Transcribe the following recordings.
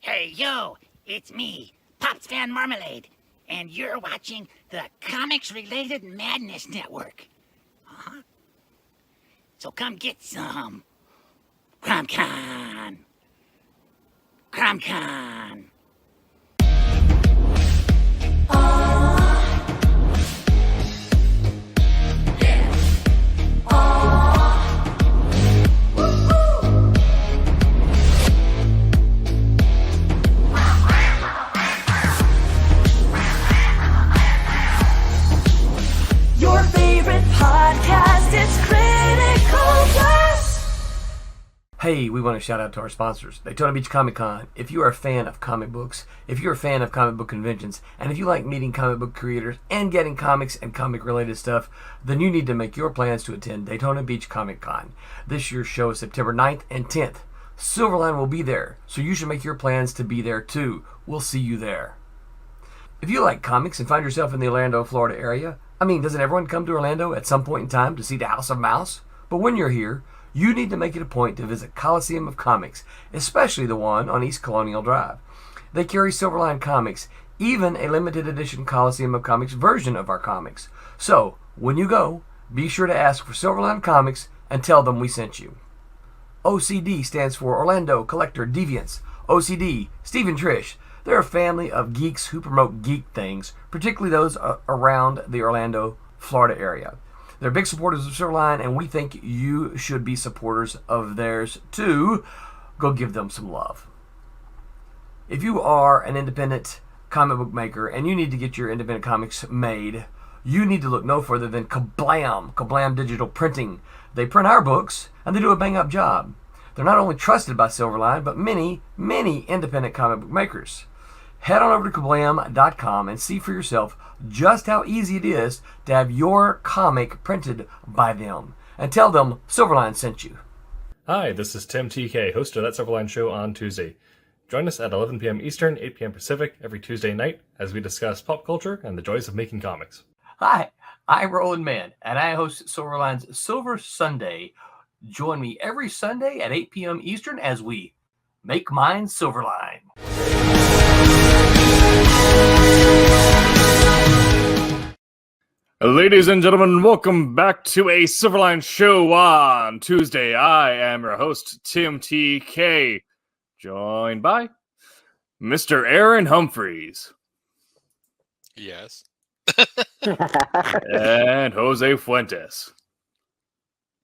Hey, yo, it's me, Pops Van Marmalade, and you're watching the Comics-Related Madness Network. Uh-huh. So come get some. CromCon. CromCon. Your favorite podcast, it's Critical Plus. Hey, we want to shout out to our sponsors, Daytona Beach Comic Con. If you are a fan of comic books, if you're a fan of comic book conventions, and if you like meeting comic book creators and getting comics and comic-related stuff, then you need to make your plans to attend Daytona Beach Comic Con. This year's show is September 9th and 10th. Silverline will be there, so you should make your plans to be there too. We'll see you there. If you like comics and find yourself in the Orlando, Florida area, doesn't everyone come to Orlando at some point in time to see the House of Mouse? But when you're here, you need to make it a point to visit Coliseum of Comics, especially the one on East Colonial Drive. They carry Silverline Comics, even a limited edition Coliseum of Comics version of our comics. So, when you go, be sure to ask for Silverline Comics and tell them we sent you. OCD stands for Orlando Collector Deviants. OCD, Steve and Trish. They're a family of geeks who promote geek things, particularly those around the Orlando, Florida area. They're big supporters of Silverline, and we think you should be supporters of theirs too. Go give them some love. If you are an independent comic book maker and you need to get your independent comics made, you need to look no further than Kablam Digital Printing. They print our books, and they do a bang-up job. They're not only trusted by Silverline, but many, many independent comic book makers. Head on over to kablam.com and see for yourself just how easy it is to have your comic printed by them. And tell them Silverline sent you. Hi, this is Tim TK, host of That Silverline Show on Tuesday. Join us at 11 p.m. Eastern, 8 p.m. Pacific every Tuesday night as we discuss pop culture and the joys of making comics. Hi, I'm Roland Mann, and I host Silverline's Silver Sunday. Join me every Sunday at 8 p.m. Eastern as we make mine Silverline. Ladies and gentlemen, welcome back to a Silverline Show on Tuesday. I am your host, Tim TK, joined by Mr. Aaron Humphreys. Yes. And Jose Fuentes.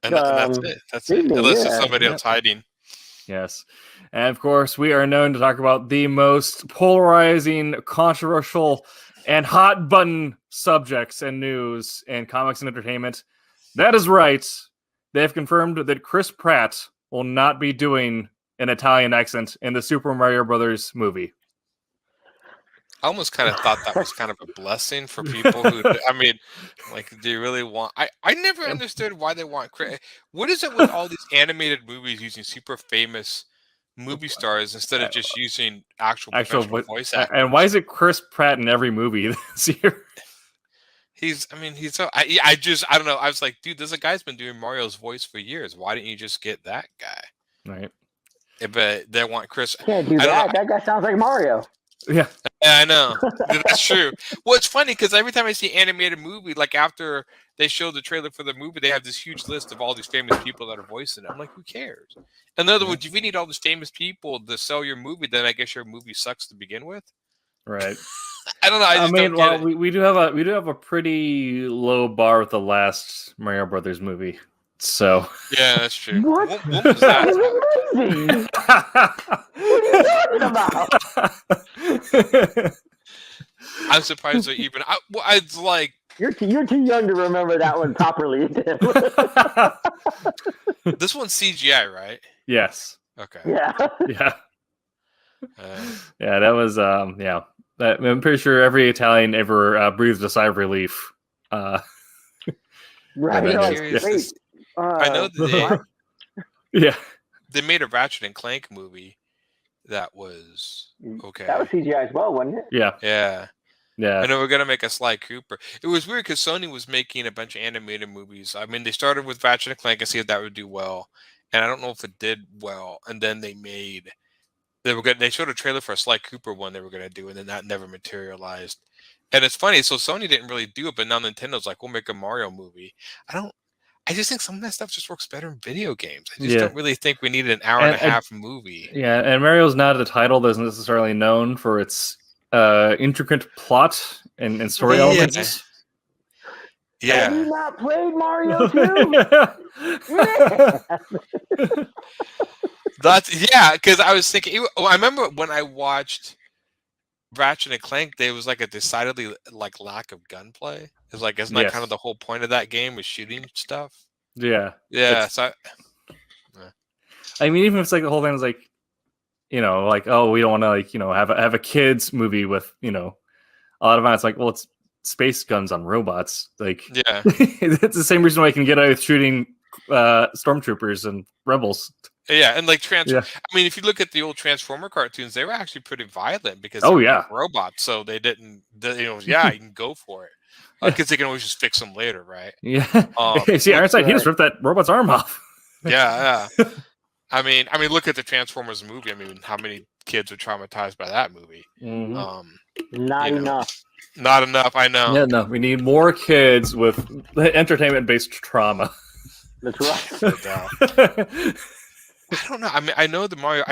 And that's it. That's it. Unless there's somebody else hiding. Yes. And of course, we are known to talk about the most polarizing, controversial, and hot button subjects and news in comics and entertainment. That is right. They have confirmed that Chris Pratt will not be doing an Italian accent in the Super Mario Brothers movie. I almost kind of thought that was kind of a blessing for people who, do you really want... I never understood why they want Chris. What is it with all these animated movies using super famous movie stars instead of just using actual voice actors? And why is it Chris Pratt in every movie this year? He's so... I don't know. I was like, dude, there's a guy's been doing Mario's voice for years. Why didn't you just get that guy? Right. But they want Chris... Can't do that. That guy sounds like Mario. Yeah, I know. That's true. Well, it's funny because every time I see an animated movie, like after they show the trailer for the movie, they have this huge list of all these famous people that are voicing it. I'm like, who cares? In other words, if you need all these famous people to sell your movie, then I guess your movie sucks to begin with. Right. I don't know. We do have a pretty low bar with the last Mario Brothers movie. So yeah, that's true. What? What was that? Amazing. What are you talking about? I'm surprised they even. It's like you're too young to remember that one properly. This one's CGI, right? Yes. Okay. Yeah. Yeah. Yeah, that was yeah. I'm pretty sure every Italian ever breathed a sigh of relief. Right. Wait. I know that they made a Ratchet and Clank movie that was okay. That was CGI as well, wasn't it? Yeah. I know we're gonna make a Sly Cooper. It was weird because Sony was making a bunch of animated movies. I mean, they started with Ratchet and Clank and see if that would do well, and I don't know if it did well. And then they made They showed a trailer for a Sly Cooper one they were gonna do, and then that never materialized. And it's funny, so Sony didn't really do it, but now Nintendo's like, we'll make a Mario movie. I just think some of that stuff just works better in video games. I just don't really think we need an hour and a half movie. Yeah, and Mario's not a title that's necessarily known for its intricate plot and story elements. Yeah. Have you not played Mario 2? Because I was thinking. I remember when I watched Ratchet and Clank, there was like a decidedly like lack of gunplay. It's like isn't that kind of the whole point of that game was shooting stuff? Yeah. So I mean, even if it's like the whole thing is like, you know, like, oh, we don't want to like, you know, have a kids movie with, you know, a lot of violence. Like, well, it's space guns on robots. Like, yeah, it's the same reason why I can get out with shooting stormtroopers and rebels. Yeah, and like I mean, if you look at the old Transformer cartoons, they were actually pretty violent because they were robots, so they didn't. You can go for it because they can always just fix them later, right? Yeah. See, Ironside, he just ripped that robot's arm off. Yeah. I mean, look at the Transformers movie. I mean, how many kids were traumatized by that movie? Mm-hmm. Not enough. Not enough. I know. Yeah, no, we need more kids with entertainment-based trauma. That's right. I don't know. I mean, I know the Mario.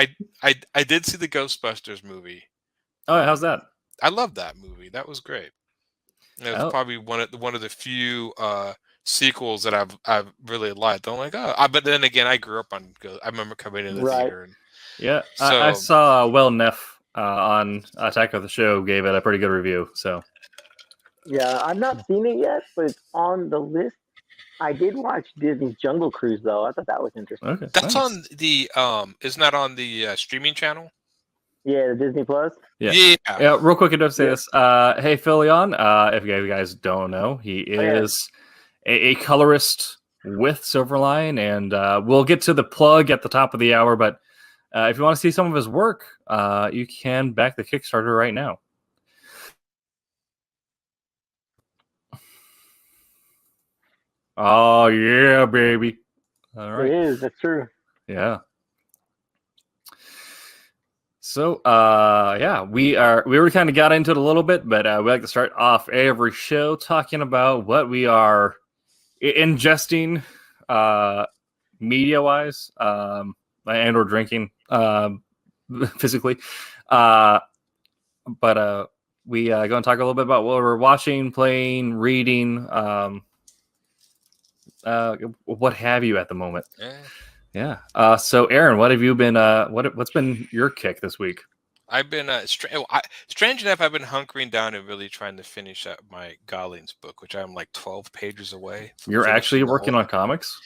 I did see the Ghostbusters movie. Oh, how's that? I love that movie. That was great. It was probably one of the few sequels that I've really liked. I'm like, but then again, I grew up on. I remember coming in the theater. And, so, I saw Will Neff on Attack of the Show gave it a pretty good review. So yeah, I've not seen it yet, but it's on the list. I did watch Disney's Jungle Cruise though. I thought that was interesting. Okay, that's on the isn't that on the streaming channel? Yeah, the Disney Plus. Yeah. Real quick, I do have to say this. Hey, Phil Leon, if you guys don't know, he is a colorist with Silverline, and we'll get to the plug at the top of the hour. But if you want to see some of his work, you can back the Kickstarter right now. Oh yeah, baby! All right, it is. That's true. Yeah. So, we already kind of got into it a little bit, but we like to start off every show talking about what we are ingesting, media-wise, and or drinking, physically. But we going to talk a little bit about what we're watching, playing, reading, what have you at the moment. Yeah. So, Aaron, what have you been? What's been your kick this week? I've been strange enough. I've been hunkering down and really trying to finish up my Gollings book, which I'm like 12 pages away. You're actually working on comics?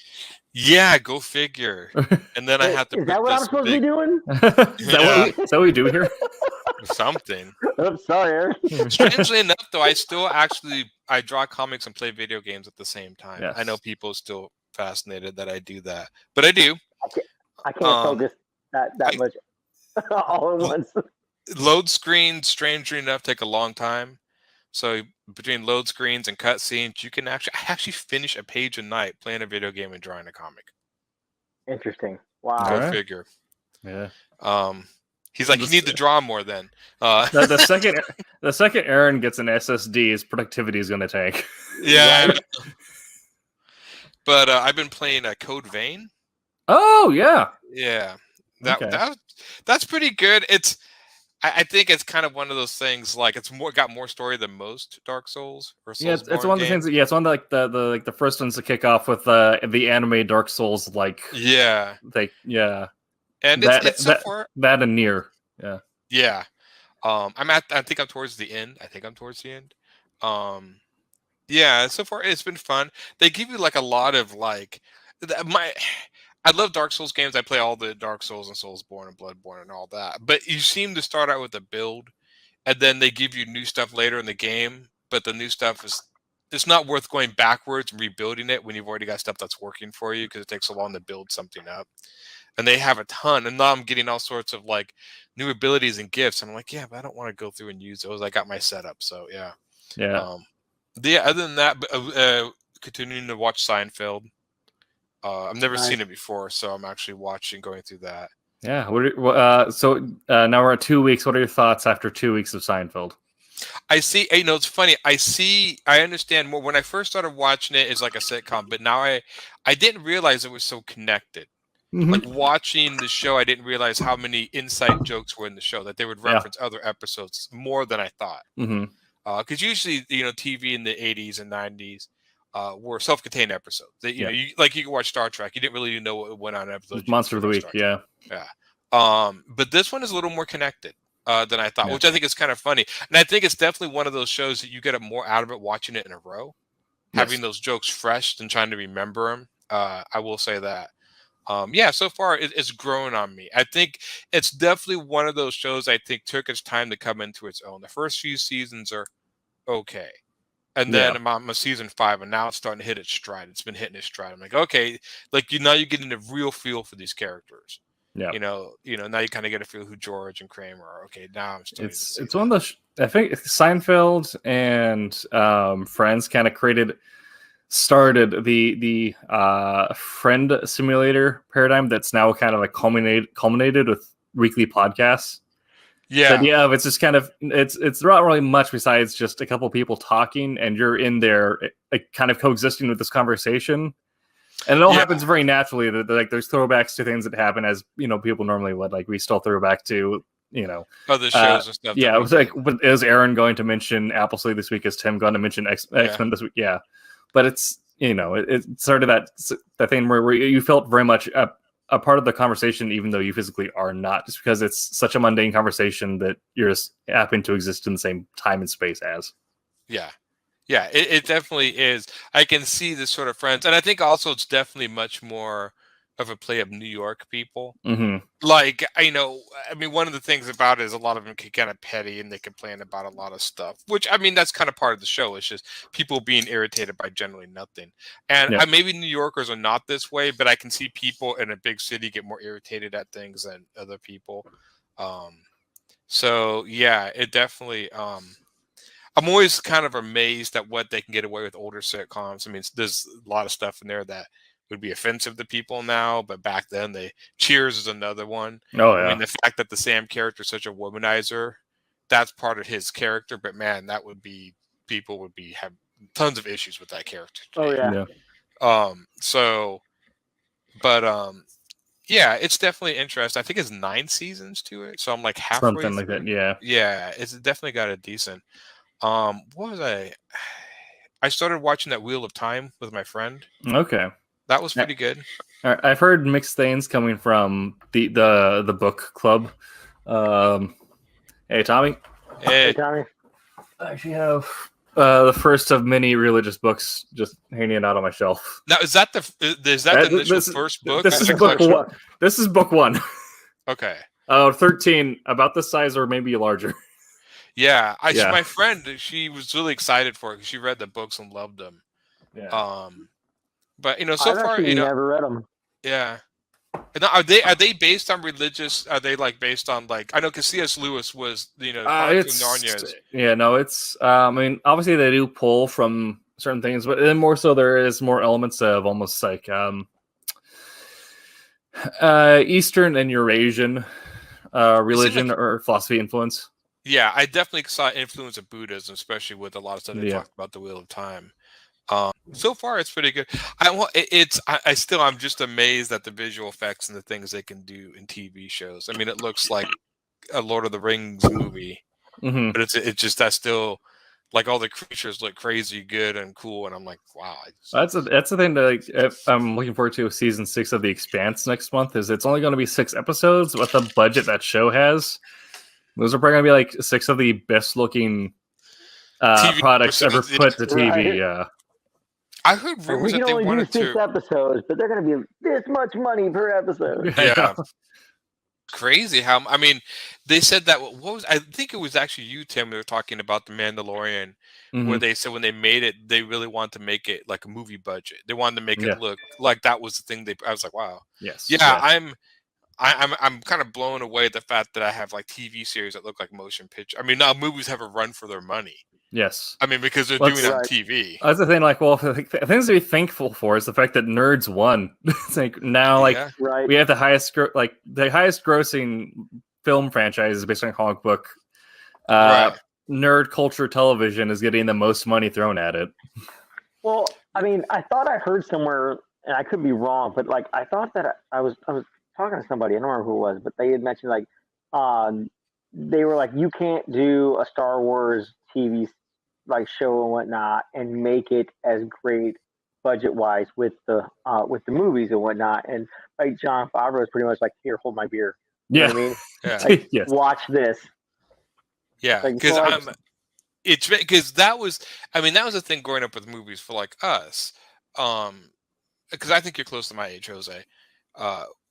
Yeah, go figure. And then I have to. Is that what I'm supposed to be doing? Is that what we do here? Something. I'm sorry, Aaron. Strangely enough, though, I draw comics and play video games at the same time. Yes. I know people are still fascinated that I do that, but I do. I can't focus that much all at once. Load screens, strangely enough, take a long time. So between load screens and cutscenes, you can actually finish a page a night playing a video game and drawing a comic. Interesting. Wow. Go figure. Yeah. He's like, you need to draw more then. The second Aaron gets an SSD, his productivity is going to tank. Yeah. But I've been playing Code Vein. Oh yeah. Yeah. That's pretty good. I think it's kind of one of those things like it's got more story than most Dark Souls or Souls. Yeah, it's one of the things. It's one of the first ones to kick off with the anime Dark Souls And it's so far that and Nier. Yeah. Yeah. I think I'm towards the end. Yeah, so far it's been fun. They give you like a lot of like I love Dark Souls games. I play all the Dark Souls and Soulsborne and Bloodborne and all that. But you seem to start out with a build, and then they give you new stuff later in the game. But the new stuff it's not worth going backwards and rebuilding it when you've already got stuff that's working for you because it takes so long to build something up. And they have a ton. And now I'm getting all sorts of like new abilities and gifts. I'm like, yeah, but I don't want to go through and use those. I got my setup, so yeah. Yeah. Other than that, continuing to watch Seinfeld. I've never seen it before, so I'm actually going through that. Yeah. So now we're at 2 weeks. What are your thoughts after 2 weeks of Seinfeld? I see. You know, it's funny. I understand more. When I first started watching it, it's like a sitcom, but now I didn't realize it was so connected. Like watching the show, I didn't realize how many inside jokes were in the show, that they would reference other episodes more than I thought. Because usually, you know, TV in the 80s and 90s were self-contained episodes. You know, you can watch Star Trek. You didn't really know what went on in episodes. Monster of the Week, yeah. But this one is a little more connected than I thought, which I think is kind of funny. And I think it's definitely one of those shows that you get more out of it watching it in a row, having those jokes fresh and trying to remember them. I will say that. So far it's grown on me. I think it's definitely one of those shows I think took its time to come into its own. The first few seasons are okay. And then I'm on season 5, and now it's starting to hit its stride. It's been hitting its stride. I'm like, okay, like now you're getting a real feel for these characters. Yeah. You know, now you kind of get a feel who George and Kramer are. Okay, now I'm starting to see it's one of the I think Seinfeld and Friends kind of started the friend simulator paradigm that's now kind of like culminated with weekly podcasts. Yeah, it's just kind of it's not really much besides just a couple people talking, and you're in there like kind of coexisting with this conversation, and it all happens very naturally. That like there's throwbacks to things that happen as you know people normally would. Like we still throw back to you know other shows and stuff. Yeah, it was like is Aaron going to mention Appleseed this week? Is Tim going to mention X-Men this week? Yeah. But it's, you know, it started that thing where you felt very much a part of the conversation, even though you physically are not, just because it's such a mundane conversation that you're just happen to exist in the same time and space as. Yeah, it definitely is. I can see this sort of Friends. And I think also it's definitely much more of a play of New York people. Like, I know, I mean, one of the things about it is a lot of them get kind of petty and they complain about a lot of stuff, which, I mean, that's kind of part of the show. It's just people being irritated by generally nothing. And maybe New Yorkers are not this way, but I can see people in a big city get more irritated at things than other people. So, yeah, it definitely... I'm always kind of amazed at what they can get away with older sitcoms. I mean, there's a lot of stuff in there that would be offensive to people now, but back then Cheers is another one. Oh yeah. I mean, the fact that the Sam character is such a womanizer, that's part of his character, but man, people would have tons of issues with that character today. Yeah, it's definitely interesting. I think it's 9 seasons to it, so I'm like halfway something like that. Yeah, it's definitely got a decent. What was I started watching that Wheel of Time with my friend. Okay. That was pretty good. I've heard mixed things coming from the book club. Hey, Tommy. Hey, Tommy. I actually have the first of many religious books just hanging out on my shelf. Now, is that the initial first book? This is book one. This is book 1. Okay. 13, about this size or maybe larger. Yeah, my friend, she was really excited for it because she read the books and loved them. Yeah. But so far, never read them. Yeah. And are they based on religious? Are they like based on like I know because C.S. Lewis was Narnia. Yeah, no, it's I mean obviously they do pull from certain things, but then more so there is more elements of almost like Eastern and Eurasian religion or philosophy influence. Yeah, I definitely saw influence of Buddhism, especially with a lot of stuff they talked about the Wheel of Time. So far, it's pretty good. I'm just amazed at the visual effects and the things they can do in TV shows. I mean, it looks like a Lord of the Rings movie, but it's just that's still like all the creatures look crazy good and cool, and I'm like, wow. That's the thing that I'm looking forward to. Season 6 of The Expanse next month is it's only going to be 6 episodes. With the budget that show has, those are probably going to be like 6 of the best looking products ever put to TV. Right. Yeah. I heard rumors that they wanted to 6 episodes, but they're going to be this much money per episode. Yeah. Crazy how I mean they said that I think it was actually you, Tim, they were talking about the Mandalorian where they said when they made it they really wanted to make it like a movie budget. They wanted to make it look like that was the thing I was like, wow. Yes. Yeah. I'm kind of blown away at the fact that I have like TV series that look like motion picture. I mean, now movies have a run for their money. Yes. I mean, because they're Let's- doing it on Right. TV. That's the thing. Like, well, things to be thankful for is the fact that Nerds won. It's like now, like Yeah. Right. we have the highest, the highest grossing film franchises based on a comic book. Right. Nerd culture television is getting the most money thrown at it. Well, I mean, I thought I heard somewhere, and I could be wrong, but like I thought that I was talking to somebody. I don't remember who it was, but they had mentioned like they were like, you can't do a Star Wars TV like show and whatnot and make it as great budget wise with the movies and whatnot. And like John Favreau was pretty much like, here, hold my beer. You know what I mean? Yeah. Like, Yes. watch this. Yeah. Like, Because so it's because that was the thing growing up with movies for like us. Because I think you're close to my age, Jose.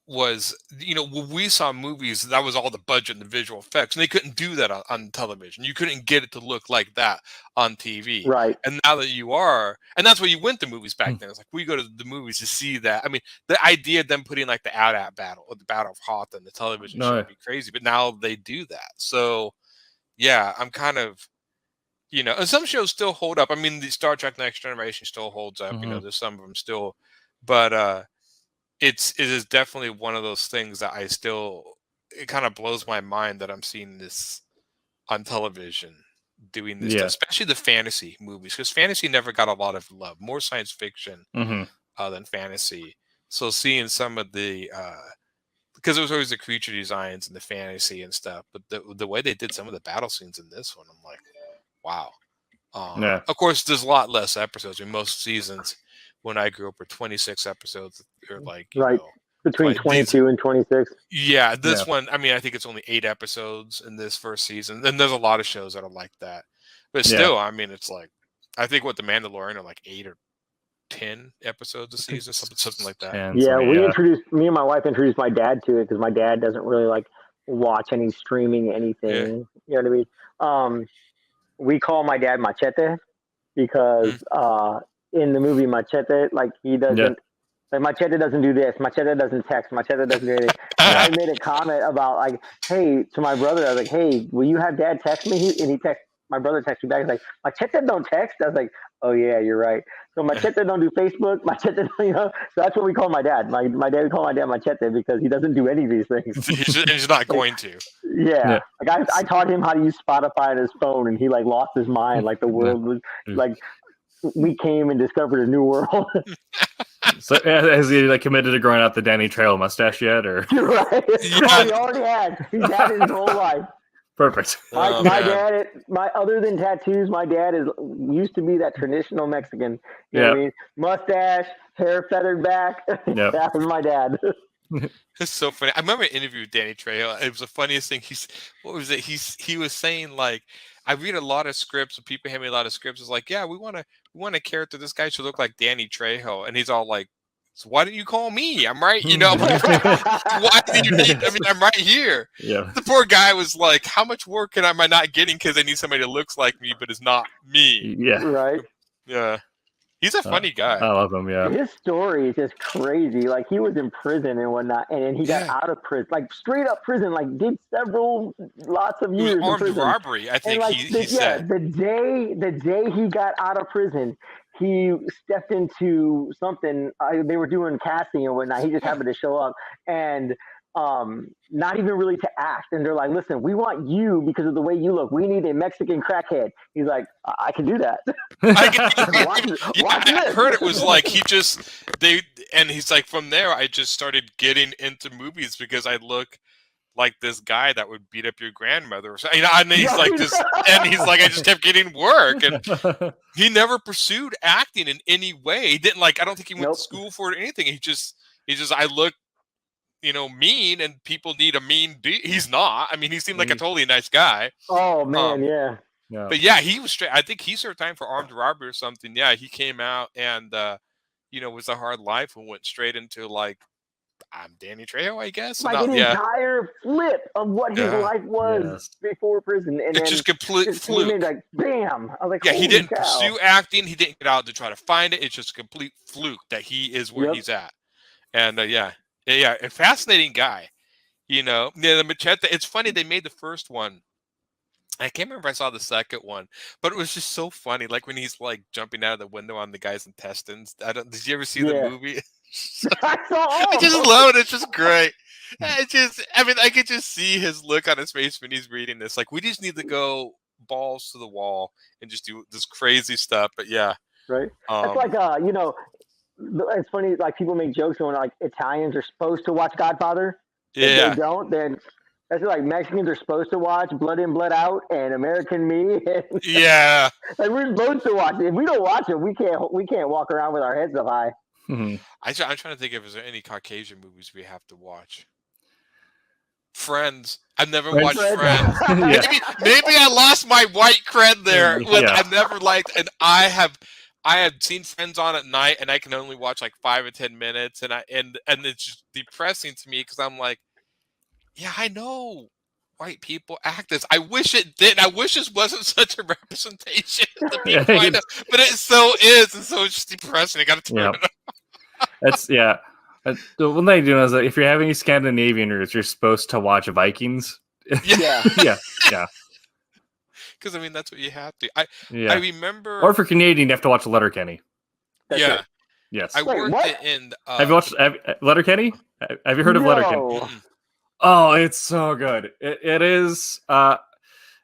Was when we saw movies, that was all the budget and the visual effects, and they couldn't do that on television. You couldn't get it to look like that on TV. Right. And now that you are, and that's why you went to movies back then. It's like we go to the movies to see that. I mean, the idea of them putting like the AT-AT battle or the Battle of Hoth on the television show would be crazy, but now they do that. So yeah, I'm kind of, and some shows still hold up. I mean, the Star Trek Next Generation still holds up. There's some of them still, but it is definitely one of those things that it kind of blows my mind that I'm seeing this on television doing this stuff, especially the fantasy movies, because fantasy never got a lot of love, more science fiction than fantasy. So seeing some of the because it was always the creature designs and the fantasy and stuff, but the way they did some of the battle scenes in this one, I'm like, wow. Of course, there's a lot less episodes. I mean, most seasons when I grew up were 26 episodes, or like between 22 and 26. Yeah, this one, I mean, I think it's only 8 episodes in this first season. And there's a lot of shows that are like that. But still, I mean, it's like, I think The Mandalorian are like 8 or 10 episodes a season, something like that. Yeah, me and my wife introduced my dad to it because my dad doesn't really like watch any streaming anything. You know what I mean? We call my dad Machete because in the movie Machete, like he doesn't, like Machete doesn't do this, Machete doesn't text, Machete doesn't do anything. I made a comment about like, hey, to my brother, I was like, hey, will you have dad text me? And my brother texted me back. He's like, Machete don't text. I was like, oh yeah, you're right. So Machete don't do Facebook. Machete, so that's what we call my dad. My dad, we call my dad Machete because he doesn't do any of these things. He's not going to. Yeah. Like I taught him how to use Spotify on his phone, and he like lost his mind. Like the world was like, we came and discovered a new world. So has he like committed to growing out the Danny Trejo mustache yet, or? Right. Yeah. He already had. He's had it his whole life. Perfect. My dad, other than tattoos, my dad used to be that traditional Mexican. You know what I mean? Mustache, hair feathered back. That was my dad. It's so funny. I remember an interview with Danny Trejo. It was the funniest thing. He was saying like, I read a lot of scripts and people hand me a lot of scripts. It's like, yeah, we want a character. This guy should look like Danny Trejo, and he's all like, so why didn't you call me? I'm right. Why did you need? I mean, I'm right here. Yeah. The poor guy was like, how much work am I not getting because I need somebody that looks like me but is not me? Yeah. Right. Yeah. He's a funny guy. I love him. Yeah. His story is just crazy. Like he was in prison and whatnot, and then he got out of prison, like straight up prison, like did lots of years. It was armed in prison. robbery, I think. And he said the day he got out of prison, he stepped into something. They were doing casting and whatnot. He just happened to show up and. Not even really to act, and they're like, listen, we want you because of the way you look. We need a Mexican crackhead. He's like, I can do that. I heard it was like he's like, from there I just started getting into movies because I look like this guy that would beat up your grandmother or something. And he's like I just kept getting work, and he never pursued acting in any way. He didn't I don't think he went to school for it or anything. He just I look mean, and people need a mean dude. He's not. I mean, he seemed like a totally nice guy. Oh man, Yeah. But yeah, he was straight. I think he served time for armed robbery or something. Yeah, he came out and was a hard life and went straight into like, I'm Danny Trejo, I guess. Like an entire flip of what his life was before prison, and it's just complete fluke. Like bam! I was like, yeah, he didn't pursue acting. He didn't get out to try to find it. It's just a complete fluke that he is where he's at. And a fascinating guy. The Machete. It's funny they made the first one. I can't remember if I saw the second one, but it was just so funny. Like when he's like jumping out of the window on the guy's intestines. Did you ever see the movie? I just love it. It's just great. I mean, I could just see his look on his face when he's reading this. Like, we just need to go balls to the wall and just do this crazy stuff. But yeah, right. It's like it's funny. Like people make jokes when like Italians are supposed to watch Godfather. Yeah. If they don't, then that's like Mexicans are supposed to watch Blood In, Blood Out and American Me. Yeah. Like we're supposed to watch it. If we don't watch it, we can't walk around with our heads up high. Mm-hmm. I'm trying to think if there's any Caucasian movies we have to watch. Friends. I've never watched Friends. Yeah. Maybe I lost my white cred there. I've never liked, and I have seen Friends on at night, and I can only watch like 5 or 10 minutes, and it's just depressing to me because I'm like, yeah, I know white people act this. I wish it did. I wish this wasn't such a representation of the people I know, but it so is, and so it's just depressing. I got to turn it off. It's the one thing I do is that if you're having Scandinavian roots, you're supposed to watch Vikings. Yeah. Yeah. Because I mean, that's what you have to. I remember. Or for Canadian, you have to watch Letterkenny. Yeah. Yes. I worked it in. Have you watched Letterkenny? Have you heard of Letterkenny? Oh, it's so good. It is about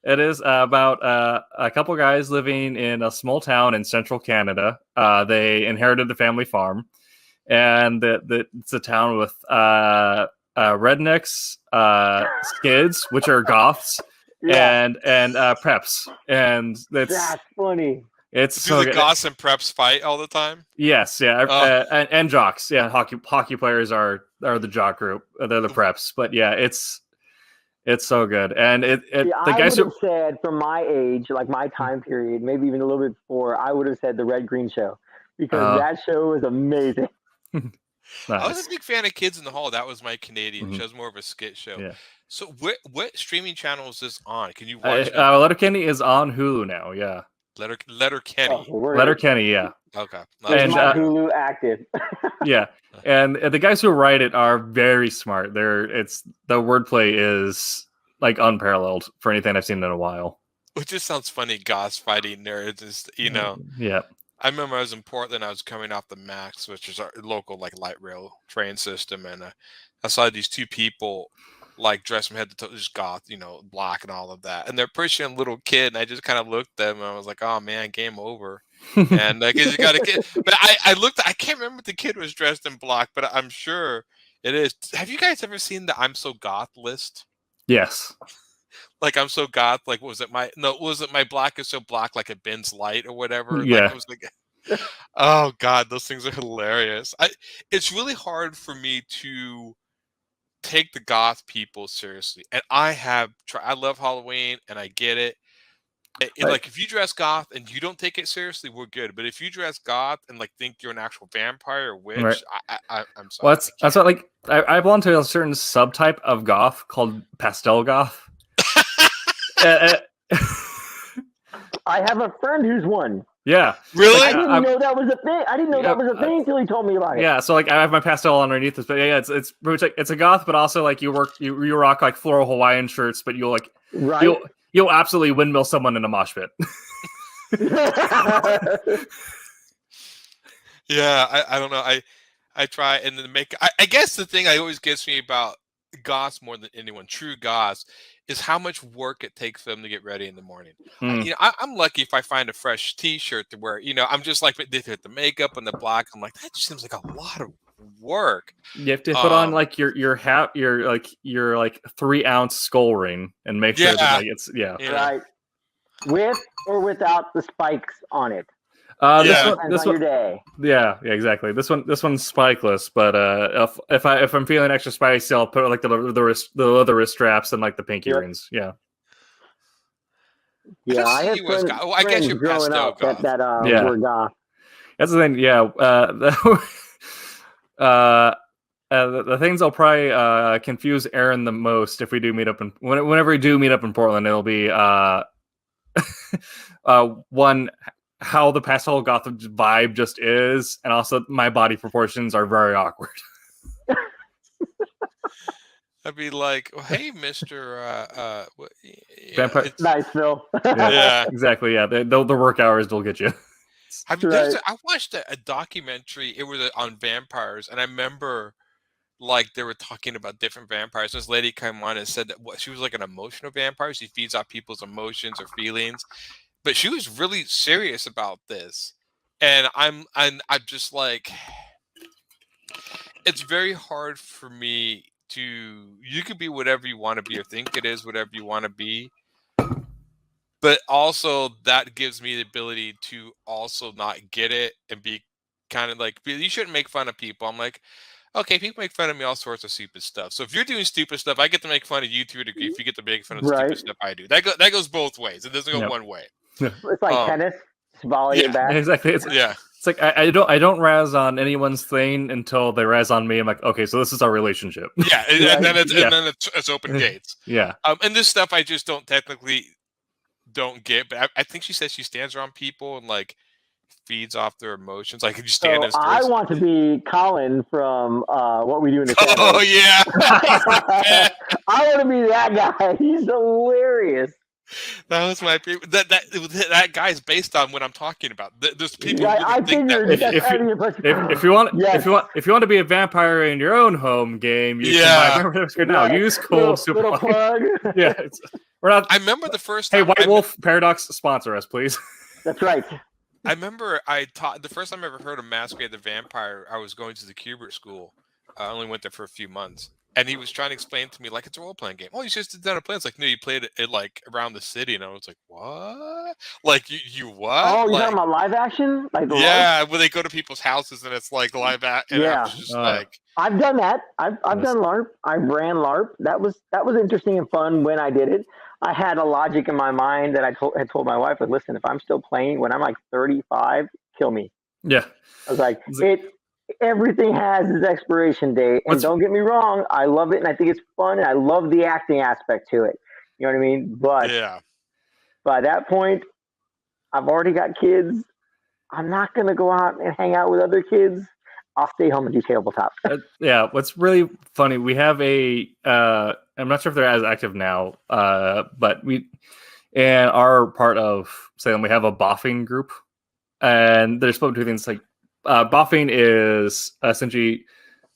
a couple guys living in a small town in central Canada. They inherited the family farm, and it's a town with rednecks, skids, which are goths, and preps, and that's funny. It's do so the good. goths and preps fight all the time? Yes, yeah, and jocks. Yeah, hockey players are the jock group. They're the preps, but yeah, it's so good. And the guys I would have said from my age, like my time period, maybe even a little bit before, I would have said the Red Green Show because that show was amazing. Nice. I was a big fan of Kids in the Hall. That was my Canadian show. It was more of a skit show. Yeah. So what streaming channel is this on? Can you watch it? Letterkenny is on Hulu now. Yeah. Letterkenny. Letterkenny, yeah. Okay. And Hulu active. Yeah, and the guys who write it are very smart. The wordplay is like unparalleled for anything I've seen in a while. It just sounds funny, goths fighting nerds, Yeah. I remember I was in Portland. I was coming off the Max, which is our local like light rail train system, and I saw these two people like dressed from head to toe, just goth, black and all of that, and they're pushing a little kid, and I just kind of looked at them, and I was like, "Oh man, game over." And I guess you got a kid, but I looked. I can't remember if the kid was dressed in black, but I'm sure it is. Have you guys ever seen the "I'm So Goth" list? Yes. Like I'm so goth. Like was it my black is so black like a Ben's light or whatever? Yeah. Like, it was like, oh god, those things are hilarious. It's really hard for me to take the goth people seriously, and I love Halloween, and I get it. Like if you dress goth and you don't take it seriously, we're good. But if you dress goth and like think you're an actual vampire or witch, right. I'm sorry. Well, that's what like I belong to a certain subtype of goth called pastel goth. I have a friend who's one. Yeah. Really? I didn't know that was a thing. I didn't know that was a thing until he told me about it. Yeah, so like I have my pastel underneath this, but yeah, it's pretty much like it's a goth, but also like you rock like floral Hawaiian shirts, but you'll like you'll absolutely windmill someone in a mosh pit. Yeah, I don't know. I try and then I guess the thing that always gets me about goths more than anyone, true goths, is how much work it takes them to get ready in the morning. I'm lucky if I find a fresh T-shirt to wear. I'm just like they hit the makeup and the black. I'm like, that just seems like a lot of work. You have to put on like your 3-ounce skull ring and make sure that like it's right, with or without the spikes on it. This one, your day. Yeah, exactly. This one's spikeless, but if I'm feeling extra spicy, I'll put like the leather wrist straps and like the pinky rings. Yeah. Yeah, I have I guess you're growing up goth. that were goth. That's the thing. Yeah. The things I'll probably confuse Aaron the most if we do meet up whenever we do meet up in Portland, it'll be one, how the pastel goth vibe just is, and also my body proportions are very awkward. I'd be like, oh, "Hey, Mister, Vampire- Nice, Phil. yeah." Exactly. Yeah, the work hours will get you. I mean, Right. I watched a documentary. It was on vampires, and I remember like they were talking about different vampires. This lady came on and said that she was like an emotional vampire. She feeds off people's emotions or feelings, but she was really serious about this. And I'm just like, it's very hard for me to. You could be whatever you want to be or think it is whatever you want to be. But also that gives me the ability to also not get it and be kind of like, you shouldn't make fun of people. I'm like, okay, people make fun of me all sorts of stupid stuff. So if you're doing stupid stuff, I get to make fun of you to a degree. If you get to make fun of Right. stupid stuff I do, that goes both ways. It doesn't go Yep. one way. It's like tennis. Just volley it back. Exactly. It's Yeah. like I don't razz on anyone's thing until they razz on me. I'm like, okay, so this is our relationship. Yeah, and then it's open gates. Yeah. And this stuff I just don't get. But I think she says she stands around people and like feeds off their emotions. Like, you stand So as I want to be Colin from What We Do in the Shadows. Oh yeah. I want to be that guy. He's hilarious. That was my favorite. That guy's based on what I'm talking about. There's people Yeah, who I really think that. figured that's how you If you want, Yes. if you want to be a vampire in your own home game, you Yeah. can buy now. Right. Use code little plug. Yeah, we're not. I remember the first Hey, time. White Wolf Paradox, sponsor us, please. That's right. I remember I taught the first time I ever heard of Masquerade the Vampire. I was going to the Kubert school. I only went there for a few months, and he was trying to explain to me like it's a role playing game. Oh, you just done a play. It's like, no, you played it like around the city, and I was like, what? Like you what? Oh, you're like, talking about live action? Like the yeah, where they go to people's houses and it's like live act. And I Yeah. was just like, I've done that. I've done LARP. I ran LARP. That was interesting and fun when I did it. I had a logic in my mind that I had told my wife, like, listen, if I'm still playing when I'm like 35, kill me. Yeah. I was like, everything has its expiration date. And don't get me wrong, I love it and I think it's fun and I love the acting aspect to it. You know what I mean? But yeah. by that point, I've already got kids. I'm not going to go out and hang out with other kids. I'll stay home and do tabletop. Yeah, what's really funny, we have a I'm not sure if they're as active now, but we and our part of Salem, we have a boffing group, and they're split between things like boffing is essentially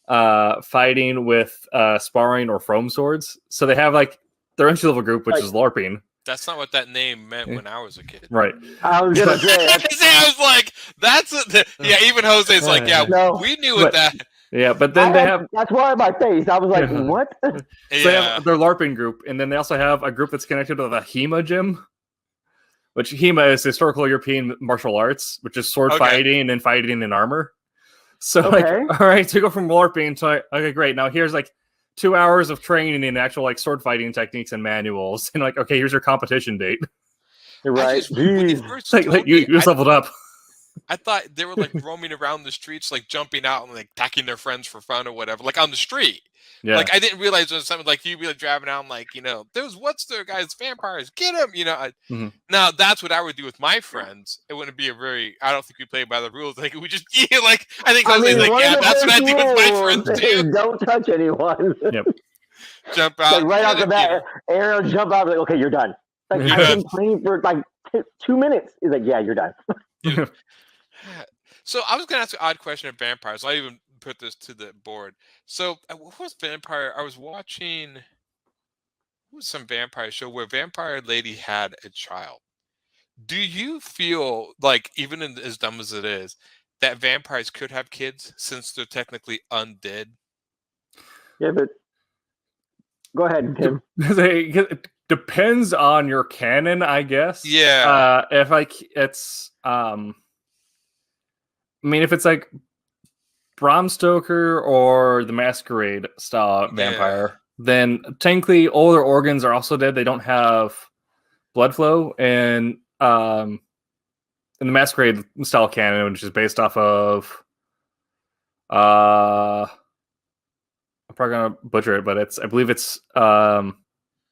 fighting with sparring or foam swords. So they have like their entry level group, which is LARPing. That's not what that name meant when I was a kid. Right. I was going to say. I was like, yeah, even Jose's like, yeah, No, we knew what that. Yeah, but then they have. That's why my face. I was like, what? So they have their LARPing group, and then they also have a group that's connected to the HEMA gym, which HEMA is Historical European Martial Arts, which is sword fighting and fighting in armor. So, like, all right, to go from LARPing to, like, okay, great. Now here's like 2 hours of training in actual like sword fighting techniques and manuals, and like, okay, here's your competition date. You're right. Like you just leveled up. I thought they were like roaming around the streets, like jumping out and like attacking their friends for fun or whatever, like on the street. Yeah. Like I didn't realize it was something like you'd be like driving out, like, there's what's there, guys, vampires, get them, Now that's what I would do with my friends. It wouldn't be I don't think we play by the rules. Like we just like I think Jose's like, yeah, that's what I do with my friends too. Don't touch anyone. Yep. Jump out. Like right off the bat, Aaron jump out like, okay, you're done. Like I've been playing for like 2 minutes. He's like, yeah, you're done. So I was gonna ask an odd question of vampires. I even put this to the board. So what was vampire? I was watching some vampire show where vampire lady had a child. Do you feel like, even as dumb as it is, that vampires could have kids since they're technically undead? Yeah, but go ahead, Tim. It depends on your canon, I guess. Yeah. If like it's I mean, if it's like Bram Stoker or the Masquerade style vampire, then technically all their organs are also dead. They don't have blood flow, and in the Masquerade style canon, which is based off of I'm probably gonna butcher it, but I believe it's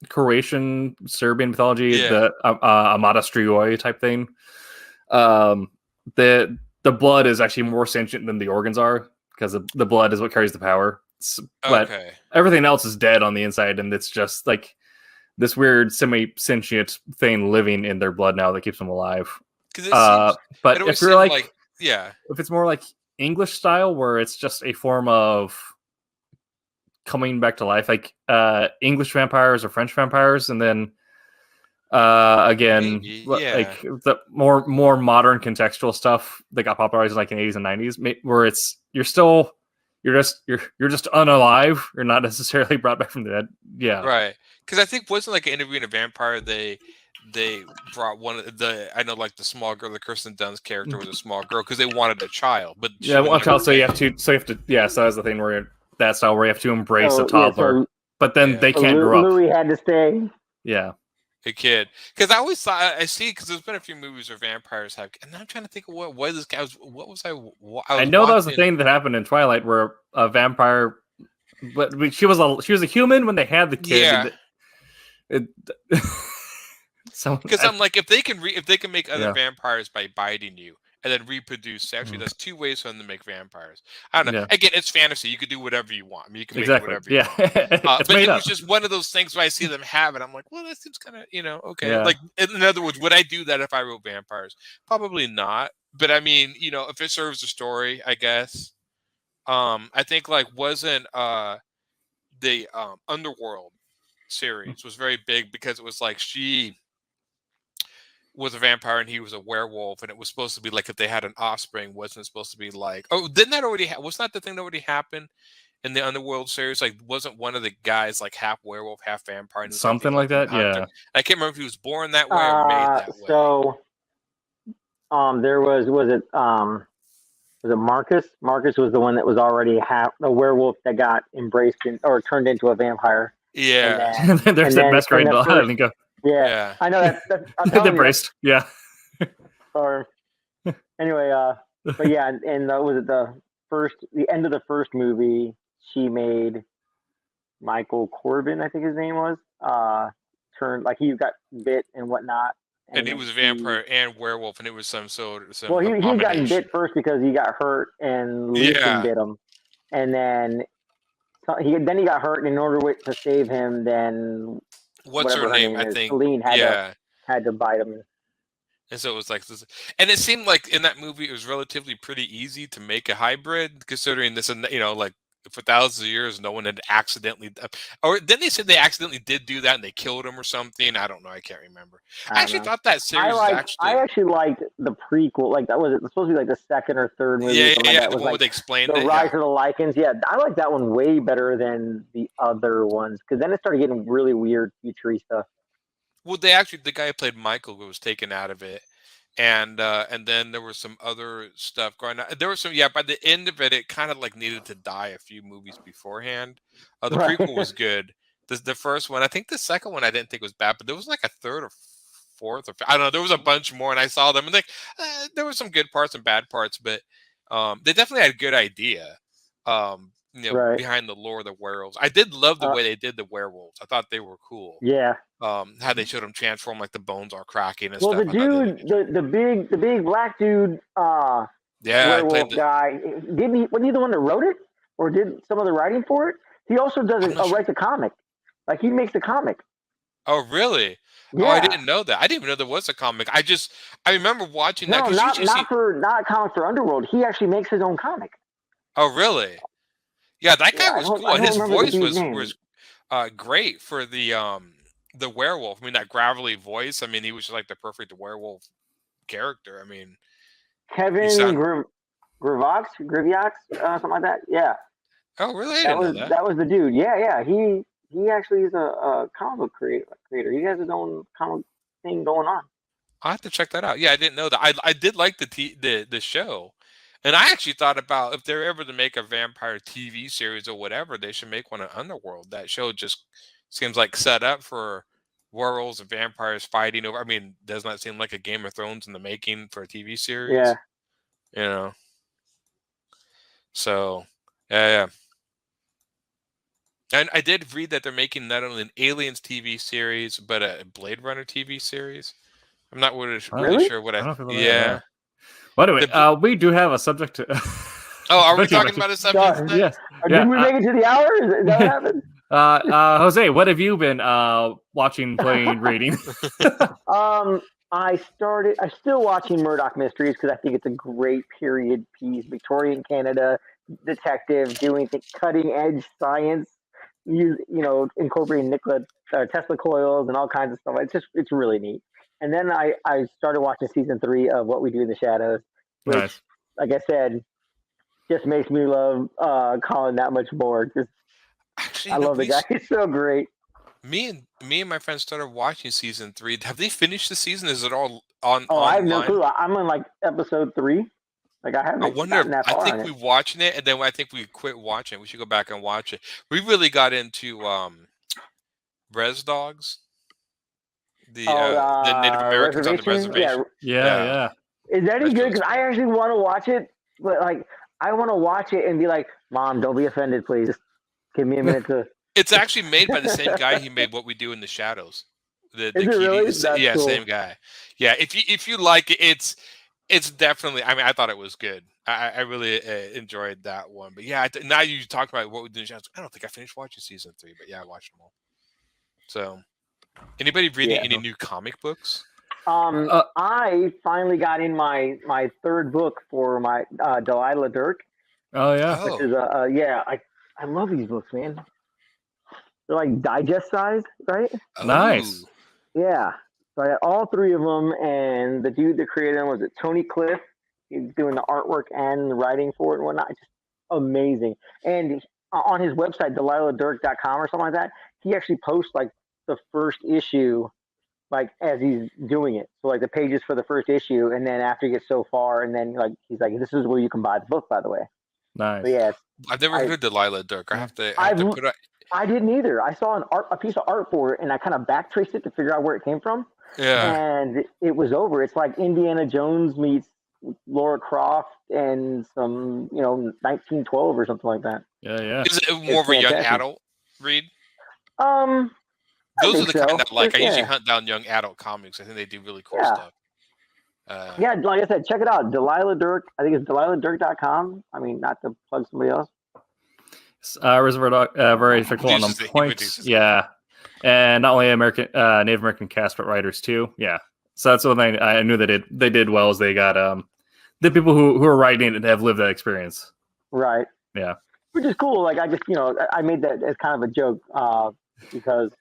Croatian Serbian mythology, the Amada Strioi type thing. The blood is actually more sentient than the organs are, because the blood is what carries the power. But Okay. everything else is dead on the inside, and it's just like this weird semi-sentient thing living in their blood now that keeps them alive. Because it seems. But It always if you're seemed like, yeah. if it's more like English style, where it's just a form of coming back to life, like English vampires or French vampires, and then again, Maybe, like the more modern contextual stuff that got popularized like in the 80s and 90s, where it's you're just unalive. You're not necessarily brought back from the dead. Yeah, Right. Because I think wasn't like an Interviewing a Vampire. They brought one of the I know like the small girl, the Kirsten Dunst character was a small girl because they wanted a child, but she yeah, would one never child. So you get have to. So that's the thing where that style where you have to embrace a Yeah, toddler, but then Yeah. they can't grow up. Louis had to stay. Yeah. a kid. Because I always thought I see because there's been a few movies where vampires have, and I'm trying to think of what was this guy. What was I? I know that was the thing that happened in Twilight where a vampire, but she was a human when they had the kid. Yeah. Because I- I'm like, if they can make other Yeah. vampires by biting you and then reproduce sexually, that's two ways for them to make vampires. I don't know. Yeah. Again, it's fantasy. You could do whatever you want. I mean, you can exactly. make whatever you Yeah. want. It's But made it up. was just one of those things where I see them have it. I'm like, well, that seems kind of, okay. Yeah. Like, in other words, would I do that if I wrote vampires? Probably not. But I mean, if it serves the story, I guess. I think like wasn't the Underworld series was very big because it was like she was a vampire and he was a werewolf, and it was supposed to be like if they had an offspring, wasn't supposed to be like, oh, didn't that already was that the thing that already happened in the Underworld series? Like, wasn't one of the guys like half werewolf, half vampire? And Something like that, yeah. I can't remember if he was born that way or made that way. So, there was it Marcus? Marcus was the one that was already half a werewolf that got embraced or turned into a vampire. Yeah. And then there's that masquerade doll. I think Yeah, I know that. I'm the telling you, embraced. Yeah. or anyway, but yeah, and was it the end of the first movie? She made Michael Corbin, I think his name was, turned like he got bit and whatnot, And he was a vampire and werewolf, and it was some well, he got abomination. bit first because he got hurt and Legion bit him, and then he got hurt. And in order to save him, then What's her name? I think. Celine had to bite him. And so it was like this, and it seemed like in that movie it was relatively pretty easy to make a hybrid, considering this, and like for thousands of years, no one had accidentally, or then they said they accidentally did do that and they killed him or something. I don't know. I can't remember. I actually thought that series I actually liked the prequel. Like that was supposed to be like the second or third movie. Yeah. That The was one where like they explained the it. Rise of the Lycans. Yeah, I like that one way better than the other ones because then it started getting really weird, futury stuff. Well, the guy who played Michael was taken out of it. And then there was some other stuff going on. There was some, by the end of it, it kind of like needed to die a few movies beforehand. The prequel was good. The first one, I think the second one I didn't think was bad, but there was like a third or fourth or I don't know. There was a bunch more, and I saw them, and like there were some good parts and bad parts, but they definitely had a good idea. Behind the lore of the werewolves. I did love the way they did the werewolls. I thought they were cool. Yeah. How they showed them transform, like the bones are cracking and well, stuff. Well, the dude, the big black dude, werewolf guy, wasn't he the one that wrote it, or did some of the writing for it? He also writes a comic. Like he makes the comic. Oh, really? Yeah. Oh, I didn't know that. I didn't even know there was a comic. I remember watching that. No, not comic for Underworld. He actually makes his own comic. Oh, really? Yeah, that guy was cool. And his voice was great for the werewolf. I mean, that gravelly voice. I mean, he was just like the perfect werewolf character. I mean, Kevin Griviox, something like that. Yeah. Oh, really? I didn't know that. That was the dude. Yeah. He actually is a comic book creator. He has his own comic thing going on. I'll have to check that out. Yeah, I didn't know that. I did like the show. And I actually thought about if they're ever to make a vampire TV series or whatever, they should make one on Underworld. That show just seems like set up for werewolves and vampires fighting over. I mean, does not seem like a Game of Thrones in the making for a TV series. Yeah. So, yeah. And I did read that they're making not only an Aliens TV series, but a Blade Runner TV series. I'm not really sure what Well, anyway, we do have a subject to. Oh, are we talking about a subject? Yes. Did we make it to the hour? Is that what happened? Jose, what have you been watching, playing, reading? I'm still watching Murdoch Mysteries because I think it's a great period piece. Victorian Canada detective doing cutting edge science, incorporating Tesla coils and all kinds of stuff. It's really neat. And then I started watching season 3 of What We Do in the Shadows, which, Nice. like I said, just makes me love Colin that much more. Actually, I love the guy; he's so great. Me and my friends started watching season 3. Have they finished the season? Is it all on? Oh, online? I have no clue. I'm on like episode 3. Like I haven't. I wonder. I think we watching it, and then I think we quit watching it. We should go back and watch it. We really got into Res Dogs. The Native Americans on the reservation. Yeah. Is that any good? Because I actually want to watch it, but like I want to watch it and be like, "Mom, don't be offended, please. Just give me a minute to." It's actually made by the same guy. He made What We Do in the Shadows. Is it really? Yeah, cool. Same guy. Yeah, if you like it, it's definitely. I mean, I thought it was good. I really enjoyed that one. But yeah, now you talk about What We Do in the Shadows. I don't think I finished watching season 3, but yeah, I watched them all. So, anybody reading any new comic books? I finally got in my 3rd book for my Delilah Dirk. Oh yeah. Which is I love these books, man. They're like digest size, right? Nice. Yeah. So I got all 3 of them, and the dude that created them was Tony Cliff. He's doing the artwork and the writing for it and whatnot. Just amazing. And on his website, DelilahDirk.com or something like that, he actually posts like the first issue, like as he's doing it. So like the pages for the first issue, and then after he gets so far, and then like he's like, "This is where you can buy the book, by the way." Nice. But yeah, I've never heard of Delilah Dirk. I have to put it. I didn't either. I saw a piece of art for it, and I kind of backtraced it to figure out where it came from. Yeah. And it was over. It's like Indiana Jones meets Laura Croft and some, 1912 or something like that. Yeah. Is it more of a young adult read? Those are the kind that I usually hunt down young adult comics. I think they do really cool stuff. Like I said, check it out. Delilah Dirk. I think it's DelilahDirk.com. I mean, not to plug somebody else. Reservoir Dog, very respectful on them points. Yeah. And not only Native American cast, but writers too. Yeah. So that's one thing I knew they did well, is they got the people who are writing it have lived that experience. Right. Yeah. Which is cool. Like I just, I made that as kind of a joke because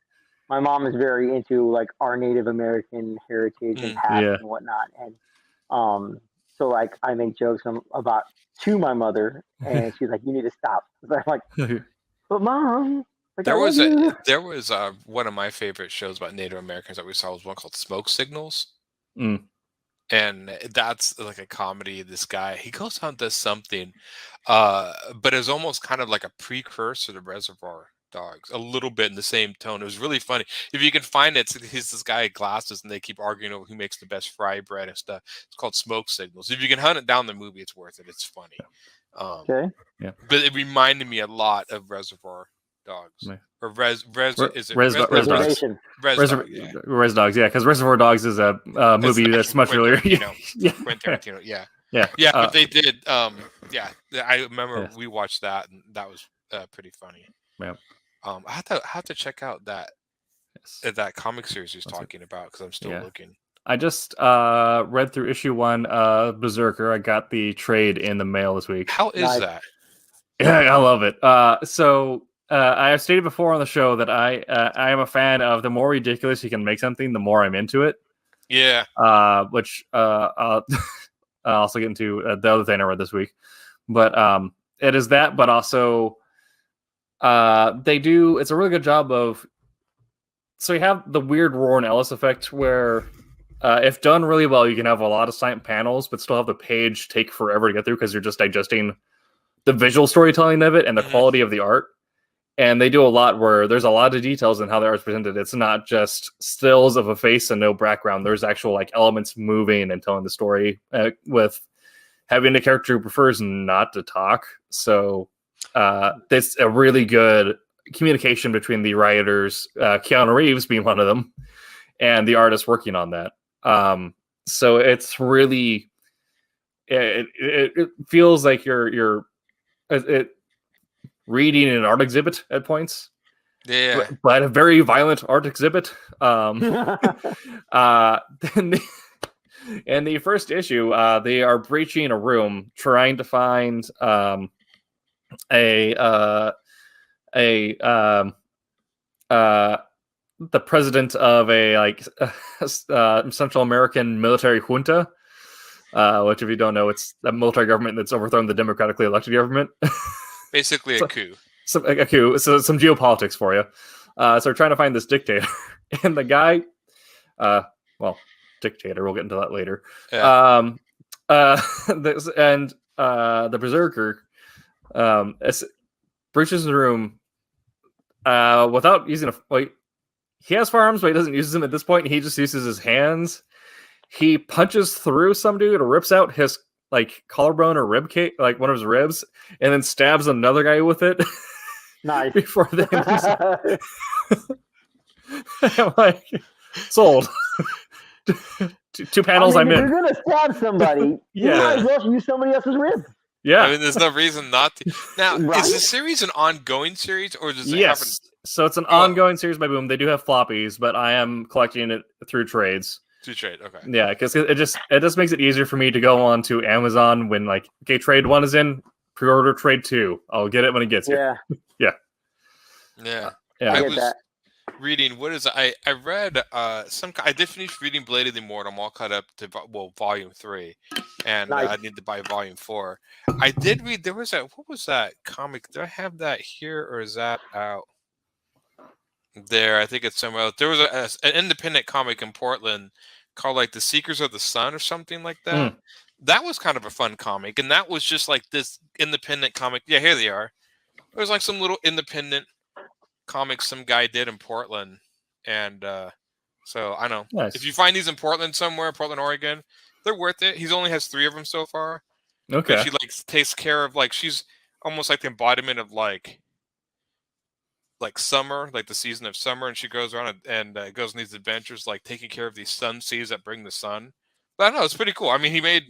my mom is very into like our Native American heritage and past and whatnot. And so like I make jokes about to my mother, and she's like, "You need to stop." I'm like, "But Mom." Like, there was one of my favorite shows about Native Americans that we saw was one called Smoke Signals. And that's like a comedy. This guy, he goes out and does something, but it's almost kind of like a precursor to Reservoir Dogs, a little bit in the same tone. It was really funny. If you can find it, he's this guy with glasses, and they keep arguing over who makes the best fry bread and stuff. It's called Smoke Signals. If you can hunt it down, the movie, it's worth it. It's funny. Okay. Yeah. But it reminded me a lot of Reservoir Dogs. Or Res Dogs. Res Dogs, yeah, because Reservoir Dogs is a movie that's much earlier. Quentin Tarantino, yeah. But they did. I remember we watched that, and that was pretty funny. Yeah. I have to check out that comic series he's talking about, because I'm still looking. I just read through issue 1 Berserker. I got the trade in the mail this week. How is that? Yeah, I love it. I have stated before on the show that I am a fan of the more ridiculous you can make something, the more I'm into it. Yeah. Which I'll also get into the other thing I read this week. But it is that, but also it's a really good job of, so you have the weird Warren Ellis effect where if done really well, you can have a lot of silent panels, but still have the page take forever to get through because you're just digesting the visual storytelling of it and the quality of the art. And they do a lot where there's a lot of details in how the art's presented. It's not just stills of a face and no background. There's actual like elements moving and telling the story with having a character who prefers not to talk. So it's a really good communication between the writers, Keanu Reeves being one of them, and the artist working on that. So it's really, it feels like reading an art exhibit at points. Yeah. But a very violent art exhibit. In the first issue, they are breaching a room, trying to find the president of a Central American military junta, which, if you don't know, it's a military government that's overthrown the democratically elected government. Basically a coup. A coup. So some geopolitics for you. So we're trying to find this dictator, and the guy, dictator. We'll get into that later. Yeah. The berserker breaches the room without using he has firearms, but he doesn't use them at this point. He just uses his hands. He punches through some dude, rips out his collarbone or rib cage, one of his ribs, and then stabs another guy with it. Nice. Before they I'm sold. Two panels. I'm in. If you're gonna stab somebody, you might as well use somebody else's rib. Yeah. I mean, there's no reason not to. Now, Right? is the series an ongoing series, or does it happen? So it's an ongoing series by Boom. They do have floppies, but I am collecting it through trades. To trade, okay. Yeah, because it just makes it easier for me to go on to Amazon when trade 1 is in, pre-order trade 2. I'll get it when it gets here. Yeah. I was that. reading, what is it? I read I did finish reading Blade of the Immortal. I'm all caught up to volume 3, and Nice. I need to buy volume 4. I did read, there was what was that comic? Do I have that here, or is that out there? I think it's somewhere else. There was an independent comic in Portland called The Seekers of the Sun or something like that. That was kind of a fun comic, and that was just this independent comic. Yeah, here they are. It was some little independent comics some guy did in Portland, and so I know if you find these in Portland somewhere, Portland, Oregon, they're worth it. He only has 3 of them so far. Okay. But she takes care of she's almost the embodiment of summer, the season of summer, and she goes around and goes on these adventures, taking care of these sun seas that bring the sun. But I don't know, it's pretty cool. I mean, he made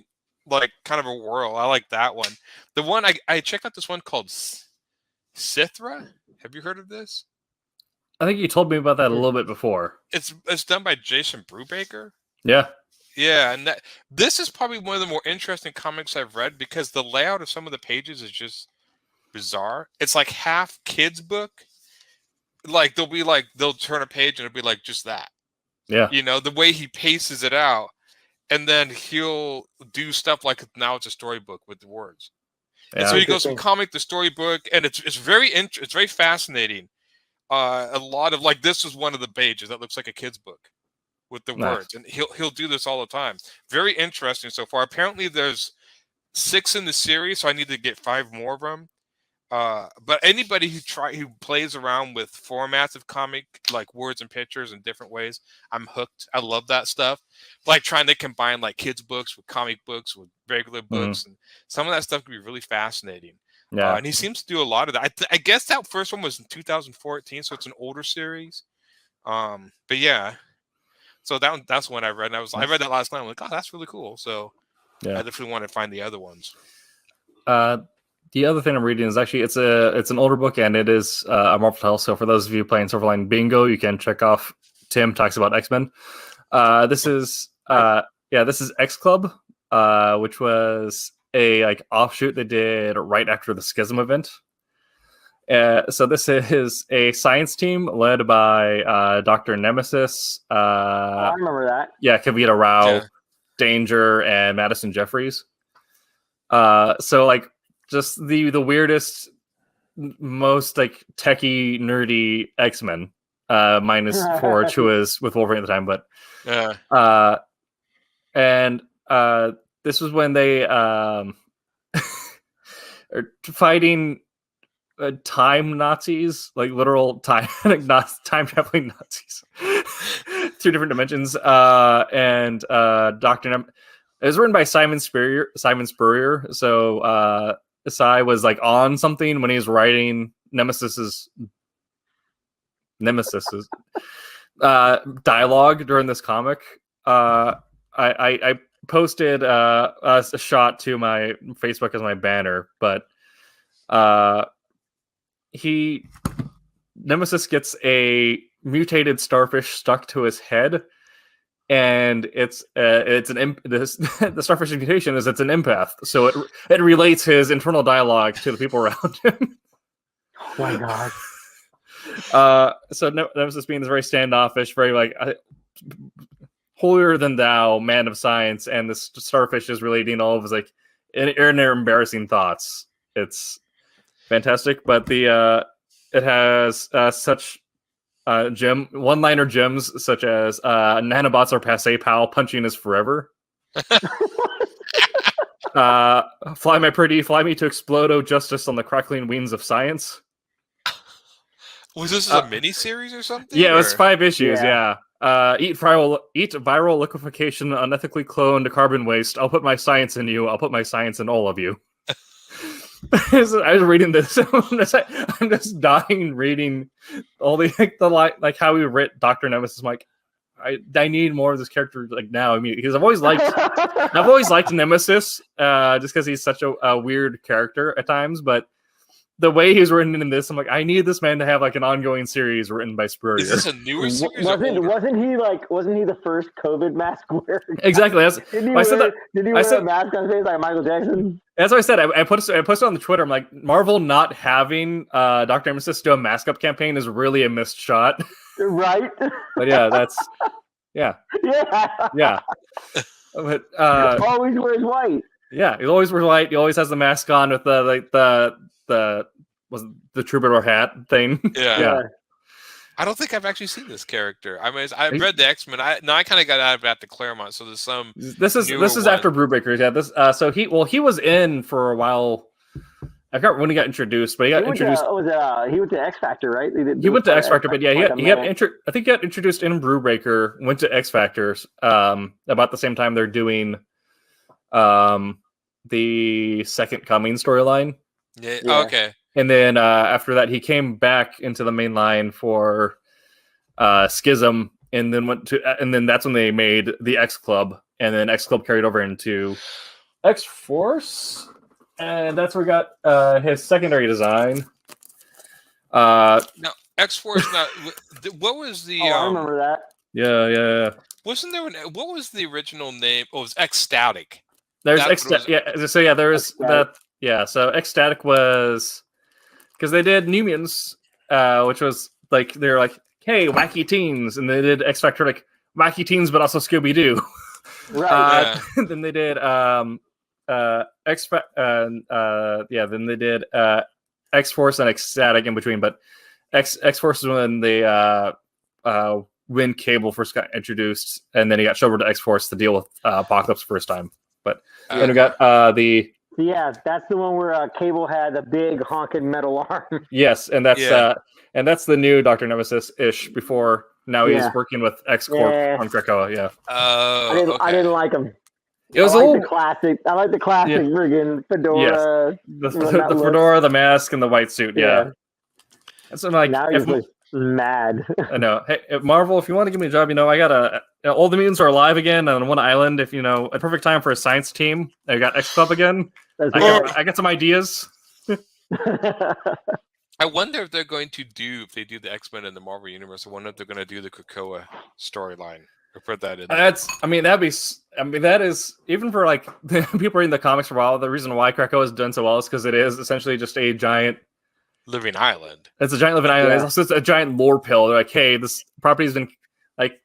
kind of a world. I like that one. The one I checked out this one called Sithra. Have you heard of this? I think you told me about that a little bit before. It's done by Jason Brubaker. Yeah. Yeah, and this is probably one of the more interesting comics I've read because the layout of some of the pages is just bizarre. It's half kids book. They'll turn a page and it'll be just that. Yeah. The way he paces it out, and then he'll do stuff now it's a storybook with the words. Yeah. And so he goes from comic to storybook, and it's very fascinating. A lot of this was one of the pages that looks like a kid's book with the words, and he'll do this all the time. Very interesting so far. Apparently there's 6 in the series, so I need to get 5 more of them. But anybody who plays around with formats of comic, words and pictures in different ways, I'm hooked. I love that stuff. Trying to combine kids books with comic books with regular books, and some of that stuff can be really fascinating. Yeah, and he seems to do a lot of that. I guess that first one was in 2014, so it's an older series. But yeah, so that's one I read. And I read that last night. I'm like, oh, that's really cool. So I definitely want to find the other ones. The other thing I'm reading is actually it's an older book, and it is a Marvel title. So for those of you playing Silverline Bingo, you can check off. Tim talks about X-Men. This is X Club, which was a offshoot they did right after the Schism event. So this is a science team led by Dr. Nemesis. I remember that. Yeah, Kavita Rao, Danger, and Madison Jeffries. So just the weirdest, most techie, nerdy X-Men, minus Forge, who was with Wolverine at the time. But this was when they are fighting time Nazis, literal time traveling Nazis, 2 different dimensions. And Dr. It was written by Simon Spurrier. So Sai was on something when he was writing Nemesis's dialogue during this comic. I posted a shot to my Facebook as my banner, but Nemesis gets a mutated starfish stuck to his head, and the starfish mutation is it's an empath, so it relates his internal dialogue to the people around him. Oh my god. So Nemesis being this very standoffish, very like holier than thou man of science, and this starfish is relating all of his like inner embarrassing thoughts. It's fantastic, but it has such one-liner gems such as nanobots are passé, pal. Punching is forever. Fly my pretty, fly me to explodo justice on the crackling wings of science. Was this a mini-series or something? Yeah, it was 5 issues, yeah. Eat viral liquefaction, unethically cloned carbon waste. I'll put my science in you. I'll put my science in all of you. I was reading this. I'm just dying reading all the how we writ Dr. Nemesis. I'm like, I need more of this character like now. I mean, because I've always liked Nemesis, just because he's such a weird character at times. But the way he's written in this, I'm like, I need this man to have like an ongoing series written by Spurrier. Is this a newer series? Wasn't he the first COVID mask wearer? Exactly. Did he wear a mask on his face like Michael Jackson? That's what I said. I posted on the Twitter. I'm like, Marvel not having Dr. Nemesis do a mask up campaign is really a missed shot. Right. But yeah, yeah. But always wears white. Yeah, he always wears white. He always has the mask on with the troubadour hat thing. Yeah. I don't think I've actually seen this character. I mean, I've read the X-Men. I kind of got out of it after Claremont, so there's some. This is after Brubaker. Yeah, so he was in for a while. I forgot when he got introduced, but he went to X Factor, right? He went to X Factor, but yeah, I think he got introduced in Brubaker, went to X Factors about the same time they're doing the Second Coming storyline. Yeah. Oh, okay. And then after that, he came back into the main line for Schism, and then that's when they made the X Club, and then X Club carried over into X Force, and that's where we got his secondary design. Now X Force. What was the? I remember that. Yeah. Wasn't there? What was the original name? Oh, it was Ecstatic. There's Ecstatic. Yeah. So yeah, there is that. Yeah. So Ecstatic was because they did New Mutants, which was like they're like, hey, wacky teens, and they did X Factor like wacky teens, but also Scooby Doo. Right. Then they did Then they did X Force and Ecstatic in between, but X Force is when they when Cable first got introduced, and then he got shoved over to X Force to deal with Apocalypse first time. But then we got the. Yeah, that's the one where Cable had the big honking metal arm. Yes, and that's the new Dr. Nemesis-ish. Before now, he's working with X Corp on Krakoa. Yeah. I didn't like him. It was the classic. I like the classic friggin' fedora. Yes. The fedora, the mask, and the white suit. Yeah. And so like, now he's mad. I know. Hey, Marvel, if you want to give me a job, I got all the mutants are alive again on one island. If a perfect time for a science team. I got X Club again. I got some ideas. I wonder if they're going to if they do the X-Men in the Marvel Universe, I wonder if they're going to do the Krakoa storyline. Or put that in there. That is, even for like people reading the comics for a while, the reason why Krakoa is done so well is because it is essentially just a giant living island. It's a giant living island. It's also a giant lore pill. They're like, hey, this property's been like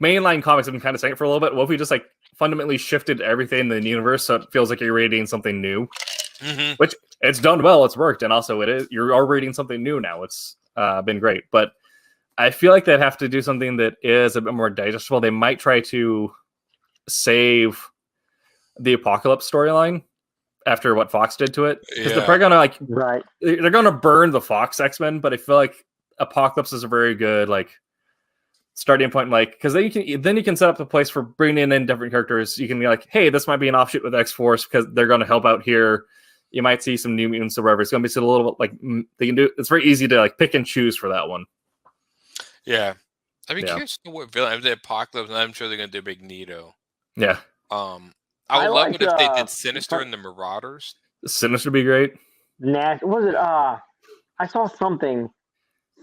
mainline comics have been kind of saying it for a little bit. What if we just like fundamentally shifted everything in the universe so it feels like you're reading something new? Mm-hmm. Which it's done well, it's worked, and also you're reading something new now. It's been great, but I feel like they'd have to do something that is a bit more digestible. They might try to save the Apocalypse storyline after what Fox did to it, because they're probably they're gonna burn the Fox X-Men, but I feel like Apocalypse is a very good like starting point, like because then you can set up a place for bringing in different characters. You can be like, hey, this might be an offshoot with X-Force because they're going to help out here. You might see some New Mutants or whatever. It's going to be a little bit like they can do. It's very easy to like pick and choose for that one. Yeah, I'd be curious to know what villain. If they Apocalypse, I'm sure they're going to do Magneto. Yeah. I would love it if they did Sinister and the Marauders. Sinister would be great. Was it I saw something.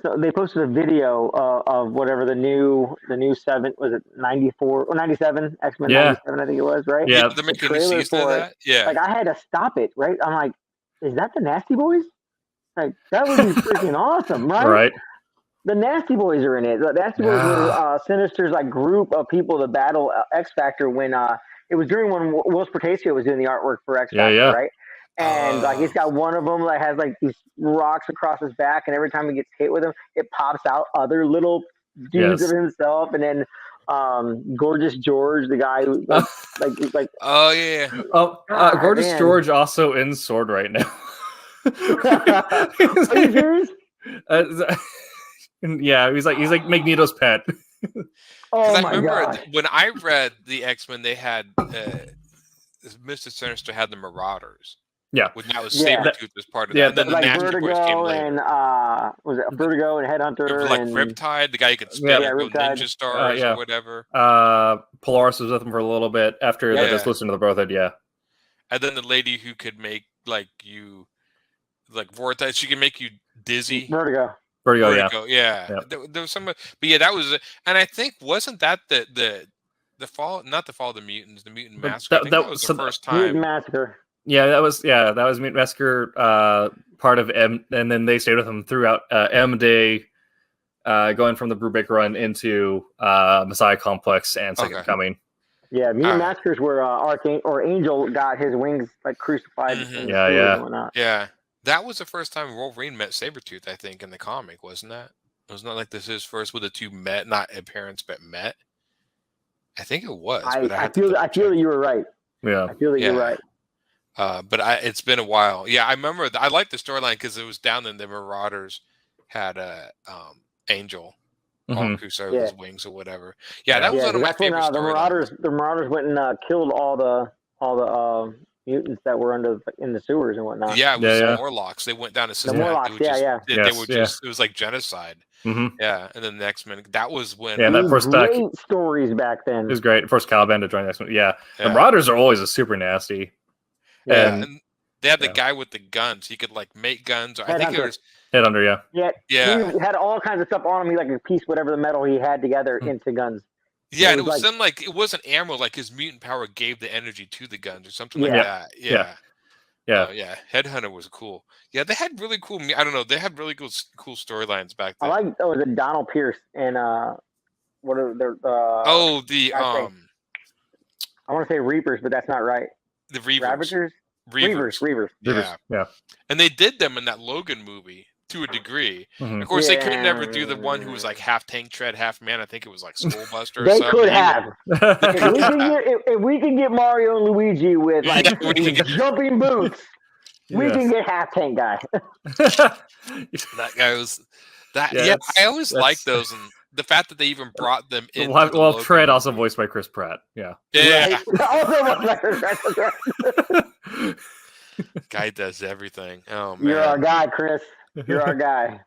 So they posted a video of whatever the new 7 was it 94 or 97 X-Men 97 I think it was, right? Yeah, they're making The new trailer season of for it, that. Yeah, like I had to stop it, right? I'm like, is that the Nasty Boys? Like that would be freaking awesome, right? right. The Nasty Boys are in it. The Nasty Boys were Sinister's like group of people to battle X Factor when it was during when Will Spartacio was doing the artwork for X Factor, right? And like he's got one of them that has like these rocks across his back, and every time he gets hit with them, it pops out other little dudes of himself, and then Gorgeous George, the guy who like oh yeah. Gorgeous George also in Sword right now. Are you serious? Yeah, he's like Magneto's pet. Oh I my remember god! when I read the X-Men, they had Mr. Sinister had the Marauders. Yeah, when that was Sabretooth as part of that. And then the like Nasty Boys came later. And was it Vertigo and Headhunter? Like and Riptide, the guy who could spit ninja stars or whatever. Polaris was with him for a little bit after they just listened to the Brotherhood. Yeah, and then the lady who could make like you like vortex, she can make you dizzy. Vertigo, yeah. There was some, but yeah, that was, and I think wasn't that the fall, not the fall of the mutants, the mutant massacre. I think that was the first time. Mutant Massacre. Yeah, that was Mutant Massacre, part of M, and then they stayed with him throughout M Day, going from the Brubaker run into Messiah Complex and Second Coming. Yeah, Mutant Massacres where Archangel or Angel got his wings like crucified. Mm-hmm. Yeah. That was the first time Wolverine met Sabretooth, I think, in the comic, wasn't that? It was not like this is first where the two met, not appearance, but met. I think it was. I feel that you were right. Yeah, I feel that you're right. But it's been a while. Yeah, I remember. I liked the storyline because it was down in the Marauders had Angel on Crusoe's wings or whatever. Yeah, that was one of my favorite storylines. The Marauders went and killed all the mutants that were in the sewers and whatnot. Yeah, it was the Morlocks. They went down to the Morlocks. They were just. It was like genocide. Mm-hmm. Yeah, and then the X-Men. That was when. Yeah, that first great stories back then. It was great. First Caliban to join the X-Men. Yeah, the Marauders are always a super nasty. Yeah, and they had the guy with the guns. He could like make guns. Or I think it was Headhunter. Yeah. He had all kinds of stuff on him. He like a piece, whatever the metal he had together into guns. Yeah, and it was then like it wasn't ammo. Like his mutant power gave the energy to the guns or something like that. Yeah. Headhunter was cool. Yeah, they had really cool. I don't know. They had really cool storylines back then. I like was it Donald Pierce and what are their I want to say Reapers, but that's not right. The Reavers. Ravagers? Reavers. Yeah. And they did them in that Logan movie to a degree. Mm-hmm. Of course, they could never do the one who was like half tank tread, half man. I think it was like Skullbuster. They could have. If we can get Mario and Luigi with like jumping boots, we can get half tank guy. That guy was that. Yeah, I always liked those, and the fact that they even brought them in. Well, Tread also voiced by Chris Pratt. Yeah. Guy does everything. Oh man, you're our guy, Chris. You're our guy.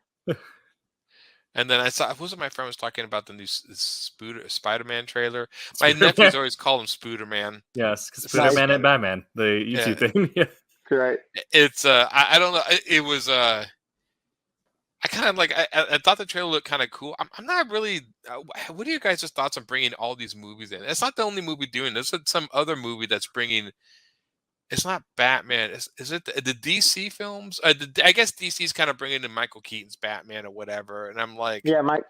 And then I saw, my friend was talking about the new Spider-Man trailer. My nephews always call him Spooderman. Yes, Spooderman and Batman, the YouTube thing. Yeah, right. It's I don't know. It was I kind of like I thought the trailer looked kind of cool. I'm not really. What are you guys' thoughts on bringing all these movies in? It's not the only movie doing this. It's some other movie that's bringing. It's not Batman. Is it the DC films? I guess DC's kind of bringing in Michael Keaton's Batman or whatever. And I'm like, Mike.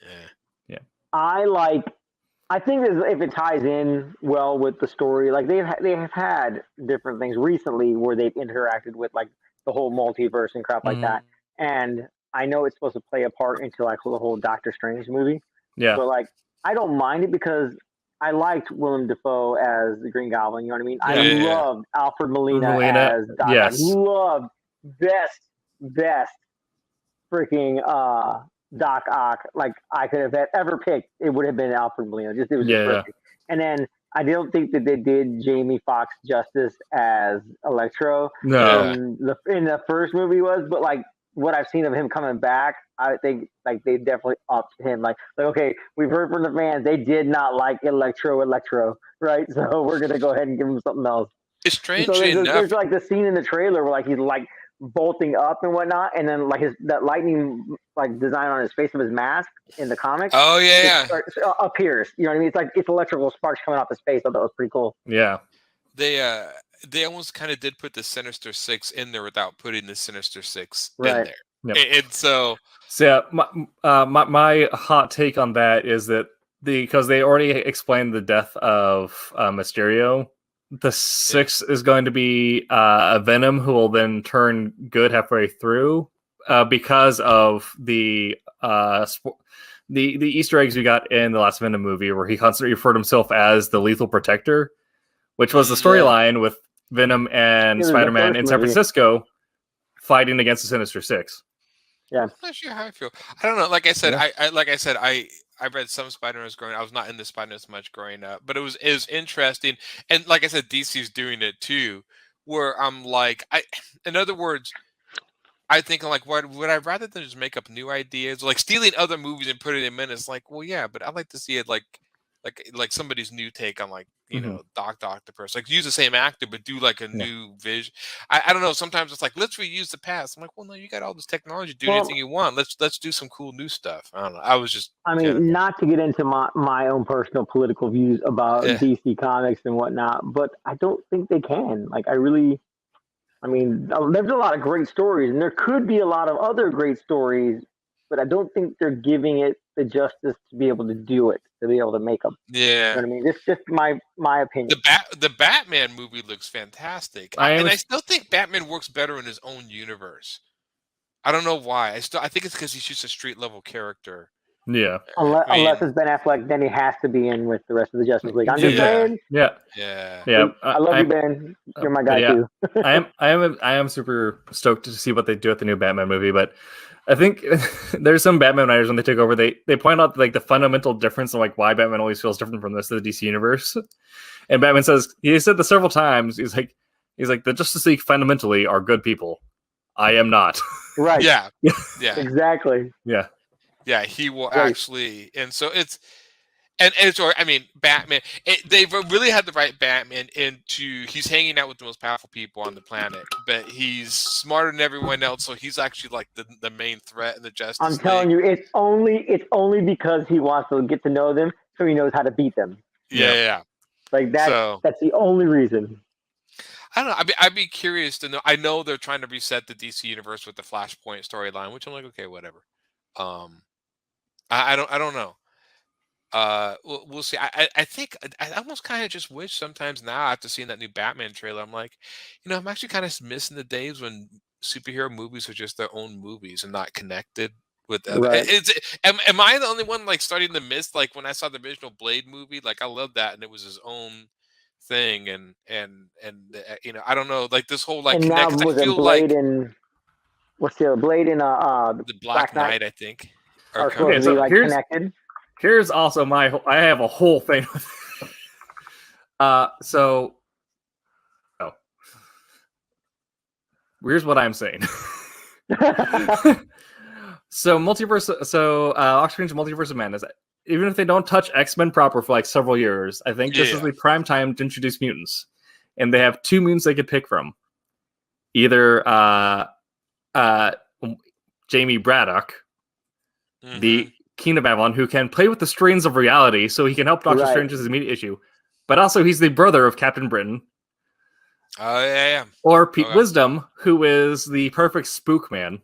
Yeah. I think if it ties in well with the story, like they have had different things recently where they've interacted with like the whole multiverse and crap like that. And I know it's supposed to play a part into like the whole Doctor Strange movie. Yeah. But like I don't mind it because I liked Willem Dafoe as the Green Goblin. You know what I mean? I loved Alfred Molina as Doc. Yes. I loved best freaking Doc Ock. Like I could have ever picked. It would have been Alfred Molina. It was just perfect. And then I don't think that they did Jamie Foxx justice as Electro. No. In the first movie but like what I've seen of him coming back, I think like they definitely upped him. Like okay, we've heard from the fans they did not like Electro, right? So we're gonna go ahead and give him something else. It's strange enough. There's like the scene in the trailer where like he's like bolting up and whatnot, and then like that lightning like design on his face of his mask in the comics. Oh yeah, appears. You know what I mean? It's like it's electrical sparks coming off his face. I thought that was pretty cool. Yeah. They almost kind of did put the Sinister Six in there without putting the Sinister Six in Right. there. Yep. And so yeah, my hot take on that is that because they already explained the death of Mysterio, the sixth is going to be a Venom who will then turn good halfway through because of the Easter eggs we got in the last Venom movie where he constantly referred himself as the Lethal Protector, which was the storyline with Venom and Spider-Man in San Francisco fighting against the Sinister Six. Yeah, I'm not sure how I feel. I don't know. Like I said, I read some Spider-Man's growing up. I was not into Spider-Man much growing up, but it was interesting. And like I said, DC's doing it too, where I'm like, in other words, I think I'm like, would I rather than just make up new ideas, like stealing other movies and putting them in? It's like, well, yeah, but I like to see it like somebody's new take on like Doctor person, like use the same actor but do like a new vision. I don't know. Sometimes it's like let's reuse the past. I'm like, well, no, you got all this technology. Do anything you want. Let's do some cool new stuff. I don't know. I mean, not to get into my own personal political views about DC Comics and whatnot, but I don't think they can. Like, I mean, there's a lot of great stories, and there could be a lot of other great stories, but I don't think they're giving it the justice to be able to do it, to be able to make them. Yeah. You know what I mean? It's just my opinion. The Batman movie looks fantastic. I still think Batman works better in his own universe. I don't know why. I think it's because he's just a street level character. Yeah. Unless it's Ben Affleck, then he has to be in with the rest of the Justice League. I'm just saying. Yeah. I love you, Ben. You're my guy too. I am super stoked to see what they do with the new Batman movie, but I think there's some Batman writers when they take over, they point out like the fundamental difference in like why Batman always feels different from the rest of the DC universe. And Batman he said this several times. He's like the Justice League fundamentally are good people. I am not. Right. Yeah. Exactly. Yeah. Yeah, he will actually, and so Batman. They've really had the right Batman he's hanging out with the most powerful people on the planet, but he's smarter than everyone else, so he's actually like the main threat in the Justice League. I'm telling you, it's only because he wants to get to know them, so he knows how to beat them. Yeah. Like that's the only reason. I don't know. I'd be curious to know. I know they're trying to reset the DC universe with the Flashpoint storyline, which I'm like, okay, whatever. I don't know. We'll see. I think I almost kind of just wish sometimes now after seeing that new Batman trailer, I'm like, I'm actually kind of missing the days when superhero movies are just their own movies and not connected with other. Right. Am I the only one like starting to miss like when I saw the original Blade movie? Like I loved that, and it was his own thing, and I don't know, like this whole like and now connect. was I feel Blade like in what's the other Blade in the Black Knight, I think. Are supposed to be like connected. Here's also I have a whole thing with here's what I'm saying. Oxygen's Multiverse of Madness, even if they don't touch X-Men proper for like several years, I think this is the prime time to introduce mutants. And they have two mutants they could pick from. Either Jamie Braddock, the King of Babylon, who can play with the strings of reality, so he can help Doctor Strange's immediate issue. But also, he's the brother of Captain Britain. Oh, yeah. Or Pete Wisdom, who is the perfect spook man.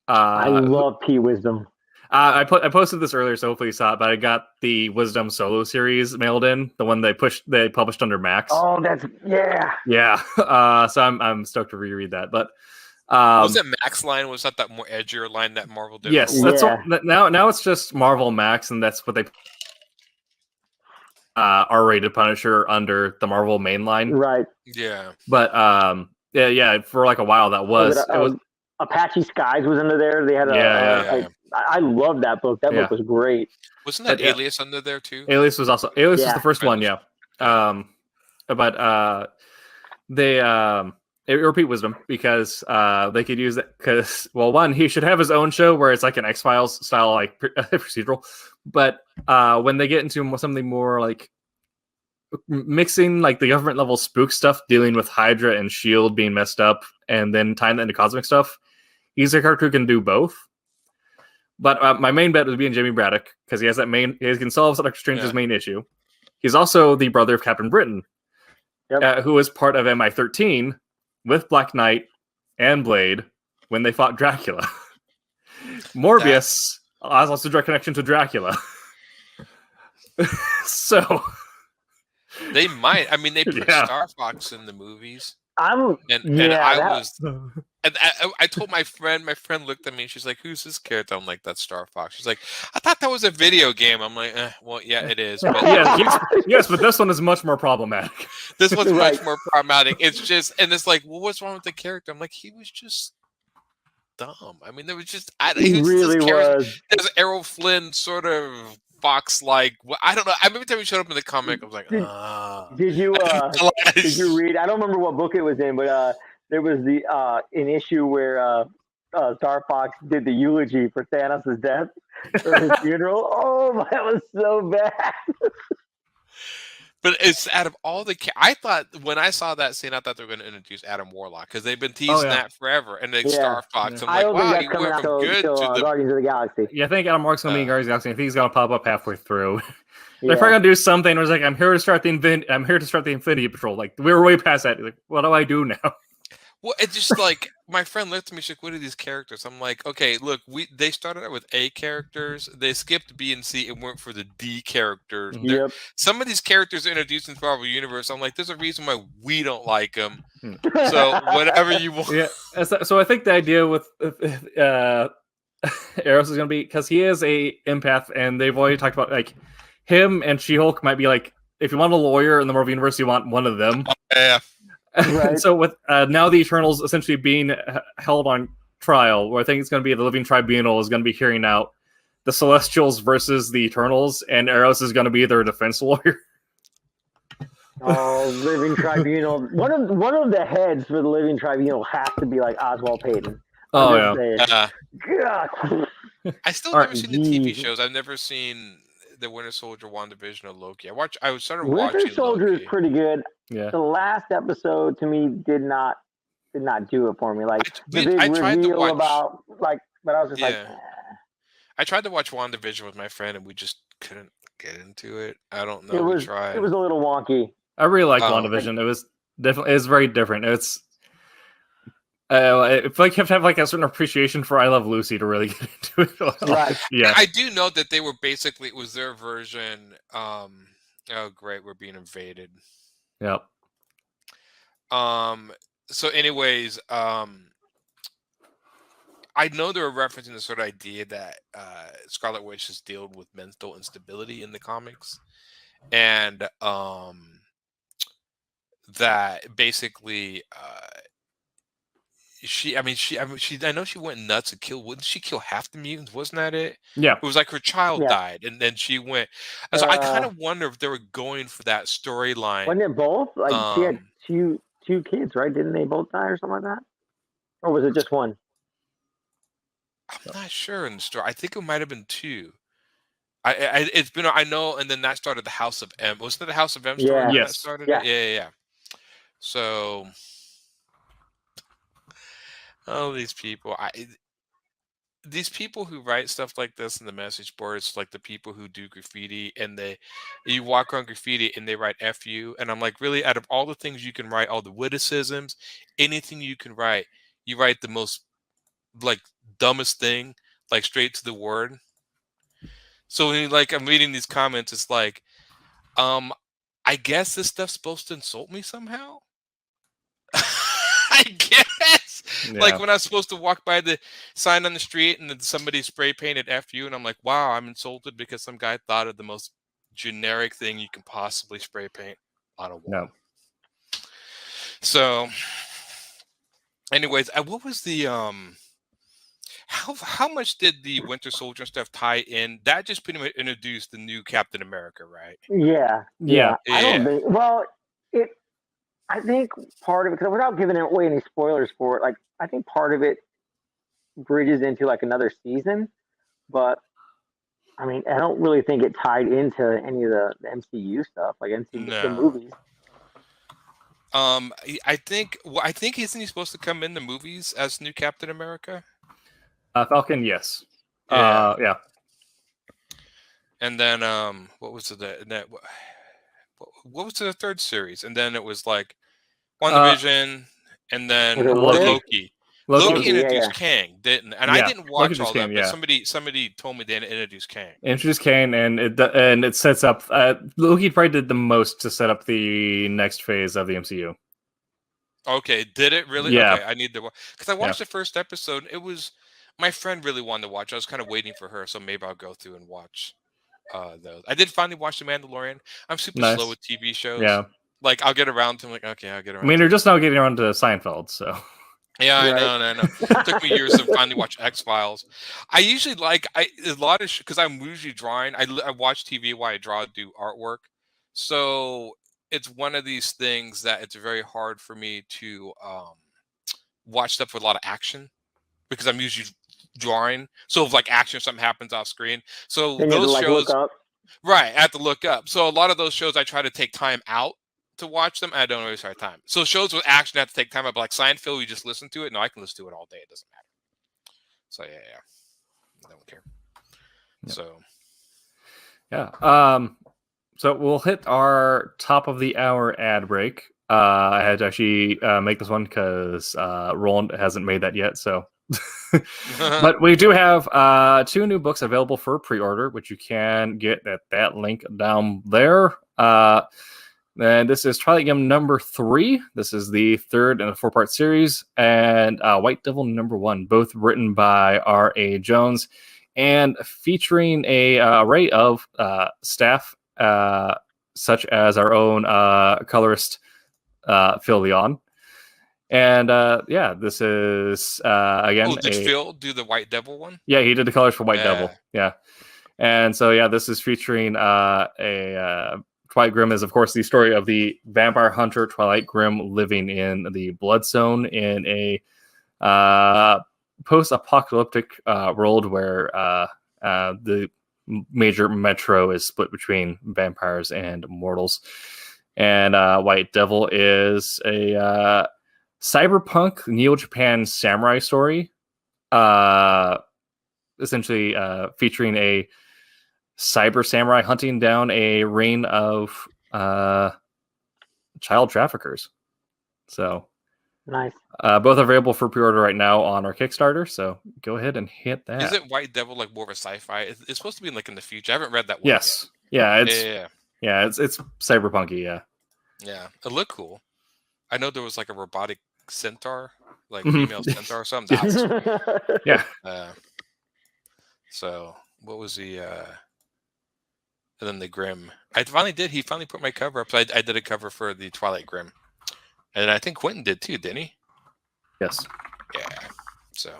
I love Pete Wisdom. I posted this earlier, so hopefully you saw it, but I got the Wisdom solo series mailed in, the one they published under Max. Oh, yeah. So I'm stoked to reread that. But was that Max line? Was that more edgier line that Marvel did? Yes, that's all. Now it's just Marvel Max, and that's what they R-rated Punisher under the Marvel main line. Right. Yeah. But for like a while that was it was Apache Skies was under there. They had I love that book. That book was great. Wasn't that Alias under there too? Alias was also is the first one, yeah. But they repeat Wisdom because they could use it because one, he should have his own show where it's like an X-Files style like procedural. But when they get into something more like mixing like the government level spook stuff, dealing with Hydra and Shield being messed up, and then tying that into cosmic stuff. He's a character who can do both. But my main bet would be in Jamie Braddock because he has that he can solve Doctor Strange's main issue. He's also the brother of Captain Britain, who was part of MI13 with Black Knight and Blade when they fought Dracula. Morbius has also a direct connection to Dracula. So they might. I mean, they put Star Fox in the movies. I told my friend looked at me and she's like, "Who's this character?" I'm like, "That's Star Fox." She's like, "I thought that was a video game." I'm like, well, yeah, it is. But yes, but this one is much more problematic. This one's much more problematic. It's just, and it's like, well, what's wrong with the character? I'm like, he was just dumb. I mean, there was just, he really was. There's Errol Flynn sort of Fox-like. I don't know. Every time he showed up in the comic, I was like, Did you read? I don't remember what book it was in, but there was an issue where Star Fox did the eulogy for Thanos' death or his funeral. Oh, that was so bad. But it's out of all the. I thought when I saw that scene, I thought they were going to introduce Adam Warlock because they've been teasing that forever. And then Star Fox, I'm like, wow, you went from good to the Guardians of the Galaxy. Yeah, I think Adam Warlock's going to be in Guardians of the Galaxy. I think he's going to pop up halfway through. They're probably going to do something. It was like, I'm here to start the Infinity Patrol. Like we were way past that. Like, what do I do now? Well, it's just like my friend looked at me. She's like, "What are these characters?" I'm like, "Okay, look, they started out with A characters. They skipped B and C and went for the D characters. Yep. Some of these characters are introduced in the Marvel Universe. I'm like, there's a reason why we don't like them. So whatever you want." Yeah. So I think the idea with Earls is going to be because he is a empath, and they've already talked about like him and She-Hulk might be like, if you want a lawyer in the Marvel Universe, you want one of them. Yeah. Right. So with now the Eternals essentially being held on trial, where I think it's going to be the Living Tribunal is going to be carrying out the Celestials versus the Eternals, and Eros is going to be their defense lawyer. Oh, Living Tribunal! One of the heads for the Living Tribunal has to be like Oswald Payton. God. I still never seen the TV shows. I've never seen the Winter Soldier, WandaVision, or Loki. I started watching Winter Soldier Loki. is pretty good. Yeah. The last episode to me did not do it for me. Like the big reveal about but I was just like. I tried to watch WandaVision with my friend, and we just couldn't get into it. I don't know. It was a little wonky. I really liked WandaVision. It was very different. It's I feel like you have to have like a certain appreciation for I Love Lucy to really get into it. Right. Yeah. I do know that they were basically, it was their version. Oh, great, we're being invaded. Yep. So anyways, I know they were referencing the sort of idea that Scarlet Witch has dealt with mental instability in the comics, and that basically I know she went nuts and killed. Wouldn't she kill half the mutants? Wasn't that it? Yeah. It was like her child died, and then she went. So I kind of wonder if they were going for that storyline. Wasn't it both? Like she had two kids, right? Didn't they both die or something like that? Or was it just one? I'm not sure in the story. I think it might have been two. It's been, I know, and then that started the House of M. Wasn't it the House of M story? Yeah. Yes. That started Yeah. Yeah. So, these people, these people who write stuff like this in the message boards, like the people who do graffiti, and you walk on graffiti and they write "F you," and I'm like, really? Out of all the things you can write, all the witticisms, anything you can write, you write the most like dumbest thing, like straight to the word. So when I'm reading these comments, it's like, I guess this stuff's supposed to insult me somehow. I guess. Yeah. Like when I was supposed to walk by the sign on the street and then somebody spray painted "F you," and I'm like, wow, I'm insulted because some guy thought of the most generic thing you can possibly spray paint on a wall. No. So, anyways, what was the how much did the Winter Soldier stuff tie in? That just pretty much introduced the new Captain America, right? Yeah. I don't think. Well, I think part of it, because without giving away any spoilers for it, like I think part of it bridges into like another season, but I mean, I don't really think it tied into any of the MCU stuff, like the No. movies. I think isn't he supposed to come in the movies as new Captain America? Falcon, yes. Yeah. Yeah. And then what was what was the third series? And then it was like WandaVision, and then Loki. Loki introduced Kang, didn't? And I didn't watch all that, but somebody told me they introduced Kang. Introduced Kang, and it sets up. Loki probably did the most to set up the next phase of the MCU. Okay, did it really? Yeah. Okay, I need to watch because I watched the first episode. It was my friend really wanted to watch. I was kind of waiting for her, so maybe I'll go through and watch those. I did finally watch The Mandalorian. I'm super slow with TV shows. Yeah, like I'll get around to. I'm like, okay, I'll get around. I mean, you're just now getting around to Seinfeld, so. Yeah, I know. It took me years to finally watch X-Files. I usually a lot of because I'm usually drawing. I watch TV while I draw, do artwork. So it's one of these things that it's very hard for me to watch stuff with a lot of action because I'm usually drawing. So if like action or something happens off screen. So then those you shows, look up. right? I have to look up. So a lot of those shows I try to take time out to watch them. I don't always have time. So shows with action I have to take time out. But like Seinfeld, you just listen to it. No, I can listen to it all day. It doesn't matter. So yeah. I don't care. Yep. So yeah. So we'll hit our top of the hour ad break. I had to actually make this one because Roland hasn't made that yet. So, but we do have 2 new books available for pre-order, which you can get at that link down there. And this is Twilight Game number 3. This is the 3rd in a 4-part series, and White Devil number 1, both written by R.A. Jones and featuring a array of staff, such as our own colorist Phil Leon. And this is again. Did Phil do the White Devil one? Yeah, he did the colors for White Devil. Yeah, and so this is featuring a. Twilight Grim is, of course, the story of the vampire hunter Twilight Grim living in the Blood Zone in a post-apocalyptic world where the major metro is split between vampires and mortals. And White Devil is a cyberpunk Neo-Japan samurai story, essentially featuring a cyber samurai hunting down a ring of child traffickers. So nice. Both are available for pre-order right now on our Kickstarter. So go ahead and hit that. Is it White Devil like more of a sci-fi? It's supposed to be like in the future. I haven't read that one. Yes. Yet. It's cyberpunky. Yeah. It looked cool. I know there was like a robotic centaur, like female centaur or something. Yeah. So what was the? And then the Grimm. He finally put my cover up. So I did a cover for the Twilight Grimm. And I think Quentin did too, didn't he? Yes. Yeah. So.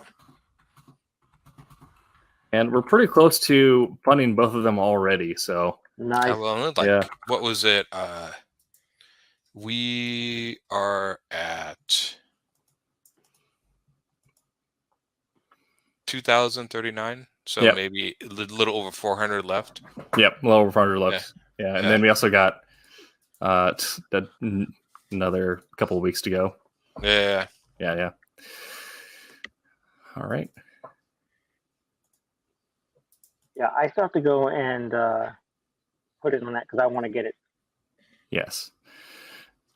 And we're pretty close to funding both of them already. So. Nice. What was it? We are at 2,039. So maybe a little over 400 left. Yep, a little over 400 left. Yeah, and then we also got another couple of weeks to go. Yeah. All right. Yeah, I still have to go and put it on that because I want to get it. Yes.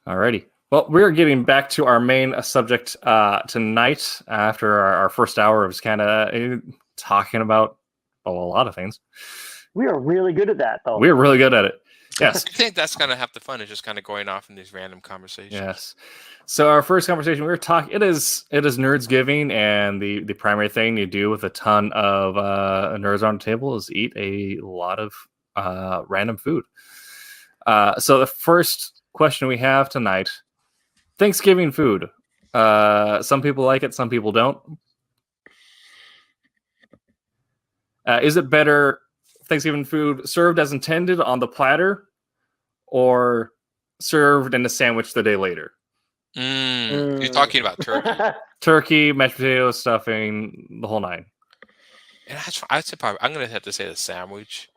All righty. Well, we're getting back to our main subject tonight after our first hour of kind of talking about a lot of things. We are really good at that, though. We're really good at it. Yes. I think that's kind of half the fun, is just kind of going off in these random conversations. Yes. So our first conversation, we were talking, it is Nerdgiving, and the primary thing you do with a ton of nerds on the table is eat a lot of random food. So the first question we have tonight, Thanksgiving food. Some people like it, some people don't. Is it better Thanksgiving food served as intended on the platter or served in a sandwich the day later? You're talking about turkey. Turkey, mashed potatoes, stuffing, the whole nine. And I'd say probably I'm gonna have to say the sandwich.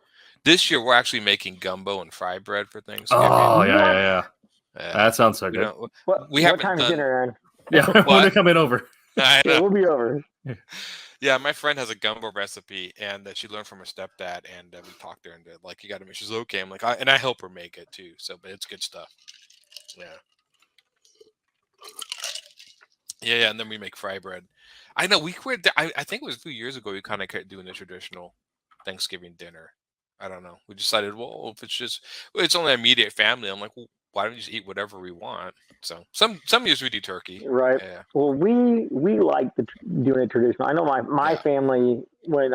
This year we're actually making gumbo and fry bread for Thanksgiving. Oh yeah. That sounds so We good. don't. What We haven't time's done. dinner, Aaron? Yeah, when What? they coming over. I Yeah, know. we'll be over. Yeah, my friend has a gumbo recipe, and she learned from her stepdad, and we talked to her, and like, you got to make. She's okay. I'm like, and I help her make it too. So, but it's good stuff. Yeah. Yeah, and then we make fry bread. I know we quit. I think it was a few years ago. We kind of kept doing the traditional Thanksgiving dinner. I don't know. We decided, well, if it's only immediate family. I'm like, well, why don't we just eat whatever we want? So some years we do turkey. Right. Yeah. Well, we like doing it traditional. I know my Yeah. family when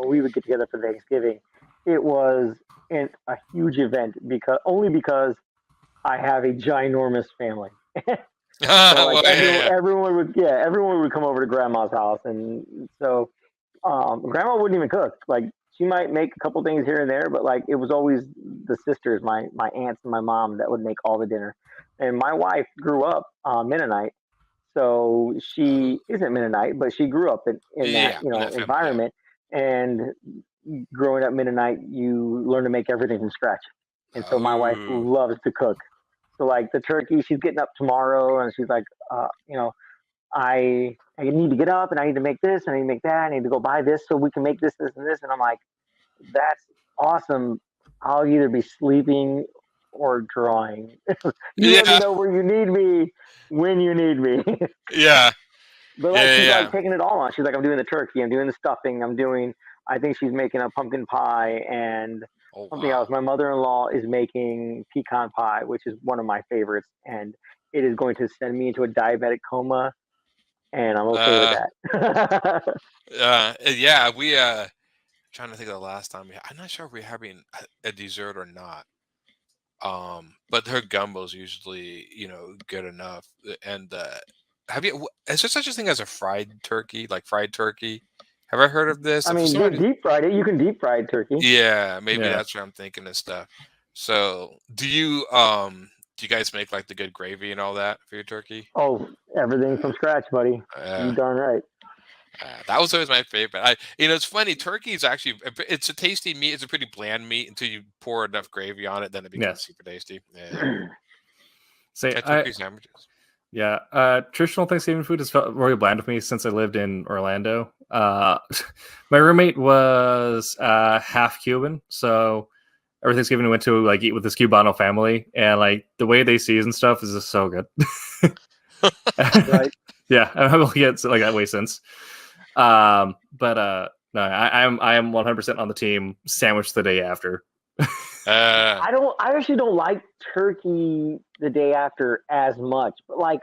we would get together for Thanksgiving, it was a huge event because I have a ginormous family. So like everyone would come over to grandma's house, and so grandma wouldn't even cook. Like she might make a couple things here and there, but like it was always the sisters, my aunts and my mom, that would make all the dinner. And my wife grew up Mennonite, so she isn't Mennonite, but she grew up in that in that family, environment. And growing up Mennonite, you learn to make everything from scratch. And so my wife Ooh. loves to cook. So like the turkey, she's getting up tomorrow, and she's like, I need to get up, and I need to make this, and I need to make that. I need to go buy this so we can make this, this, and this. And I'm like, that's awesome. I'll either be sleeping or drawing. You let me know where you need me when you need me. Yeah. But like she's like taking it all on. She's like, I'm doing the turkey, I'm doing the stuffing, I think she's making a pumpkin pie and something else. My mother-in-law is making pecan pie, which is one of my favorites, and it is going to send me into a diabetic coma, and I'm okay with that. Yeah, we trying to think of the last time I'm not sure if we're having a dessert or not. But her gumbo's usually, good enough. And is there such a thing as a fried turkey, like fried turkey? Have I heard of this? I mean, deep fried it. You can deep fry turkey. Yeah, maybe that's what I'm thinking of stuff. So, do you guys make like the good gravy and all that for your turkey? Oh, everything from scratch, buddy. You darn right. That was always my favorite. It's funny. Turkey is actually it's a tasty meat. It's a pretty bland meat until you pour enough gravy on it, then it becomes super tasty. Yeah. Turkey sandwiches. Yeah, traditional Thanksgiving food has felt really bland with me since I lived in Orlando. My roommate was half Cuban, so every Thanksgiving we went to like eat with this Cubano family, and like the way they season stuff is just so good. Right? Yeah, I haven't get like that way since. No, I am 100% on the team sandwich the day after. I actually don't like turkey the day after as much, but like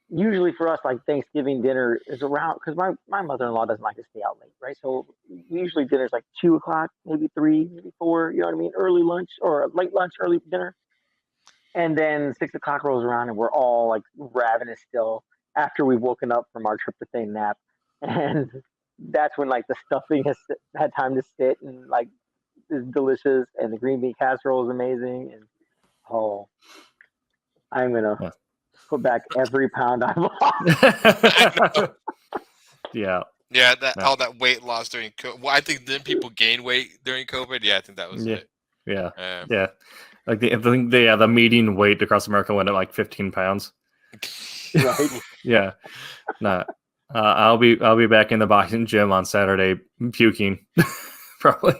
usually for us, like Thanksgiving dinner is around, because my mother-in-law doesn't like to stay out late, right? So usually dinner's like 2:00, maybe 3, maybe 4, you know what I mean? Early lunch or late lunch, early dinner. And then 6:00 rolls around and we're all like ravenous still after we've woken up from our trip to Thane nap. And that's when like the stuffing has had time to sit and like is delicious, and the green bean casserole is amazing. And I'm gonna put back every pound I've lost. Yeah. All that weight loss during COVID. Well, I think then people gain weight during COVID. Yeah, I think that was it. Yeah. Like the median weight across America went up like 15 pounds. Right. Yeah. Nah. I'll be back in the boxing gym on Saturday puking. Probably.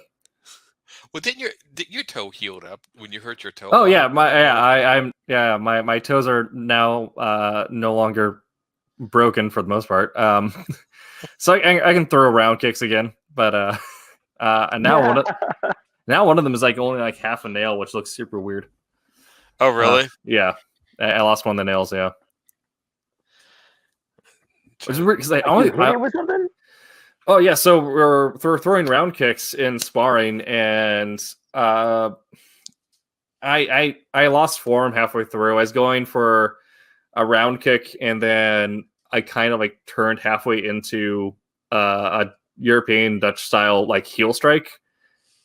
Well, did your toe healed up when you hurt your toe? Oh yeah, my toes are now no longer broken for the most part. So I can throw round kicks again, but and now one of them is like only like half a nail, which looks super weird. Oh really? Yeah, I lost one of the nails. Yeah, which is weird because I hit it with something. Oh yeah, so we're throwing round kicks in sparring, and I lost form halfway through. I was going for a round kick, and then I kind of like turned halfway into a European Dutch style like heel strike.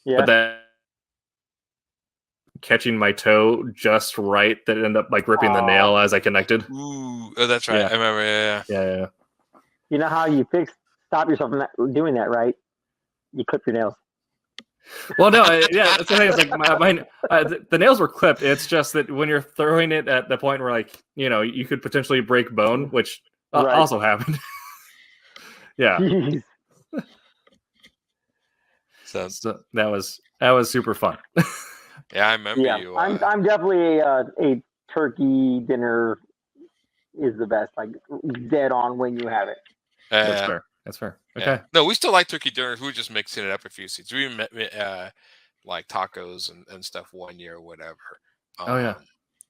Yeah. But then catching my toe just right that ended up like ripping the nail as I connected. Ooh, oh, that's right. Yeah. I remember. Yeah. You know how you stop yourself from doing that, right? you clip your nails. Well, no, yeah, that's the thing. It's like mine. The nails were clipped. It's just that when you're throwing it at the point where, like, you could potentially break bone, which Right. also happened. Yeah. Jeez. So that was super fun. yeah, I remember you. I'm definitely a turkey dinner is the best. Like dead on when you have it. That's fair. That's fair. Okay. Yeah. No, we still like turkey dinner. We were just mixing it up a few seeds. We like tacos and stuff one year or whatever. Oh yeah.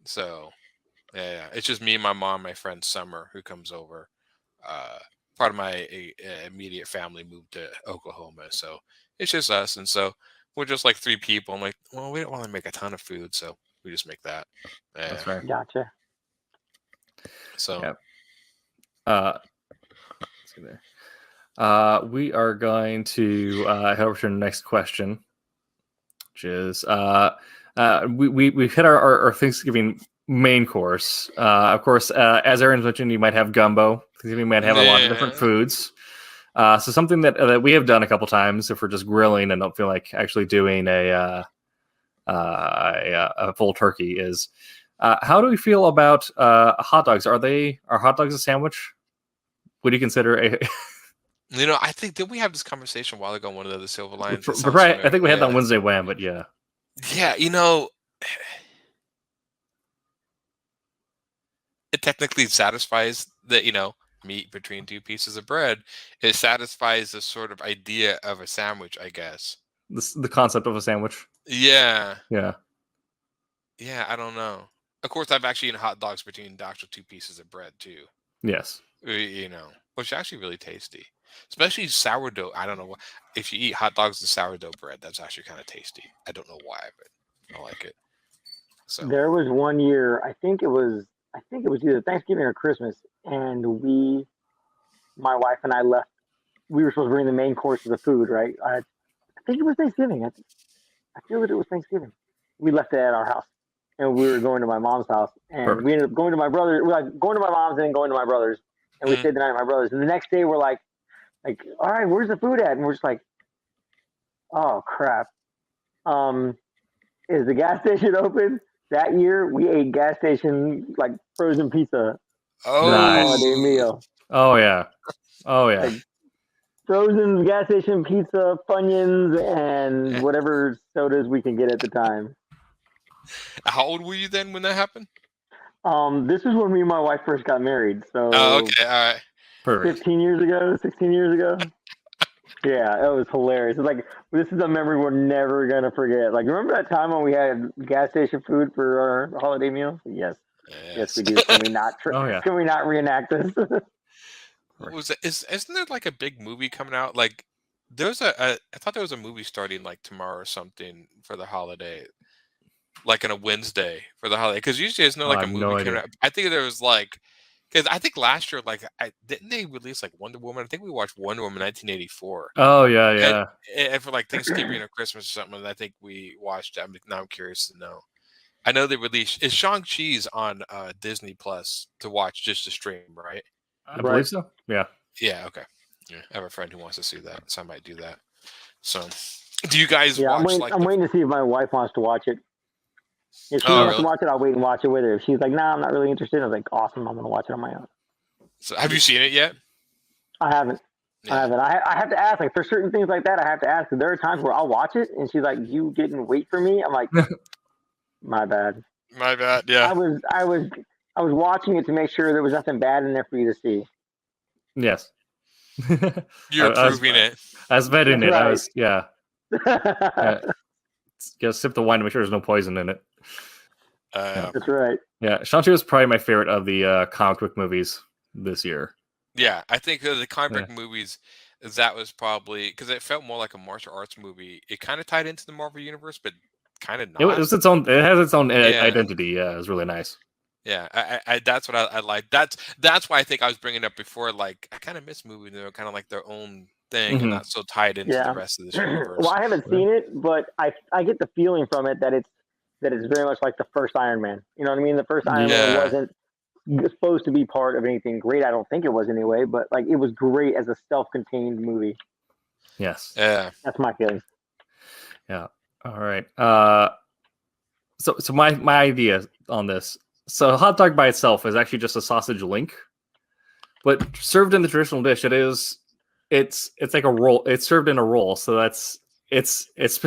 So yeah, it's just me, my mom, my friend Summer who comes over. Part of my immediate family moved to Oklahoma, so it's just us, and so we're just like 3 people. I'm like, well, we don't want to make a ton of food, so we just make that. That's fair. Gotcha. So. Yep. Let's see there. We are going to head over to the next question, which is we've hit our Thanksgiving main course. Of course, as Aaron mentioned, you might have gumbo. You might have a lot of different foods. So something that we have done a couple times if we're just grilling and don't feel like actually doing a full turkey is how do we feel about hot dogs? Are hot dogs a sandwich? Would you consider a I think did we have this conversation a while ago on one of the other Silverlines? Right, I think we had that on Wednesday Wham, but yeah. Yeah, it technically satisfies the, meat between 2 pieces of bread. It satisfies the sort of idea of a sandwich, I guess. The concept of a sandwich. Yeah. Yeah. Yeah, I don't know. Of course, I've actually eaten hot dogs between the actual 2 pieces of bread, too. Yes. Which is actually really tasty. Especially sourdough. I don't know if you eat hot dogs with sourdough bread, that's actually kind of tasty. I don't know why, but I like it. So There was one year, I think it was either Thanksgiving or Christmas, and my wife and I left. We were supposed to bring the main course of the food, right? I think it was Thanksgiving. I feel that it was Thanksgiving. We left it at our house, and we were going to my mom's house, and Perfect. we ended up going to my brother. We're like going to my mom's and then going to my brother's, and we stayed the night at my brother's. And the next day, we're like, all right, where's the food at? And we're just like, oh crap. Is the gas station open? That year, we ate gas station like frozen pizza. nice. Holiday meal. Oh yeah. Oh yeah. Like, frozen gas station pizza, Funyuns, and whatever sodas we can get at the time. How old were you then when that happened? This is when me and my wife first got married. So okay, all right. Perfect. 16 years ago. Yeah, it was hilarious. It's like, this is a memory we're never going to forget. Like, remember that time when we had gas station food for our holiday meal? Yes, we do. Can we not, can we not reenact this? What was it? Isn't there like a big movie coming out? Like, there's I thought there was a movie starting like tomorrow or something for the holiday, like on a Wednesday for the holiday. Because usually there's no like a movie coming out. I think there was like, because I think last year, like, didn't they release like Wonder Woman? I think we watched Wonder Woman 1984. Oh yeah. And for like Thanksgiving or Christmas or something, I think we watched it. Now I'm curious to know. I know they released is Shang-Chi's on Disney Plus to watch just to stream, right? I believe so. Yeah. Yeah. Okay. Yeah, I have a friend who wants to see that, so I might do that. So, do you guys watch? I'm waiting to see if my wife wants to watch it. If she wants to watch it, I'll wait and watch it with her. If she's like, "Nah, I'm not really interested," I was like, "Awesome, I'm going to watch it on my own." So, have you seen it yet? I haven't. Yeah. I haven't. I have to ask. Like, for certain things like that, I have to ask. There are times where I'll watch it, and she's like, "You didn't wait for me." I'm like, "My bad." My bad. Yeah. I was watching it to make sure there was nothing bad in there for you to see. Yes. You're approving it. I was vetting it. Right. I was just sip the wine to make sure there's no poison in it. That's right. Yeah, Shang-Chi was probably my favorite of the comic book movies this year. Yeah, I think the comic book movies, that was probably because it felt more like a martial arts movie. It kind of tied into the Marvel universe, but kind of not. It was its own. It has its own identity. Yeah, it was really nice. Yeah, I that's what I like. That's why I think I was bringing up before. Like, I kind of miss movies. They're kind of like their own thing and not so tied into the rest of this universe. Well, I haven't seen it, but I get the feeling from it that it's very much like the first Iron Man. You know what I mean? The first Iron Man wasn't supposed to be part of anything great. I don't think it was anyway, but like it was great as a self-contained movie. Yes. Yeah. That's my feelings. Yeah. All right. So my idea on this. So a hot dog by itself is actually just a sausage link, but served in the traditional dish, it's like a roll. It's served in a roll, so it's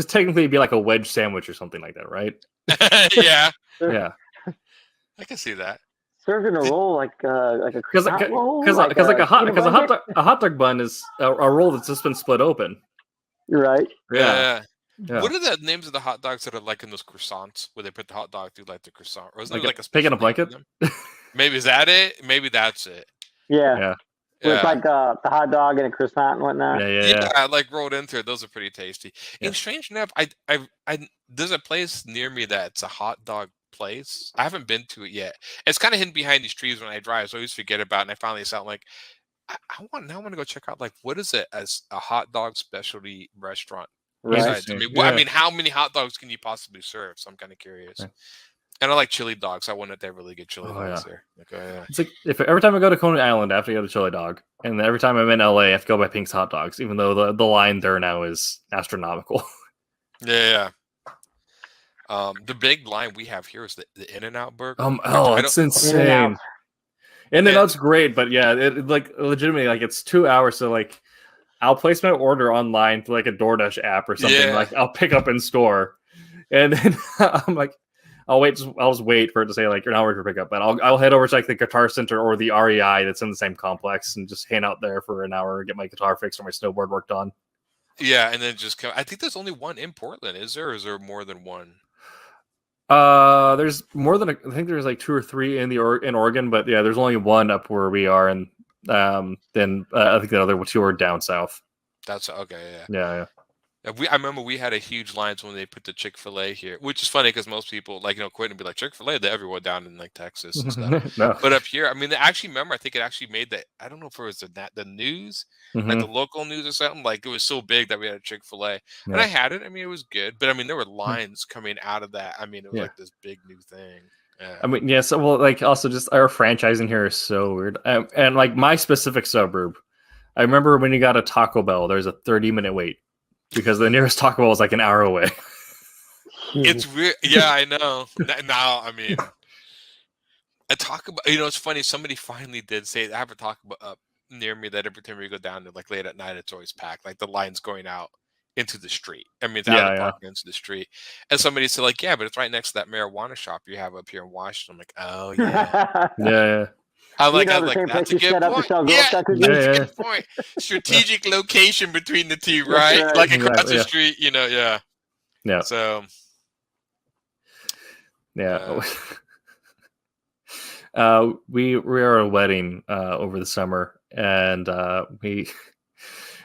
technically be like a wedge sandwich or something like that, right? Yeah. Yeah. I can see that. Served in a roll like a Because croissant roll, a blanket? hot dog bun is a roll that's just been split open. Right. Yeah. What are the names of the hot dogs that are like in those croissants where they put the hot dog through like the croissant? Or is there like a pig in a special name blanket? for them? Maybe is that it? Maybe that's it. Yeah. Yeah. With like the hot dog and a croissant and whatnot. Yeah, like rolled into it. Those are pretty tasty. Yeah. And strange enough, I there's a place near me that's a hot dog place. I haven't been to it yet. It's kind of hidden behind these trees when I drive, so I always forget about it. And I finally sound like I want to go check out like what is it as a hot dog specialty restaurant. Right. I mean, how many hot dogs can you possibly serve? So I'm kind of curious. Yeah. And I like chili dogs. I wanted to really good chili dogs yeah. there. Like, yeah. It's like if every time I go to Coney Island, I have to go to Chili Dog, and then every time I'm in LA, I have to go by Pink's Hot Dogs, even though the line there now is astronomical. Yeah. The big line we have here is the In-N-Out burger. It's insane. In-N-Out's great, but yeah, it like legitimately like it's 2 hours. So like, I'll place my order online through like a DoorDash app or something. Yeah. Like I'll pick up in store, and then I'm like, I'll just wait for it to say like you're not ready for pickup. But I'll head over to like the Guitar Center or the REI that's in the same complex and just hang out there for an hour and get my guitar fixed or my snowboard worked on. Yeah, and then just come. I think there's only one in Portland. Is there? Or is there more than one? There's more than I think there's like 2 or 3 in Oregon, but yeah, there's only one up where we are, and then I think the other 2 are down south. That's okay. Yeah. I remember we had a huge lines when they put the Chick-fil-A here, which is funny because most people quit and be like Chick-fil-A. They're everywhere down in like Texas and stuff. No. But up here, I mean, I think it actually made that. I don't know if it was the news, like the local news or something. Like it was so big that we had a Chick-fil-A, and I had it. I mean, it was good, but I mean, there were lines coming out of that. I mean, it was like this big new thing. Yeah. I mean, so well, like also just our franchising here is so weird, and like my specific suburb, I remember when you got a Taco Bell, there's a 30-minute wait because the nearest Taco Bell is like an hour away. It's weird. Yeah, I know. Now, I mean, a Taco Bell. It's funny. Somebody finally did say I have a Taco Bell up near me that every time we go down there, like late at night, it's always packed. Like the line's going out into the street. I mean, it's out of the park into the street. And somebody said, like, yeah, but it's right next to that marijuana shop you have up here in Washington. I'm like, oh yeah, yeah. I'm like, that's a good point. That's a good point. Strategic location between the two, right? Like across the street, yeah. So, yeah. We were at a wedding over the summer, and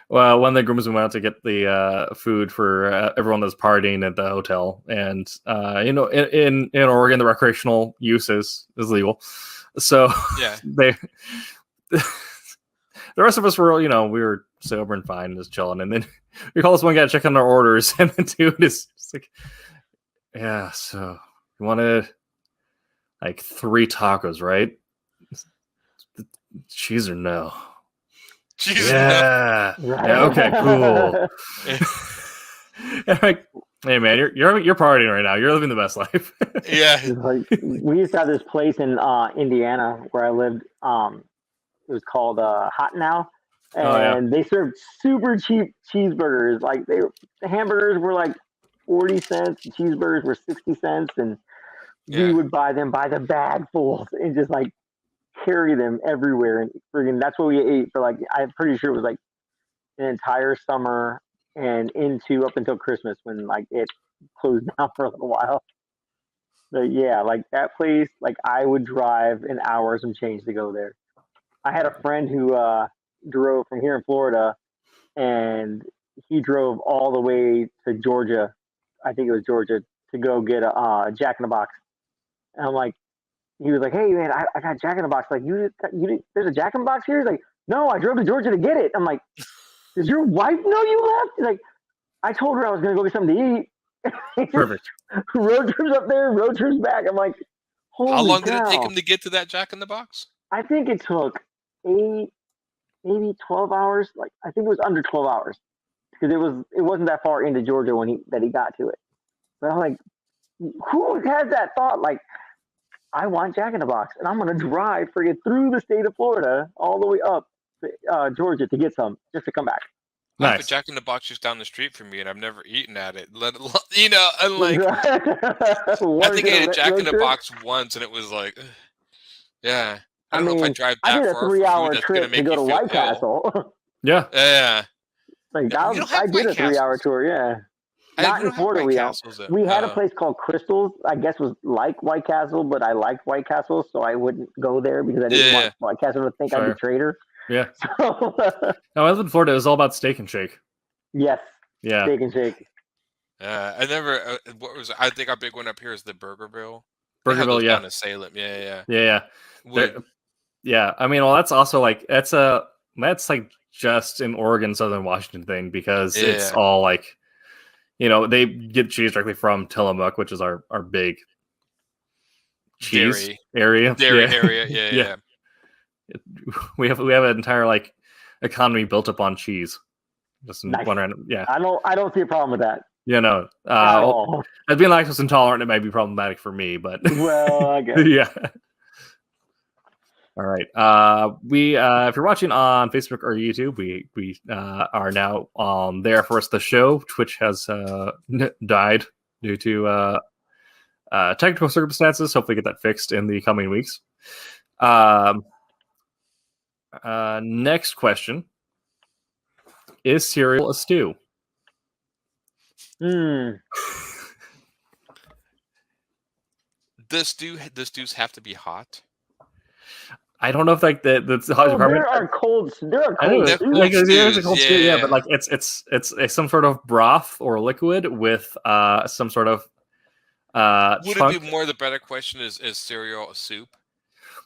one of the groomsmen went out to get the food for everyone that's partying at the hotel, and in Oregon, the recreational use is legal. So the rest of us were, we were sober and fine, just chilling. And then we call this one guy to check on our orders, and the dude is just like, yeah, so you wanted like 3 tacos, right? Cheese or no? Cheese yeah. Yeah, okay, cool. And like, hey man, you're partying right now. You're living the best life. Yeah. Like, we used to have this place in Indiana where I lived. It was called Hot Now, and they served super cheap cheeseburgers. Like the hamburgers were like 40 cents, the cheeseburgers were 60 cents, and we would buy them by the bagfuls and just like carry them everywhere. And friggin' that's what we ate for like, I'm pretty sure it was like an entire summer and up until Christmas when like it closed down for a little while. But yeah, like that place, like I would drive an hour some change to go there. I had a friend who drove from here in Florida, and he drove all the way to Georgia. I think it was Georgia, to go get a Jack in the Box. And I'm like, he was like, hey man, I got Jack in the Box. Like there's a Jack in the Box here? He's like, no, I drove to Georgia to get it. I'm like, does your wife know you left? He's like, I told her I was going to go get something to eat. Perfect. Road trips up there, road trips back. I'm like, holy How long cow. did it take him to get to that Jack in the Box? I think it took 8, maybe 12 hours. Like I think it was under 12 hours because it wasn't that far into Georgia when he got to it. But I'm like, who has that thought? Like, I want Jack in the Box, and I'm gonna drive friggin' through the state of Florida all the way up to Georgia to get some, just to come back. I have a Nice. Jack in the Box just down the street from me, and I've never eaten at it. Let alone, you know, and like I think I ate a Jack in the Box once, and it was like, yeah. I don't know if I drive that I did a far for 3-hour food that's gonna trip to make go you to feel White ill. Castle. Yeah. Yeah. Like Yeah, we don't have I did a White 3-hour Castles. tour. Yeah, We not in don't have Florida. White We Castles, though. we had a place called Crystals. I guess was like White Castle, but I liked White Castle, so I wouldn't go there because I didn't Yeah. want White Castle to think I Sure. betrayed her. Yeah. So, No, I lived in Florida. It was all about Steak and Shake. yes, Yeah. Steak and Shake. I never. What was? I think our big one up here is the Burgerville. They have Burgerville, those yeah. down in Salem. Yeah. Yeah. Would- Yeah. I mean, well, that's also like that's like just an Oregon, Southern Washington thing because it's Yeah. all like, you know, they get cheese directly from Tillamook, which is our big cheese Dairy. area. Dairy Yeah. area. Yeah. We have an entire like economy built up on cheese. Just in Nice. one random, yeah. I don't see a problem with that You know, at all. as being lactose intolerant, it may be problematic for me, but Well, I guess. yeah. All right. If you're watching on Facebook or YouTube, we are now there for us. The show Twitch has died due to technical circumstances. Hopefully, get that fixed in the coming weeks. Next question: is cereal a stew? Does stews have to be hot? I don't know if like that's the hot department. There are cold. I think They're stews. like, cold there's a stews, cold stew, yeah, yeah. but like it's some sort of broth or liquid with some sort of Would chunk. it be more? The better question is cereal a soup?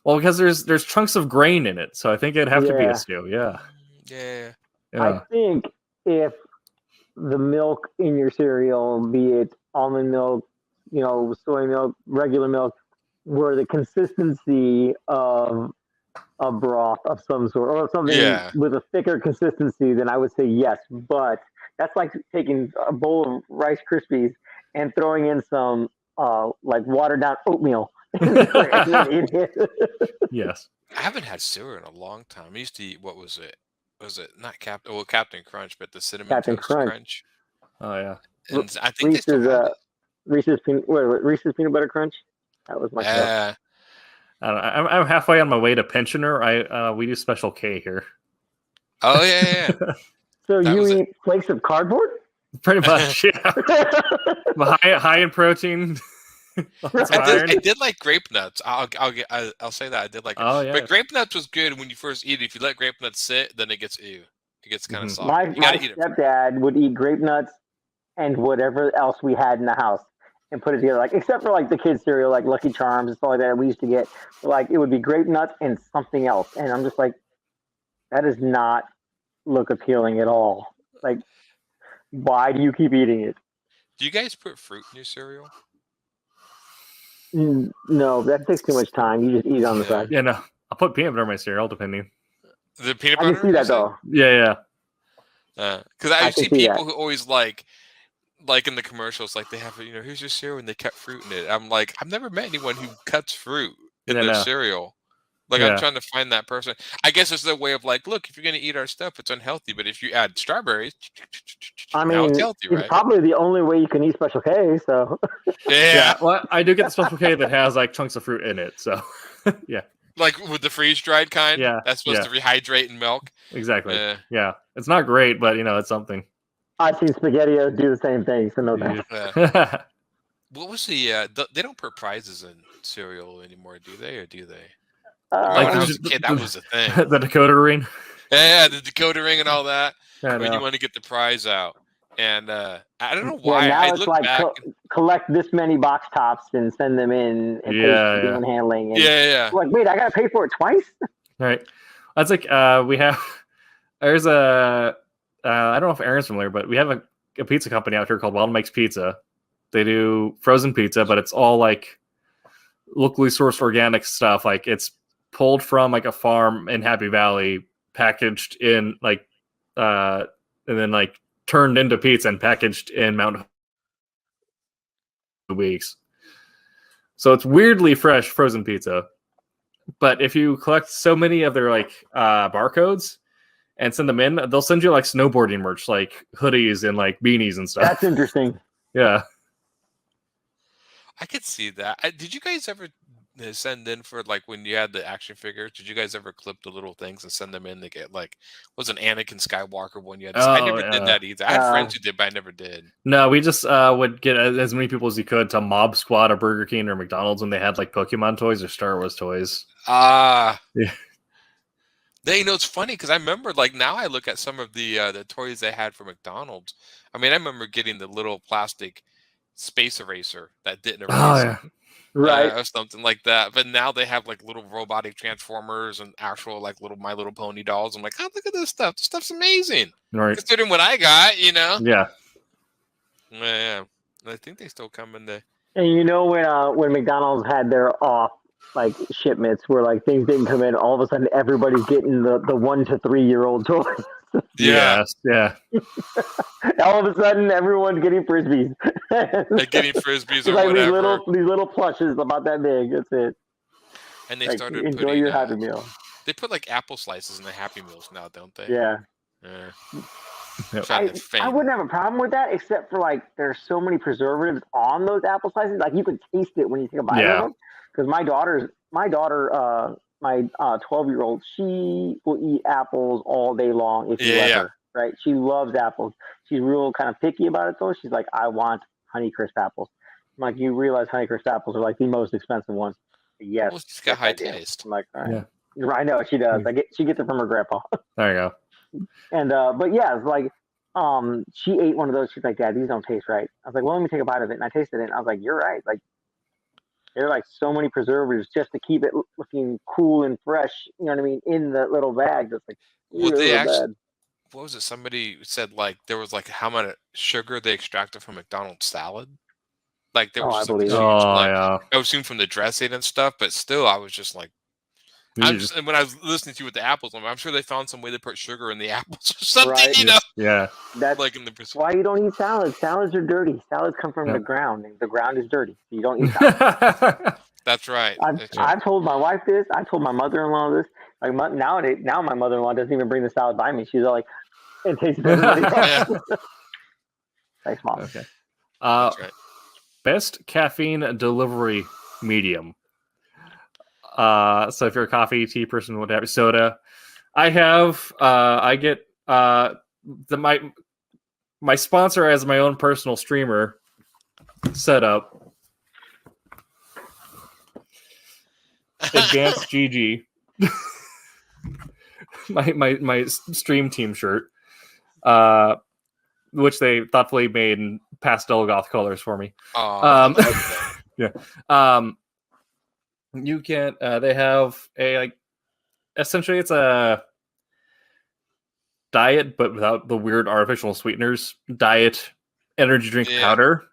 Well, because there's chunks of grain in it, so I think it'd have to be Yeah. a stew. Yeah. Yeah. I think if the milk in your cereal, be it almond milk, soy milk, regular milk, were the consistency of a broth of some sort or something Yeah. with a thicker consistency, then I would say yes. But that's like taking a bowl of Rice Krispies and throwing in some like watered down oatmeal. Yes. I haven't had cereal in a long time. I used to eat, what was it? Was it not Captain Crunch, but the cinnamon Captain Toast Crunch. Crunch? Oh yeah. And I think they still have it. Reese's peanut butter crunch. That was my favorite. Yeah. I don't know, I'm halfway on my way to pensioner. We do Special K here. Oh yeah. So That you was eat flakes of cardboard? Pretty much, yeah. high in protein. Lots of I iron. did like grape nuts. I'll say that I did like it. Oh yeah. But grape nuts was good when you first eat it. If you let grape nuts sit, then it gets ew. It gets kind of Mhm. soft. My You gotta eat it. stepdad would eat grape nuts and whatever else we had in the house and put it together, like except for like the kids cereal, like Lucky Charms and stuff like that we used to get. Like it would be grape nuts and something else, and I'm just like, that does not look appealing at all. Like, why do you keep eating it? Do you guys put fruit in your cereal? No, that takes too much time. You just eat it on the Yeah. side. Yeah, no. I'll put peanut butter in my cereal, depending. The peanut I butter? can see that though. Yeah. Because I I see can see people that. who always like in the commercials, like they have, here's your cereal and they cut fruit in it. I'm like, I've never met anyone who cuts fruit in Yeah, their no. cereal. Like Yeah. I'm trying to find that person. I guess it's a way of like, look, if you're gonna eat our stuff, it's unhealthy. But if you add strawberries, I now mean, it's healthy, it's right? probably the only way you can eat Special K. So Yeah. Well, I do get the Special K that has like chunks of fruit in it. So, yeah, Like with the freeze dried kind. Yeah, That's supposed to rehydrate in milk. exactly. Yeah. Yeah, it's not great, but it's something. I've seen SpaghettiOs do the same thing. So no thanks. Yeah. What was the? They don't put prizes in cereal anymore, do they? Or do they? Like When I the- was a kid, that was a thing. The Dakota ring. Yeah, the Dakota ring and all that. I When you know. want to get the prize out, and I don't know Yeah, why. now I it's look like back. collect this many box tops and send them in and pay Yeah, shipping yeah. and handling. And Yeah. Like, wait, I gotta pay for it twice? Right. That's like we have. There's a. I don't know if Aaron's familiar, but we have a pizza company out here called Wild Makes Pizza. They do frozen pizza, but it's all like locally sourced organic stuff. Like it's pulled from like a farm in Happy Valley, packaged in like and then like turned into pizza and packaged in Mount weeks. So it's weirdly fresh frozen pizza. But if you collect so many of their like barcodes and send them in, they'll send you like snowboarding merch, like hoodies and like beanies and stuff. That's interesting. Yeah. I could see that. Did you guys ever send in for like when you had the action figures? Did you guys ever clip the little things and send them in to get like was an Anakin Skywalker one? You had I never did that either. I had friends who did, but I never did. No, we just would get as many people as you could to Mob Squad or Burger King or McDonald's when they had like Pokemon toys or Star Wars toys. Yeah. They, it's funny because I remember like now I look at some of the toys they had for McDonald's. I mean, I remember getting the little plastic space eraser that didn't erase. Oh yeah. Right. Or something like that. But now they have like little robotic transformers and actual like little My Little Pony dolls. I'm like, oh, look at this stuff. This stuff's amazing. Right. Considering what I got, Yeah. Yeah. I think they still come in the. And when McDonald's had their off like shipments where like things didn't come in, all of a sudden everybody's getting the 1 to 3 year old toys. Yeah. Yeah. All of a sudden everyone's getting frisbees. They're getting frisbees or like whatever. These little plushes about that big. That's it. And they like, started enjoy putting your Happy Meal. They put like apple slices in the Happy Meals now, don't they? Yeah. Yep. I wouldn't have a problem with that, except for like there's so many preservatives on those apple slices. Like you can taste it when you take a bite of them. Because my daughter, my 12-year-old, she will eat apples all day long if you let her. Right? She loves apples. She's real kind of picky about it though. She's like, I want Honeycrisp apples. I'm like, you realize Honeycrisp apples are like the most expensive ones. Yes. Well, she's got high taste. I'm like, all right. Yeah. I know she does. She gets it from her grandpa. There you go. And but yeah, it's like she ate one of those. She's like, Dad, these don't taste right. I was like, well, let me take a bite of it. And I tasted it. And I was like, you're right. Like there are like so many preservatives just to keep it looking cool and fresh. You know what I mean? In the little bag. That's like bad. What was it? Somebody said like there was like how much sugar they extracted from McDonald's salad. Like there was I assume from the dressing and stuff, but still, I was just like, and when I was listening to you with the apples, I'm sure they found some way to put sugar in the apples or something, right. Yeah. That's like in the why you don't eat salads. Salads are dirty. Salads come from the ground. And the ground is dirty. So you don't eat salads. That's right. I've told my wife this. I told my mother-in-law this. Like now my mother-in-law doesn't even bring the salad by me. She's all like, it tastes better. Thanks, Mom. Okay. That's right. Best caffeine delivery medium. So if you're a coffee, tea person, whatever, soda, I get my sponsor as my own personal streamer set up. Advanced GG. my stream team shirt. Which they thoughtfully made in pastel goth colors for me. Yeah. You can. They have a essentially it's a diet, but without the weird artificial sweeteners. Diet energy drink powder.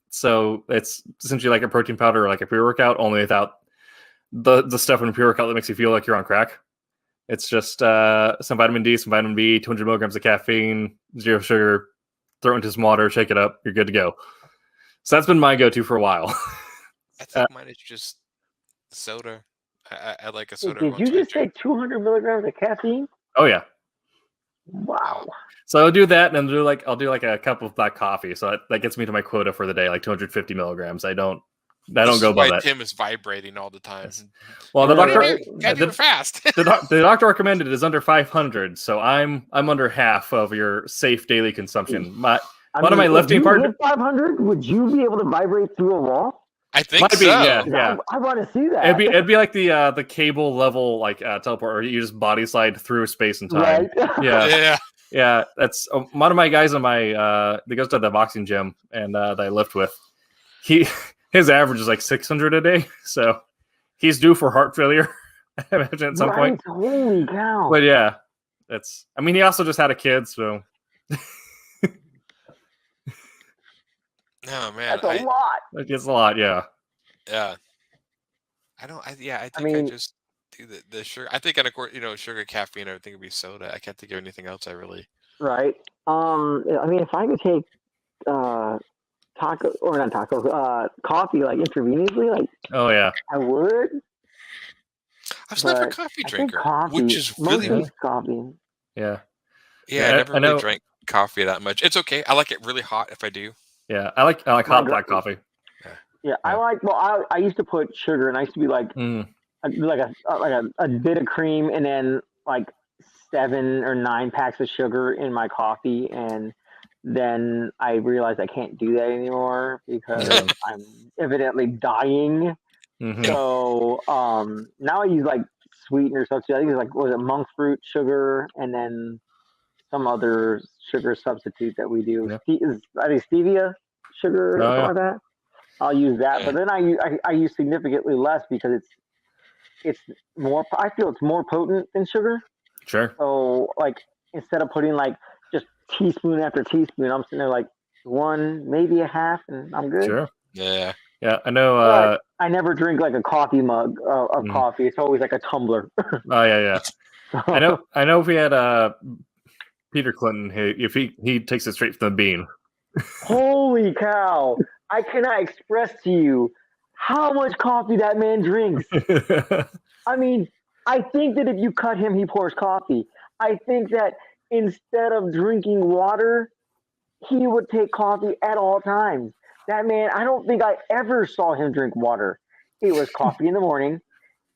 So it's essentially like a protein powder or like a pre-workout, only without the stuff in a pre-workout that makes you feel like you're on crack. It's just some vitamin D, some vitamin B, 200 milligrams of caffeine, 0 sugar. Throw it into some water, shake it up, you're good to go. So that's been my go-to for a while. I think mine is just soda. I like a soda. Did you just say 200 milligrams of caffeine? Oh yeah. Wow. So I'll do that, and I'll do like a cup of black coffee. So that gets me to my quota for the day, like 250 milligrams. I don't go by that. Tim is vibrating all the time. Yes. Well, the doctor gotta do it fast. the doctor recommended it is under 500, so I'm under half of your safe daily consumption. One of my lifting partners. 500, would you be able to vibrate through a wall? I think so. Yeah. I want to see that. It'd be like the cable level like teleport, where you just body slide through space and time. Right? Yeah. That's one of my guys on my that goes to the boxing gym and that I lift with. His average is like 600 a day, so he's due for heart failure. I imagine at some point. Holy cow! But yeah, he also just had a kid, so. No man, that's a lot. It's a lot, yeah. Yeah. I just do the sugar. I think, and of course, sugar, caffeine. I think it'd be soda. I can't think of anything else. I really. Right. I mean, if I could take coffee like intravenously, like Oh yeah. I would. I was never a But coffee I think drinker, coffee, which is really mostly coffee. Yeah. yeah. I Yeah, never I really know. drank coffee that much. It's okay. I like it really hot if I do. Yeah, I like hot black coffee. Yeah, I like. Well, I used to put sugar, and I used to be like, Mm. like a bit of cream, and then like 7 or 9 packs of sugar in my coffee, and then I realized I can't do that anymore because Yeah. I'm evidently dying. Mhm. So now I use like sweetener substitute. I think it's like was it monk fruit sugar, and then some other sugar substitute that we do. Yeah. I think stevia sugar or Oh, something yeah. like that. I'll use that, Yeah. but then I use significantly less because it's more. I feel it's more potent than sugar. Sure. So like instead of putting like just teaspoon after teaspoon, I'm sitting there like 1, maybe a half, and I'm good. Sure. Yeah. Yeah, I know. But I never drink like a coffee mug of Mhm. coffee. It's always like a tumbler. Oh yeah. I know. If we had Peter Clinton, if he takes it straight from the bean. Holy cow! I cannot express to you how much coffee that man drinks. I mean, I think that if you cut him, he pours coffee. I think that instead of drinking water, he would take coffee at all times. That man, I don't think I ever saw him drink water. It was coffee in the morning,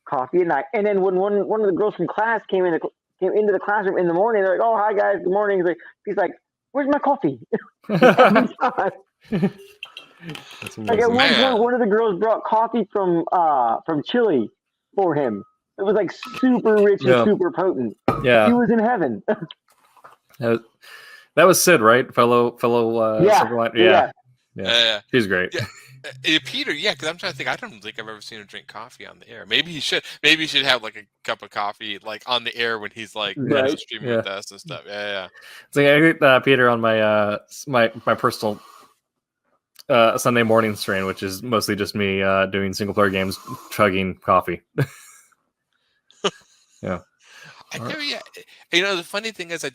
coffee at night, and then when one of the girls from class came into the classroom in the morning, they're like, "Oh, hi guys, good morning." He's like, "Where's my coffee?" Every time. That's Like at amazing. one Man. point, one of the girls brought coffee from Chile for him. It was like super rich and Yeah. super potent. He Yeah, was in heaven. that was Sid, right? Fellow. Yeah. Silverline. Yeah. Yeah. She's great. Yeah. Peter, yeah, because I'm trying to think. I don't think I've ever seen him drink coffee on the air. Maybe he should. Maybe he should have like a cup of coffee like on the air when he's like Right. streaming Yeah. with us and stuff. Yeah. So I get Peter on my my personal Sunday morning strain, which is mostly just me doing single player games, chugging coffee. Yeah. I never, yeah. You know, the funny thing is, I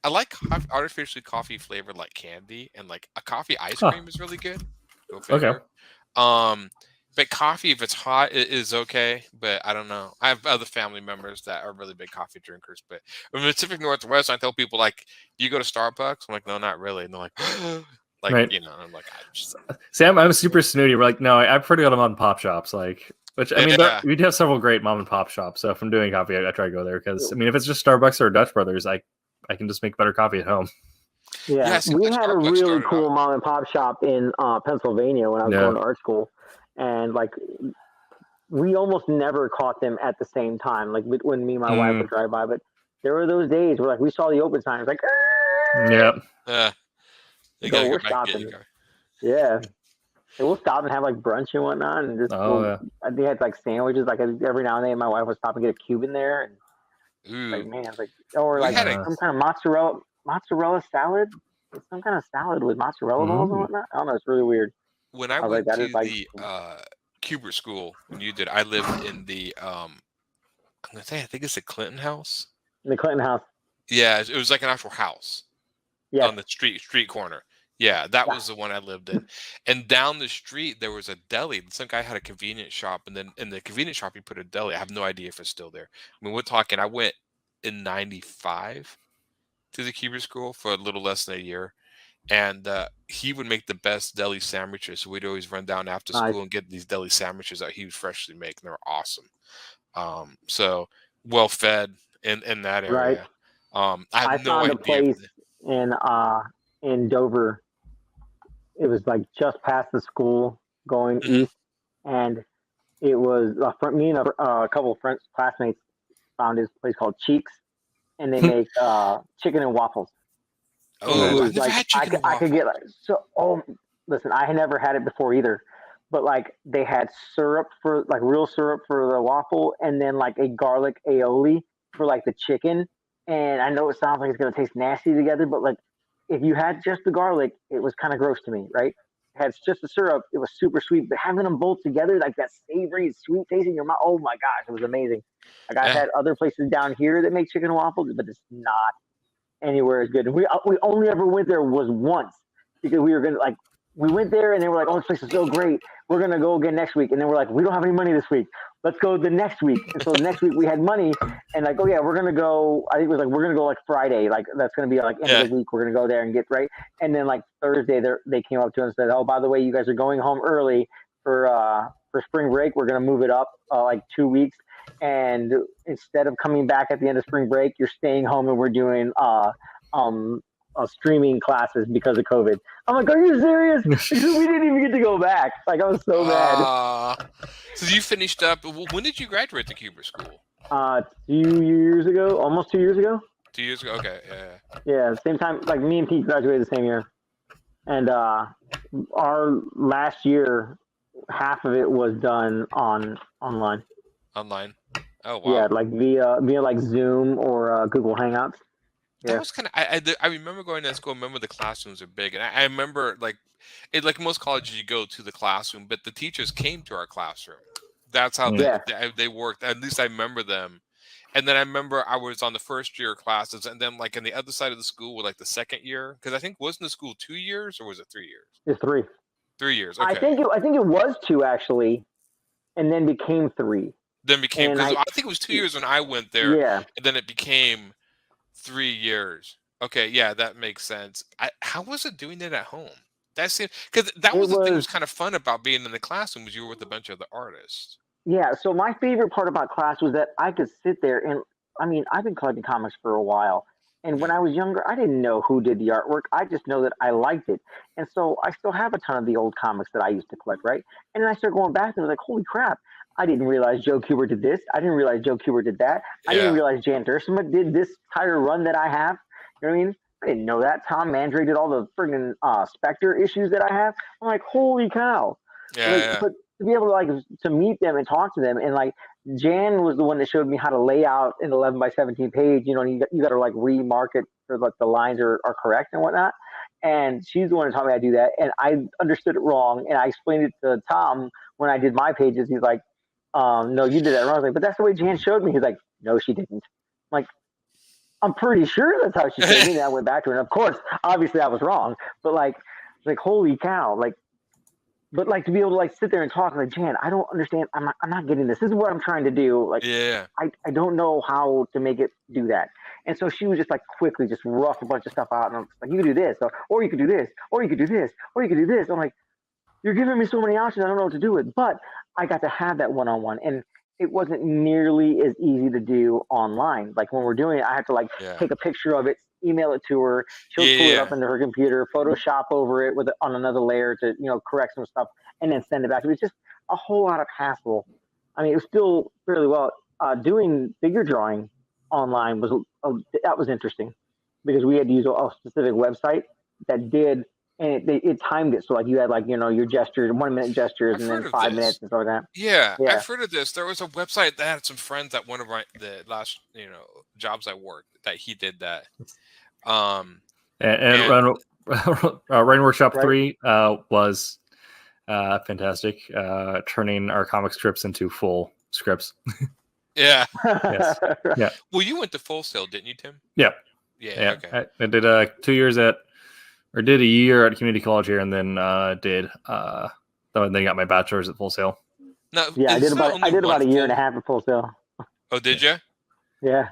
like artificially coffee flavored like candy, and like a coffee ice Huh. cream is really good. Go Okay. figure. But coffee, if it's hot, it is okay. But I don't know. I have other family members that are really big coffee drinkers. But in the Pacific Northwest, I tell people like, "Do you go to Starbucks?" I'm like, "No, not really." And they're like, like Right. you know, I'm like, I just, Sam, I'm super snooty. We're like, no, I prefer to go to mom and pop shops. Like, which I mean, Yeah. we do have several great mom and pop shops. So if I'm doing coffee, I try to go there because I mean, if it's just Starbucks or Dutch Brothers, I can just make better coffee at home. Yeah. Yeah, see, We like had a Starbucks really started cool out- mom and pop shop in Pennsylvania when I was Yeah. going to art school, and like we almost never caught them at the same time. Like when me and my wife would drive by, but there were those days where like we saw the open signs, like, Yeah. You So gotta we're go back. stopping. Yeah. And we'll stop and have like brunch and whatnot, and just they had like sandwiches. Like every now and then, my wife would stop and get a Cuban there, and like man, it's like or We like had some kind of mozzarella salad. It's some kind of salad with mozzarella balls and whatnot. I don't know. It's really weird. When I was went like, that to is like the Kubert school, when you did, I lived in the I'm gonna say I think it's the Clinton house. the Clinton house. Yeah, it was like an actual house Yeah. on the street corner. Yeah, that was the one I lived in. And down the street there was a deli. Some guy had a convenience shop, and then in the convenience shop he put a deli. I have no idea if it's still there. I mean, we're talking. I went in '95 to the Kubert school for a little less than a year, and he would make the best deli sandwiches. So we'd always run down after school and get these deli sandwiches that he would freshly make, and they were awesome. So well fed in that area. Right. I have no found idea. a place in Dover. It was like just past the school going east, and it was me and a couple of friends, classmates, found this place called Cheeks, and they make chicken and waffles. Oh, I've never like, had chicken and I could waffles. get like so. Oh, listen, I had never had it before either, but like they had syrup for like real syrup for the waffle, and then like a garlic aioli for like the chicken. And I know it sounds like it's gonna taste nasty together, but like if you had just the garlic, it was kind of gross to me, right? It had just the syrup, it was super sweet, but having them both together, like that savory, sweet taste in your mouth, oh my gosh, it was amazing. Like I've had other places down here that make chicken and waffles, but it's not anywhere is good. And we only ever went there was once because we were gonna like we went there and they were like, oh, this place is so great. We're gonna go again next week. And then we're like, we don't have any money this week. Let's go the next week. And so the next week we had money and like, oh yeah, we're gonna go. I think it was like we're gonna go like Friday. Like that's gonna be like end of the week. We're gonna go there and get right. And then like Thursday, they came up to us and said, oh, by the way, you guys are going home early for spring break. We're gonna move it up like 2 weeks. And instead of coming back at the end of spring break, you're staying home and we're doing streaming classes because of COVID. I'm like, are you serious? We didn't even get to go back. Like I was so mad. So you finished up. When did you graduate the Cuber School? 2 years ago, almost 2 years ago. 2 years ago. Okay, yeah. Yeah, same time. Like me and Pete graduated the same year, and our last year, half of it was done online. Online. Oh wow. Yeah, like via like Zoom or Google Hangouts. That Yeah. was kind of. I remember going to school. I remember the classrooms are big, and I remember like most colleges you go to the classroom, but the teachers came to our classroom. That's how they worked. At least I remember them. And then I remember I was on the first year classes, and then like on the other side of the school were like the second year, because I think wasn't the school 2 years or was it 3 years? It's 3. 3 years. Okay. I think it was 2 actually, and then became 3. Then became because I think it was 2 years when I went there. Yeah. And then it became 3 years. Okay, yeah, that makes sense. How was it doing it at home? That seemed because the thing that was kind of fun about being in the classroom was you were with a bunch of the artists. Yeah, so my favorite part about class was that I could sit there and, I mean, I've been collecting comics for a while. And when I was younger, I didn't know who did the artwork. I just know that I liked it. And so I still have a ton of the old comics that I used to collect, right? And then I started going back and I was like, holy crap, I didn't realize Joe Kubert did this. I didn't realize Joe Kubert did that. I didn't realize Jan Duursema did this entire run that I have. You know what I mean? I didn't know that. Tom Mandre did all the friggin' Spectre issues that I have. I'm like, holy cow. But to be able to like to meet them and talk to them, and like Jan was the one that showed me how to lay out an 11 by 17 page. You know, you got to like remark it so like the lines are correct and whatnot. And she's the one who taught me how to do that. And I understood it wrong, and I explained it to Tom when I did my pages. He's like, "No, you did that wrong." I was like, "But that's the way Jan showed me." He's like, "No, she didn't." I'm like, I'm pretty sure that's how she showed me. And I went back to her, and of course, obviously, I was wrong. But like, holy cow, like. But like to be able to like sit there and talk like, Jan, I don't understand. I'm not getting this. This is what I'm trying to do. Like, I don't know how to make it do that. And so she was just like quickly just rough a bunch of stuff out. And I'm like, you could do this, or you could do this, or you could do this, or you could do this. I'm like, you're giving me so many options. I don't know what to do with. But I got to have that one-on-one, and it wasn't nearly as easy to do online. Like when we're doing it, I had to like take a picture of it, email it to her. She'll pull it up into her computer, Photoshop over it on another layer to correct some stuff, and then send it back. It was just a whole lot of hassle. I mean, it was still fairly well. Doing figure drawing online was interesting because we had to use a specific website that did, and it timed it so like you had like your gestures, 1 minute gestures, and then 5 minutes and stuff like that. Yeah, I've heard of this. There was a website that had some friends at one of the last jobs I worked that he did that. And Rain Workshop 3 was fantastic, turning our comic strips into full scripts. Yeah. Yes. Yeah. Well, you went to Full Sail, didn't you, Tim? Yeah. Yeah. Okay. I did 2 years did a year at community college here, and then then got my bachelor's at Full Sail. No, I did about a year and a half at Full Sail. Oh, did you? Yeah.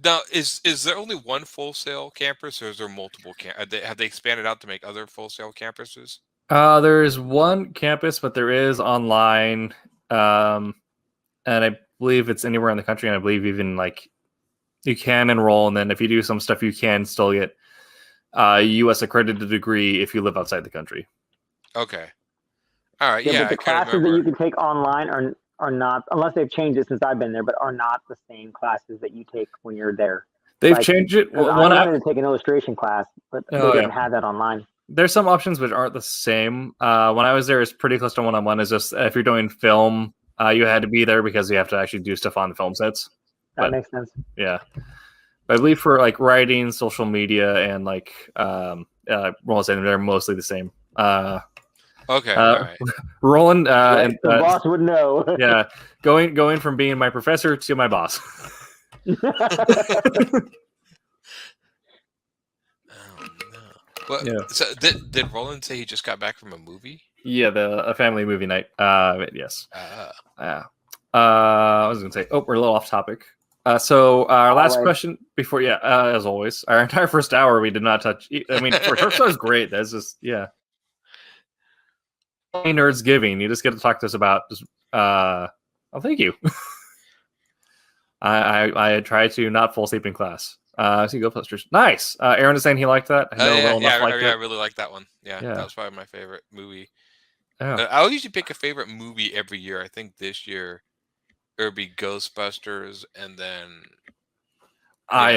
Now, is there only one Full Sail campus, or is there multiple? Have they expanded out to make other Full Sail campuses? There is one campus, but there is online, and I believe it's anywhere in the country. And I believe even like you can enroll, and then if you do some stuff, you can still get a U.S. accredited degree if you live outside the country. Okay. All right. But the classes that you can take online are not, unless they've changed it since I've been there, but are not the same classes that you take when you're there. They've changed it. I wanted to take an illustration class, but they didn't have that online. There's some options which aren't the same. When I was there, it's pretty close to one-on-one. It's just if you're doing film, you had to be there because you have to actually do stuff on the film sets. That makes sense. Yeah. But I believe for like writing, social media, and like they're mostly the same. Okay. All right. Roland, the boss would know. Yeah, going from being my professor to my boss. Well, Yeah. so did Roland say he just got back from a movie? Yeah, a family movie night. Yes. I was gonna say. Oh, we're a little off topic. So our last Always. question before, as always, our entire first hour we did not touch. I mean, first hour is great. That's just Nerdgiving. You just get to talk to us about just. Thank you. I try to not fall asleep in class. So you go posters. Nice. Aaron is saying he liked that. I know I really like that one. Yeah, that was probably my favorite movie. Yeah. I'll usually pick a favorite movie every year. I think this year it would be Ghostbusters, and then for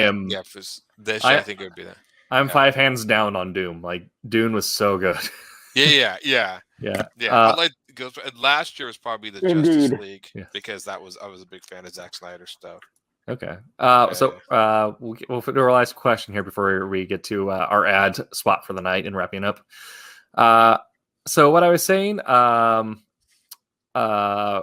this year I think it would be that. I'm 5 hands down on Doom. Like Dune was so good. Yeah. I like Ghostbusters. Last year was probably the Justice League because I was a big fan of Zack Snyder stuff. Okay. So we'll do our last question here before we get to our ad spot for the night and wrapping up. So what I was saying, well, I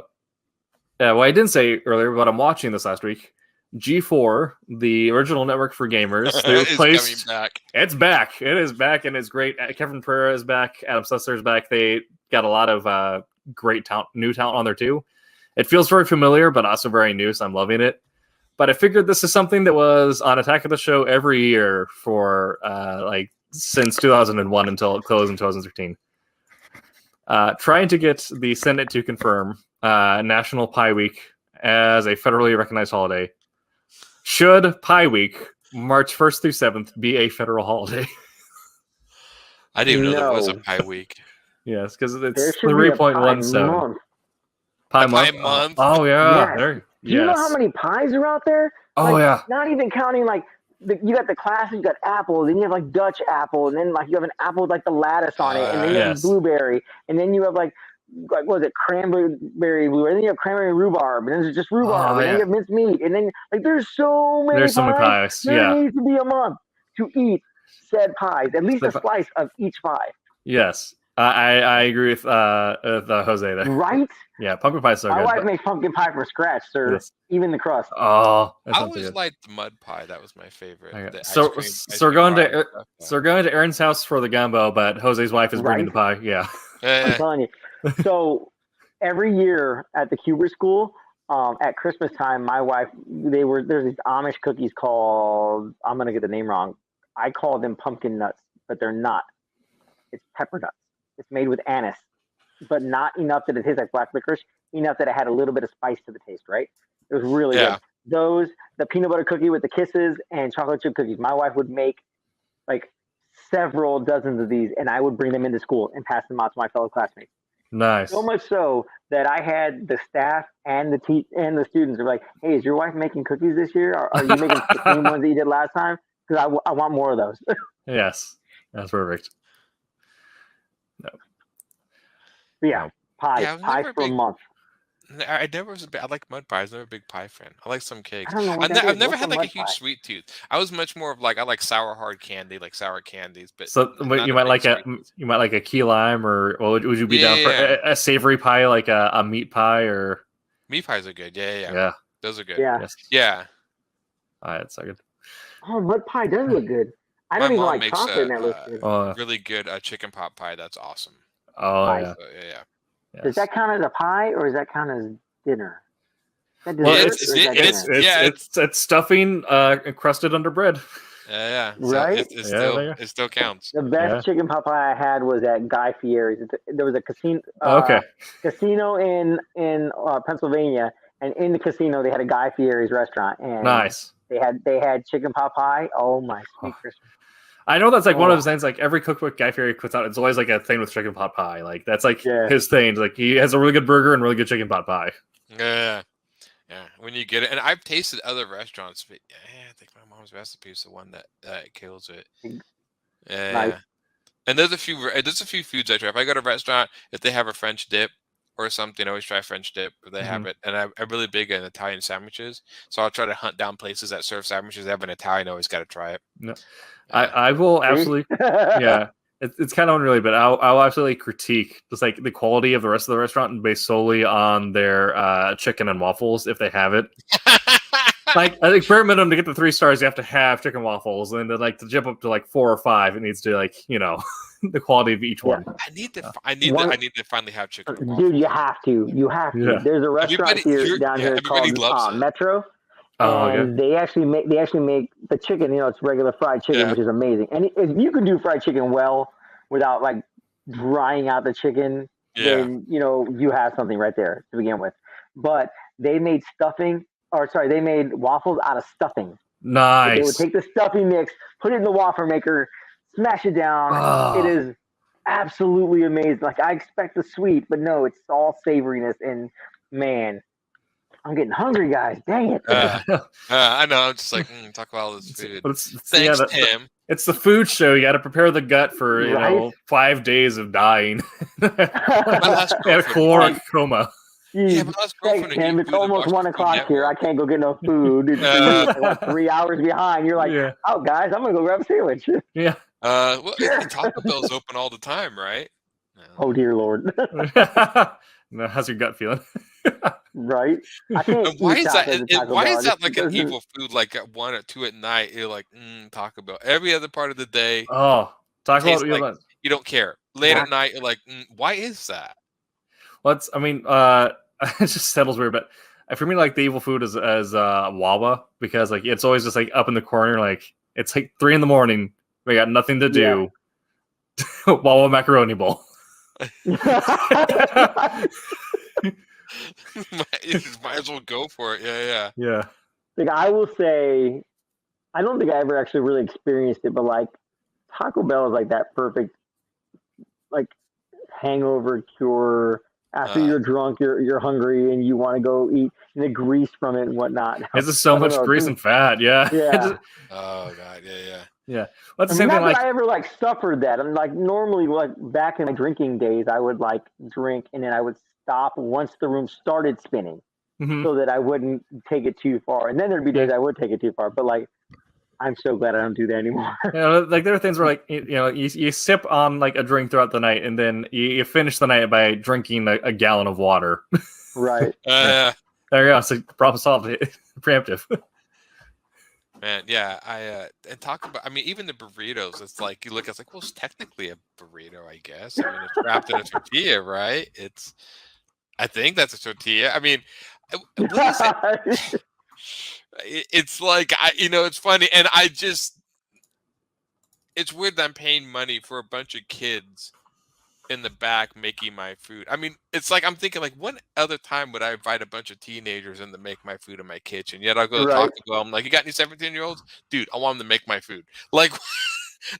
didn't say earlier, but I'm watching this last week. G4, the original network for gamers, they replaced. It's back. It is back, and it's great. Kevin Pereira is back. Adam Sussler is back. They got a lot of great talent, new talent on there too. It feels very familiar, but also very new, so I'm loving it. But I figured this is something that was on Attack of the Show every year for since 2001 until it closed in 2013. Trying to get the Senate to confirm National Pie Week as a federally recognized holiday. Should Pie Week, March 1st through 7th, be a federal holiday? I didn't even know there was a Pie Week. Yes, because it's 3.17. Pie month. Oh yeah. Yes. Do you know how many pies are out there? Oh yeah. Not even counting you got the classic, you got apple, then you have Dutch apple, and then you have an apple with the lattice on it, and then you have blueberry, and then you have what was it, cranberry blueberry, and then you have cranberry rhubarb, and then there's just rhubarb, and then you have minced meat, and then there's so many pies. There needs to be a month to eat said pies, at least a slice of each pie. Yes. I agree with Jose there. Right? Yeah, pumpkin pie is so good. My wife makes pumpkin pie from scratch, sir. Yes. Even the crust. Oh, I always liked the mud pie. That was my favorite. Okay. So we're going to Aaron's house for the gumbo, but Jose's wife is bringing the pie. Yeah. I'm telling you. So every year at the Huber School, at Christmas time, my wife, there's these Amish cookies called, I'm going to get the name wrong. I call them pumpkin nuts, but they're not. It's pepper nuts. It's made with anise, but not enough that it tastes like black licorice, enough that it had a little bit of spice to the taste, right? It was really good. Those, the peanut butter cookie with the kisses and chocolate chip cookies, my wife would make several dozens of these, and I would bring them into school and pass them out to my fellow classmates. Nice. So much so that I had the staff and the students are like, hey, is your wife making cookies this year? Or are you making the same ones that you did last time? Because I want more of those. Yes, that's perfect. No. Yeah, pies for a month. I never was I like mud pies. I was never a big pie fan. I like some cakes. I don't know I've never had a huge sweet tooth. I was much more of I like sour hard candy, like sour candies. But so you might like a key lime, or would you be down for a savory pie, like a meat pie, or meat pies are good. Yeah. Those are good. Yeah. Yes. Yeah. All right, that's so good. Oh, mud pie does look good. I don't even like chocolate in that looks good. Really good chicken pot pie. That's awesome. Oh yeah. So, yeah. Yes. Does that count as a pie, or does that count as dinner? It's stuffing crusted under bread. Yeah. So right. It still counts. The best chicken pot pie I had was at Guy Fieri's. There was a casino. Casino in Pennsylvania, and in the casino they had a Guy Fieri's restaurant. And nice. They had chicken pot pie. Oh my sweet Christmas. I know that's one of those things. Every cookbook Guy Fieri puts out, it's always a thing with chicken pot pie. That's his thing. He has a really good burger and really good chicken pot pie. Yeah. When you get it, and I've tasted other restaurants, but I think my mom's recipe is the one that kills it. Yeah. Nice. And there's a few foods I try. If I go to a restaurant, if they have a French dip or something, I always try French dip if they have it. And I'm really big on Italian sandwiches, so I'll try to hunt down places that serve sandwiches. They have an Italian, I always got to try it. No. I will absolutely, it's kind of unrelated, but I'll absolutely critique just the quality of the rest of the restaurant based solely on their chicken and waffles if they have it. Like I think bare minimum to get the 3 stars, you have to have chicken waffles, and then like to jump up to like 4 or 5, it needs to like the quality of each one. I need to finally have chicken. and Dude, you have to. You have to. Yeah. There's a restaurant down here everybody loves called it. Metro. Oh, And they actually make the chicken. It's regular fried chicken, which is amazing. And if you can do fried chicken well without like drying out the chicken, then you have something right there to begin with. But they made they made waffles out of stuffing. Nice. They would take the stuffing mix, put it in the waffle maker, smash it down. Oh. It is absolutely amazing. Like I expect the sweet, but no, it's all savoriness. And man, I'm getting hungry, guys. Dang it. I know. I'm just like, talk about all this food. Thanks, Tim. It's the food show. You got to prepare the gut for 5 days of dying. A caloric coma. Yeah, but that's Thanks, Tim. It's almost 1 o'clock here. I can't go get no food. It's like 3 hours behind. You're like, oh, guys, I'm gonna go grab a sandwich. Yeah. Well, Taco Bell's open all the time, right? No. Oh dear Lord. No, how's your gut feeling? Right? I can't. And why is that? Why is that like an doesn't- evil food? Like at 1 or 2 at night, you're like Taco Bell. Every other part of the day, Oh, talk tastes about like you don't care. Late at night, you're like, why is that? It just settles weird, but for me, like the evil food is Wawa, because like it's always just like up in the corner, like it's like 3 a.m. We got nothing to do. Wawa macaroni bowl. Might as well go for it. Yeah. Like I will say, I don't think I ever actually really experienced it, but like Taco Bell is like that perfect, like hangover cure. After you're drunk, you're hungry, and you want to go eat the grease from it and whatnot. It's just so much grease and fat. Yeah. Yeah. Oh God. Yeah. Well, that's the same thing. Not Like that I ever like suffered that. I'm like normally like back in my drinking days, I would like drink and then I would stop once the room started spinning, so that I wouldn't take it too far. And then there'd be days I would take it too far. But like, I'm so glad I don't do that anymore. like there are things where like you sip on like a drink throughout the night, and then you finish the night by drinking a gallon of water. Right. There you go. So problem solved. Preemptive. Man, yeah, and talk about. I mean, even the burritos. It's like you look. It's like, well, it's technically a burrito, I guess. I mean, it's wrapped in a tortilla, right? I think that's a tortilla. I mean, what is it? It's like it's funny, and it's weird that I'm paying money for a bunch of kids in the back making my food. I mean, it's like I'm thinking, like, what other time would I invite a bunch of teenagers in to make my food in my kitchen? Yet I'll go to Taco Bell. I'm like, you got any 17-year-olds? Dude, I want them to make my food. Like,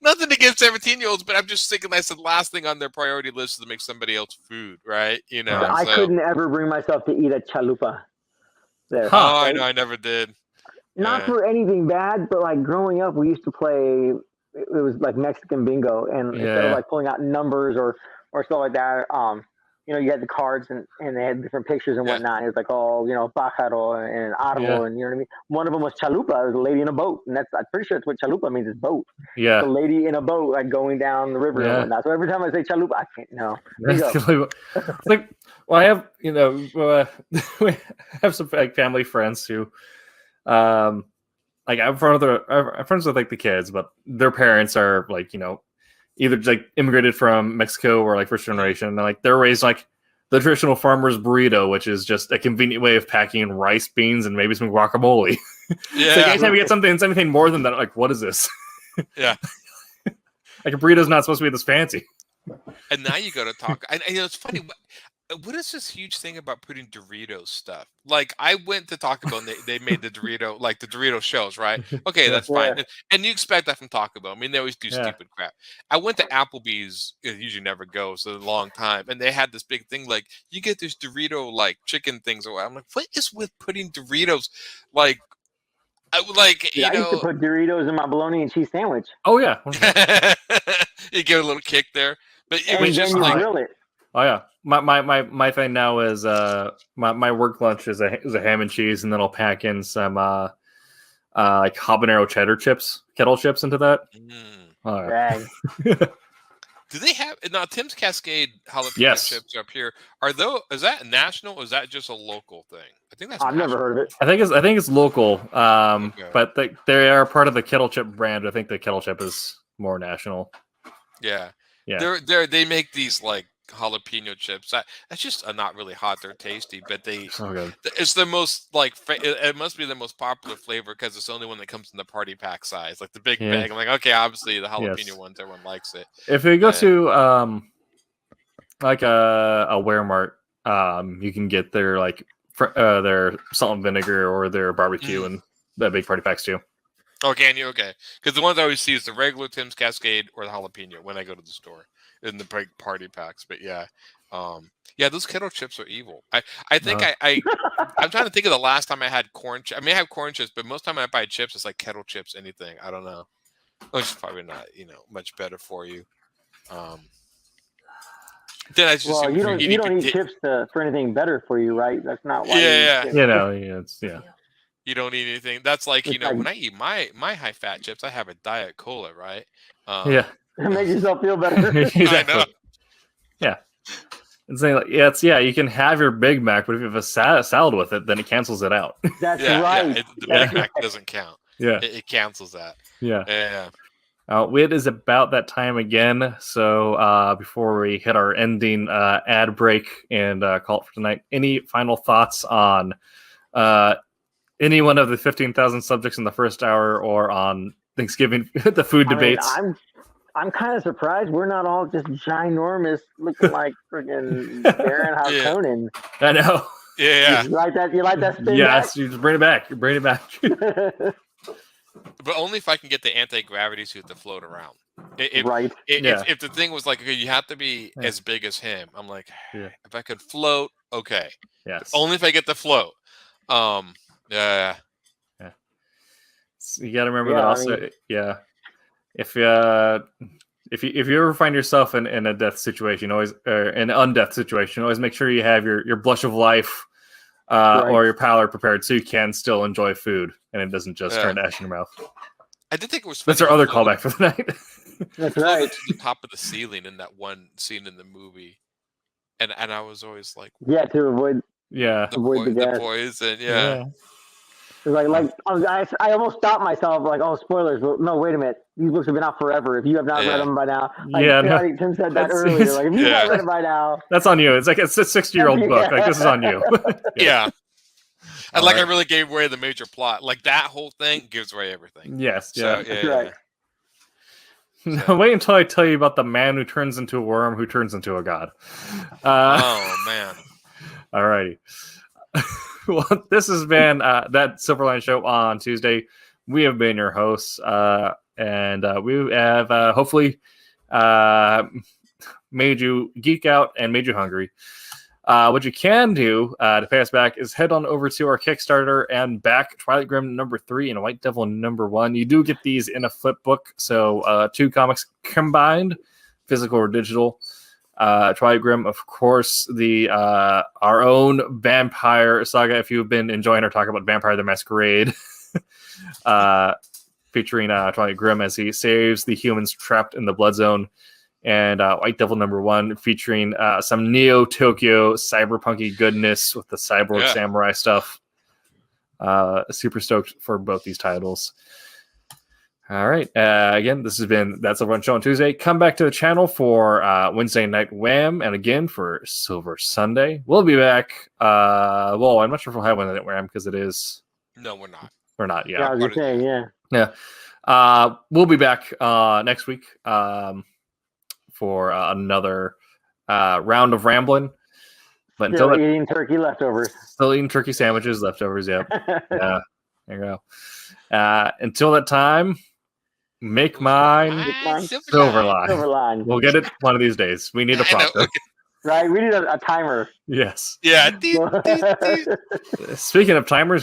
nothing against 17-year-olds, but I'm just thinking that's the last thing on their priority list is to make somebody else food, right? I couldn't ever bring myself to eat a chalupa there. I know, I never did. Not for anything bad, but like growing up, we used to play. It was like Mexican bingo, and instead of like pulling out numbers or stuff like that, you had the cards and they had different pictures and whatnot. It was like pájaro and árbol, and you know what I mean. One of them was chalupa. It was a lady in a boat, and I'm pretty sure that's what chalupa means. Is boat. Yeah. The lady in a boat, like going down the river and whatnot. So every time I say chalupa, I can't. No. It's like, well, I have we have some like family friends who, like I'm friends with like the kids, but their parents are like either like immigrated from Mexico or like first generation, and like they're raised like the traditional farmer's burrito, which is just a convenient way of packing rice, beans, and maybe some guacamole. Yeah. So anytime you get something more than that, like what is this? Yeah. Like a burrito's not supposed to be this fancy. And now you go to talk. And it's funny. What is this huge thing about putting Doritos stuff? Like I went to Taco Bell and they made the Dorito, like the Dorito shells, right? Okay, that's fine. And you expect that from Taco Bell. I mean, they always do stupid crap. I went to Applebee's. It usually never goes. So a long time. And they had this big thing like, you get this Dorito like chicken things. Or I'm like, what is with putting Doritos? Like, I used to put Doritos in my bologna and cheese sandwich. Oh yeah. You get a little kick there. But it and was then just you like grill it. Oh yeah, my thing now is my work lunch is a ham and cheese, and then I'll pack in some like habanero cheddar chips, kettle chips into that. Mm. Oh, yeah. Do they have now Tim's Cascade jalapeno Yes. chips up here? Is that national or is that just a local thing? I think that's I've never heard of it. I think it's local, Okay. but they are part of the Kettle Chip brand. I think the Kettle Chip is more national. Yeah. Yeah. They make these like jalapeno chips. That's just not really hot. They're tasty, but So good. it's the most like it must be the most popular flavor because it's the only one that comes in the party pack size, like the big Yeah. bag. I'm like, okay, obviously the jalapeno Yes. ones, everyone likes it. If you go to like a Walmart, you can get their like their salt and vinegar or their barbecue and the big party packs too. Oh, can you? Okay. Because the ones I always see is the regular Tim's Cascade or the jalapeno when I go to the store in the big party packs. But yeah. Those kettle chips are evil. I think I'm trying to think of the last time I had corn chips. I may have corn chips, but most time I buy chips, it's like kettle chips, anything. I don't know. Which is probably not, much better for you. Then I just You don't eat chips for anything better for you, right? That's not why. You don't eat anything. That's like, It's like- when I eat my high fat chips, I have a Diet Cola, right? Yeah. Make yourself feel better. Exactly. I know. Yeah. And saying like, you can have your Big Mac, but if you have a salad with it, then it cancels it out. That's Yeah, right. the Big Mac doesn't count. Yeah. It cancels that. Yeah. Yeah. It is about that time again. So before we hit our ending ad break and call it for tonight, any final thoughts on any one of the 15,000 subjects in the first hour or on Thanksgiving, the food debates? I'm kind of surprised we're not all just ginormous, looking like freaking Baron Harkonnen. I know. Yeah. You like that spin Yes, you just bring it back. You bring it back. back? But only if I can get the anti-gravity suit to float around. Right. If the thing was like, okay, you have to be as big as him. I'm like, if I could float, okay. Yes. Only if I get the float. Yeah. So you got to remember that also. If you ever find yourself in a death situation, always in an undeath situation, always make sure you have your blush of life or your pallor prepared so you can still enjoy food and it doesn't just turn to ash in your mouth. I did think it was funny. That's our other callback for the night. That's right. To the top of the ceiling in that one scene in the movie, and I was always like, Yeah, to avoid the poison. Yeah. Like I almost stopped myself, like, oh, spoilers. Well, no, wait a minute. These books have been out forever. If you have not read them by now, Tim said that earlier. Like, if you have not read them by now, that's on you. It's like it's a 60-year-old book. Like, this is on you. Yeah. And I really gave away the major plot. Like that whole thing gives away everything. Yes. So, that's right. No, wait until I tell you about the man who turns into a worm who turns into a god. Oh man. Alrighty. Well, this has been that Silverline Show on Tuesday. We have been your hosts, and we have hopefully made you geek out and made you hungry. What you can do to pay us back is head on over to our Kickstarter and back Twilight Grim #3 and White Devil #1. You do get these in a flip book, so 2 comics combined, physical or digital. Twilight Grim, of course, the our own vampire saga. If you've been enjoying our talk about Vampire the Masquerade, featuring Twilight Grim as he saves the humans trapped in the Blood Zone, and White Devil #1 featuring some Neo Tokyo cyberpunky goodness with the cyborg samurai stuff. Super stoked for both these titles. All right. Again, this has been That's Silverline Show on Tuesday. Come back to the channel for Wednesday Night Wham, and again for Silver Sunday. We'll be back. Well, I'm not sure if we'll have Wednesday Night Wham because it is. No, we're not. We're not. Yeah, I was just saying, We'll be back next week for another round of rambling. But still eating turkey leftovers. Still eating turkey sandwiches, leftovers. Yep. Yeah. There you go. Until that time, make mine Silverline. Silverline. We'll get it one of these days. We need a prompter. Right? We need a timer. Yes. Yeah. Speaking of timers,